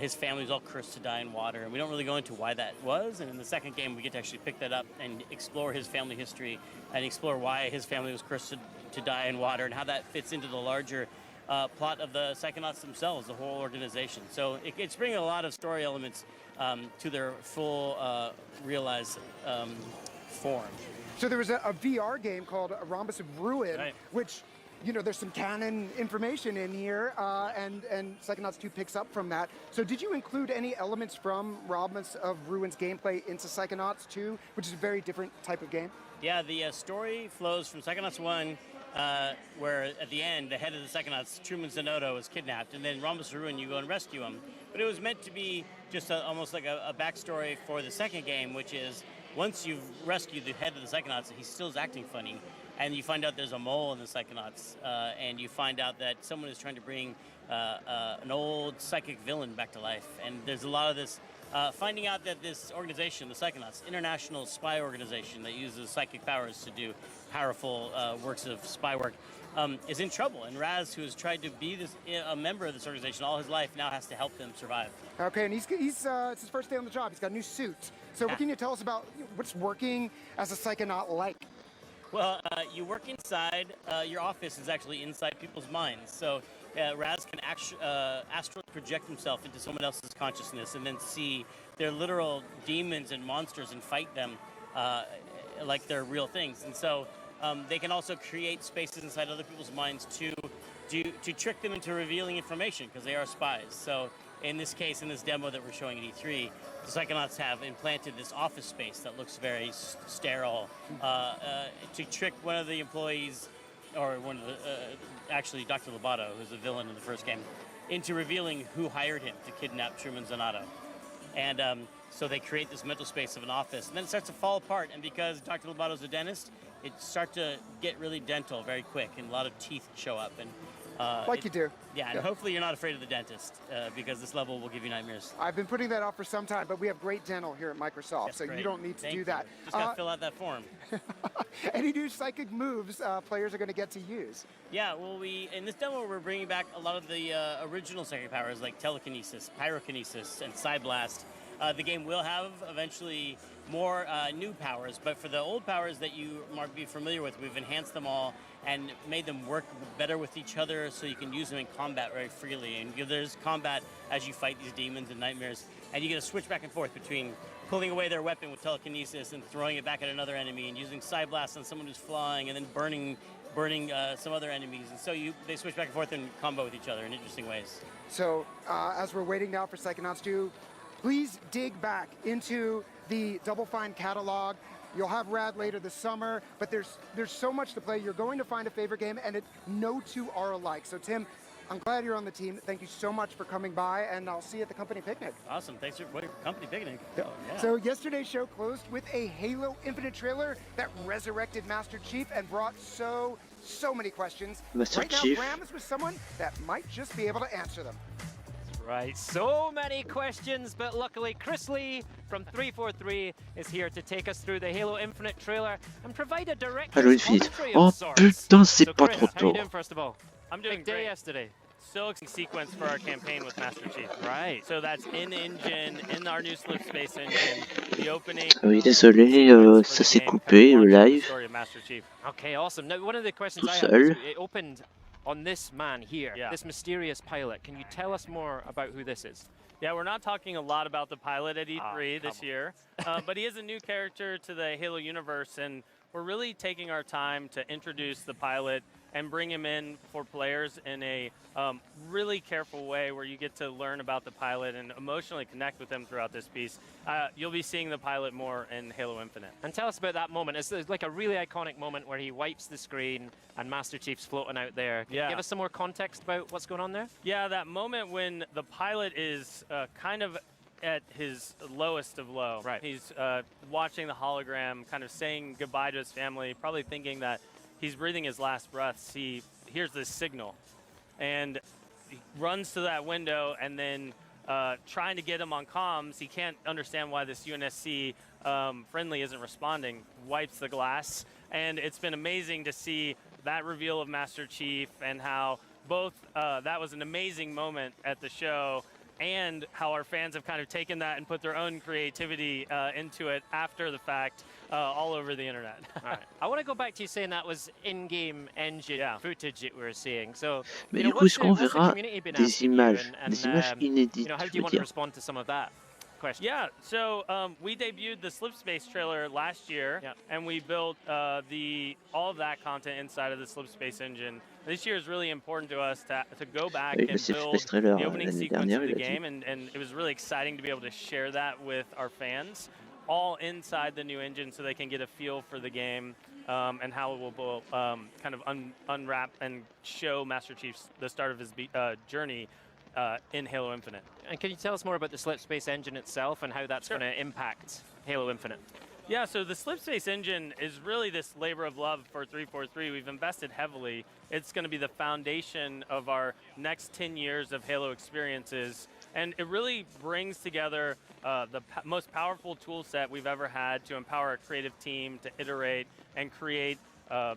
His family's all cursed to die in water, and we don't really go into why that was. And in the second game, we get to actually pick that up and explore his family history and explore why his family was cursed to die in water and how that fits into the larger plot of the Psychonauts themselves, the whole organization. So it's bringing a lot of story elements to their full realized form. So there was a VR game called Rhombus of Ruin, which, there's some canon information in here, and Psychonauts 2 picks up from that. So did you include any elements from Rhombus of Ruin's gameplay into Psychonauts 2, which is a very different type of game? Yeah, the story flows from Psychonauts 1, where at the end, the head of the Psychonauts, Truman Zanotto, is kidnapped, and then Rhombus of Ruin, you go and rescue him. But it was meant to be just almost like a backstory for the second game, which is once you've rescued the head of the Psychonauts, he still is acting funny. And you find out there's a mole in the Psychonauts, and you find out that someone is trying to bring an old psychic villain back to life. And there's a lot of this, finding out that this organization, the Psychonauts, international spy organization that uses psychic powers to do powerful works of spy work, is in trouble. And Raz, who has tried to be a member of this organization all his life, now has to help them survive. Okay, and it's his first day on the job. He's got a new suit. So what can you tell us about what's working as a Psychonaut like? Well, you work inside, your office is actually inside people's minds. So Raz can astrally project himself into someone else's consciousness and then see their literal demons and monsters and fight them like they're real things. And so they can also create spaces inside other people's minds to trick them into revealing information because they are spies. So in this case, in this demo that we're showing at E3, the Psychonauts have implanted this office space that looks very sterile to trick one of the employees, or one of the, actually Dr. Lobato, who's the villain in the first game, into revealing who hired him to kidnap Truman Zanotto. And so they create this mental space of an office, and then it starts to fall apart. And because Dr. Lobato's a dentist, it starts to get really dental very quick, and a lot of teeth show up. And you do. Yeah, and hopefully you're not afraid of the dentist because this level will give you nightmares. I've been putting that off for some time, but we have great dental here at Microsoft, That's so great. you don't need to Thank do you. that. Just gotta fill out that form. Any new psychic moves players are going to get to use? Yeah, well, in this demo we're bringing back a lot of the original psychic powers like telekinesis, pyrokinesis, and Psyblast. The game will have eventually more new powers, but for the old powers that you might be familiar with, we've enhanced them all and made them work better with each other so you can use them in combat very freely. And there's combat as you fight these demons and nightmares, and you get to switch back and forth between pulling away their weapon with telekinesis and throwing it back at another enemy, and using Psyblast on someone who's flying, and then burning some other enemies. And so they switch back and forth and combo with each other in interesting ways. So as we're waiting now for Psychonauts 2, please dig back into the Double Fine catalog. You'll have Rad later this summer, but there's so much to play. You're going to find a favorite game, and no two are alike. So Tim, I'm glad you're on the team. Thank you so much for coming by, and I'll see you at the company picnic. Awesome. Thanks for company picnic. Yeah. Oh, yeah. So yesterday's show closed with a Halo Infinite trailer that resurrected Master Chief and brought so many questions. Master right Chief. now, Bram is with someone that might just be able to answer them. Right, so many questions, but luckily Chris Lee from 343 is here to take us through the Halo Infinite trailer and provide a direct Halo Infinite. commentary Oh of sorts. putain, c'est So pas Chris, trop how you tôt. doing first of all? I'm doing Big day great. yesterday. Still a sequence for our campaign with Master Chief. Right. So that's in-engine, in our new Slip Space engine, the opening. Oui, désolé, ça s'est coupé le live. Story of Master Chief. Okay, awesome. Now, one of the questions Tout I had seul. was, it opened on this man here, Yeah. this mysterious pilot. Can you tell us more about who this is? Yeah, we're not talking a lot about the pilot at E3 this come year, but he is a new character to the Halo universe, and we're really taking our time to introduce the pilot and bring him in for players in a really careful way where you get to learn about the pilot and emotionally connect with him throughout this piece. You'll be seeing the pilot more in Halo Infinite. And tell us about that moment. It's like a really iconic moment where he wipes the screen and Master Chief's floating out there. Can you give us some more context about what's going on there? Yeah, that moment when the pilot is kind of at his lowest of low. Right. He's watching the hologram, kind of saying goodbye to his family, probably thinking that he's breathing his last breaths. He hears this signal, and he runs to that window, and then trying to get him on comms, he can't understand why this UNSC friendly isn't responding, wipes the glass, and it's been amazing to see that reveal of Master Chief and how both that was an amazing moment at the show, and how our fans have kind of taken that and put their own creativity into it after the fact all over the internet. All right. I want to go back to you saying that was in-game engine footage that we were seeing. So, Mais you know, du coup, what's est-ce qu'on the verra community been des asking you images, and, des images you know, inédites, how je do you veux want to dire? respond to some of that question? Yeah, so we debuted the Slip Space trailer last year, and we built all of that content inside of the Slip Space engine. This year is really important to us to go back Oui, le and Slip build Space trailer, the opening l'année sequence dernière, of the il a dit. game, and it was really exciting to be able to share that with our fans, all inside the new engine, so they can get a feel for the game and how it will kind of unwrap and show Master Chief the start of his journey in Halo Infinite. And can you tell us more about the Slip Space engine itself and how that's going to impact Halo Infinite? Yeah, so the Slip Space engine is really this labor of love for 343. We've invested heavily. It's going to be the foundation of our next 10 years of Halo experiences. And it really brings together the most powerful tool set we've ever had to empower a creative team to iterate and create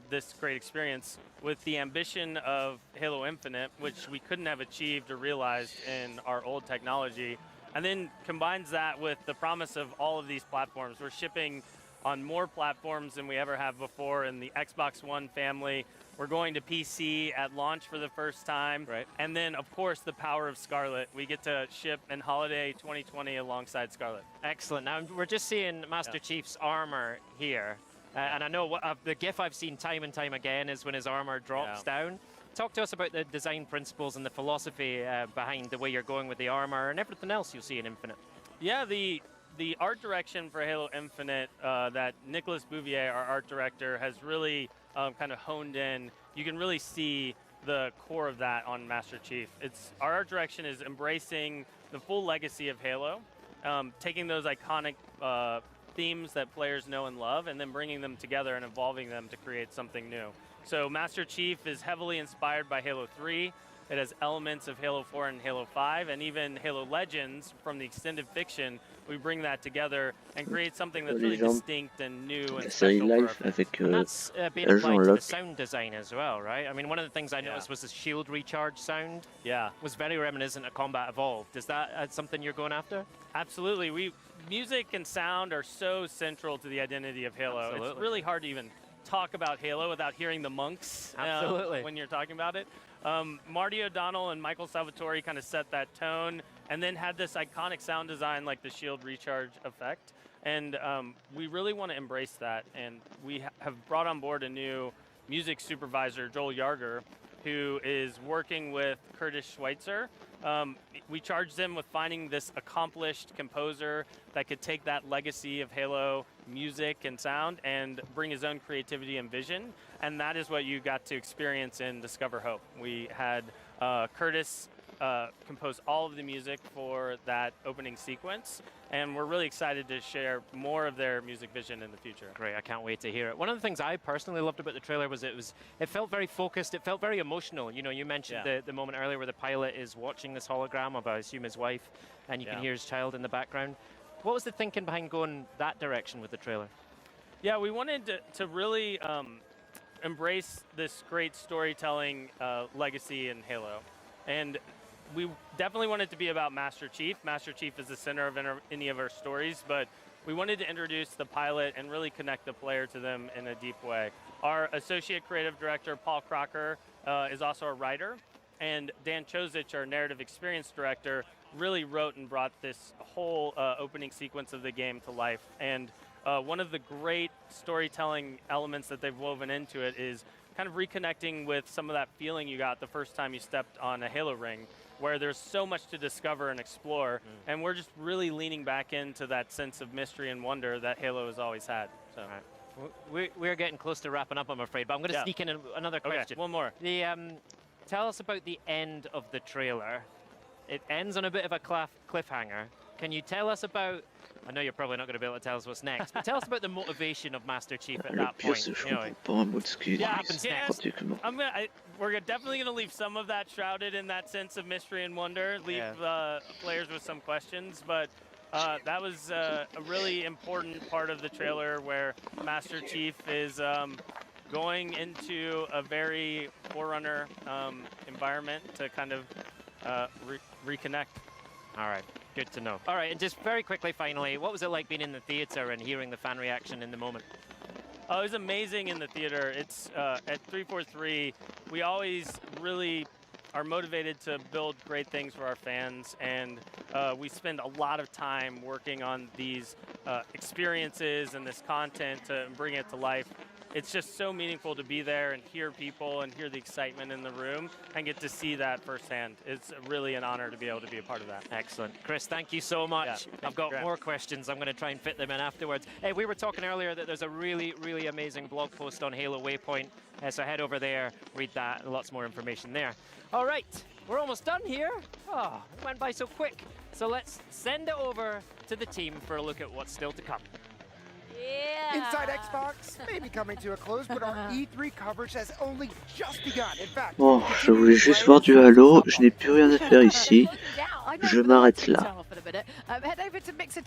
this great experience with the ambition of Halo Infinite, which we couldn't have achieved or realized in our old technology. And then combines that with the promise of all of these platforms. We're shipping on more platforms than we ever have before in the Xbox One family. We're going to PC at launch for the first time. Right. And then, of course, the power of Scarlet. We get to ship in holiday 2020 alongside Scarlet. Excellent. Now, we're just seeing Master Chief's armor here. And I know the GIF I've seen time and time again is when his armor drops down. Talk to us about the design principles and the philosophy behind the way you're going with the armor and everything else you'll see in Infinite. Yeah, the art direction for Halo Infinite that Nicolas Bouvier, our art director, has really kind of honed in. You can really see the core of that on Master Chief. Our art direction is embracing the full legacy of Halo, taking those iconic themes that players know and love, and then bringing them together and evolving them to create something new. So Master Chief is heavily inspired by Halo 3. It has elements of Halo 4 and Halo 5, and even Halo Legends from the extended fiction. We bring that together and create something that's really distinct and new and La série special for our live fans. avec And that's being Agent applied to the Locke. sound design as well, right? I mean, one of the things I noticed was the shield recharge sound. Yeah. Was very reminiscent of Combat Evolved. Is that something you're going after? Absolutely. Music and sound are so central to the identity of Halo. Absolutely. It's really hard to even talk about Halo without hearing the monks Absolutely. when you're talking about it. Marty O'Donnell and Michael Salvatore kind of set that tone and then had this iconic sound design like the shield recharge effect. And we really want to embrace that. And we have brought on board a new music supervisor, Joel Yarger, who is working with Curtis Schweitzer. We charged him with finding this accomplished composer that could take that legacy of Halo music and sound and bring his own creativity and vision. And that is what you got to experience in Discover Hope. We had Curtis compose all of the music for that opening sequence, and we're really excited to share more of their music vision in the future. Great, I can't wait to hear it. One of the things I personally loved about the trailer was it felt very focused, it felt very emotional. You know, you mentioned the moment earlier where the pilot is watching this hologram of, I assume, his wife, and you can hear his child in the background. What was the thinking behind going that direction with the trailer? Yeah, we wanted to really embrace this great storytelling legacy in Halo. And we definitely wanted to be about Master Chief. Master Chief is the center of any of our stories, but we wanted to introduce the pilot and really connect the player to them in a deep way. Our associate creative director, Paul Crocker, is also a writer, and Dan Chozich, our narrative experience director, really wrote and brought this whole opening sequence of the game to life. And one of the great storytelling elements that they've woven into it is kind of reconnecting with some of that feeling you got the first time you stepped on a Halo ring, where there's so much to discover and explore, and we're just really leaning back into that sense of mystery and wonder that Halo has always had. So. We're getting close to wrapping up, I'm afraid, but I'm going to sneak in another question. Okay, one more. Tell us about the end of the trailer. It ends on a bit of a cliffhanger. Can you tell us about, I know you're probably not going to be able to tell us what's next, but tell us about the motivation of Master Chief at Le that pire, point. c'est que je You know, comprends pas un mot de ce qu'il Yeah, dit. yeah. Pratiquement. We're definitely going to leave some of that shrouded in that sense of mystery and wonder, leave players with some questions, but that was a really important part of the trailer where Master Chief is going into a very Forerunner environment to kind of reconnect. All right, good to know. All right, and just very quickly, finally, what was it like being in the theater and hearing the fan reaction in the moment? Oh, it was amazing in the theater. It's at 343, we always really are motivated to build great things for our fans, and we spend a lot of time working on these experiences and this content to bring it to life. It's just so meaningful to be there and hear people and hear the excitement in the room and get to see that firsthand. It's really an honor to be able to be a part of that. Excellent. Chris, thank you so much. I've got more questions. I'm going to try and fit them in afterwards. Hey, we were talking earlier that there's a really, really amazing blog post on Halo Waypoint. So head over there, read that, and lots more information there. All right, we're almost done here. Oh, it went by so quick. So let's send it over to the team for a look at what's still to come. Inside Xbox may be coming to a close, but our E3 coverage has only just begun. In fact, Bon, je voulais juste voir du Halo, je n'ai plus rien à faire ici. Je m'arrête là. Head over to Mixer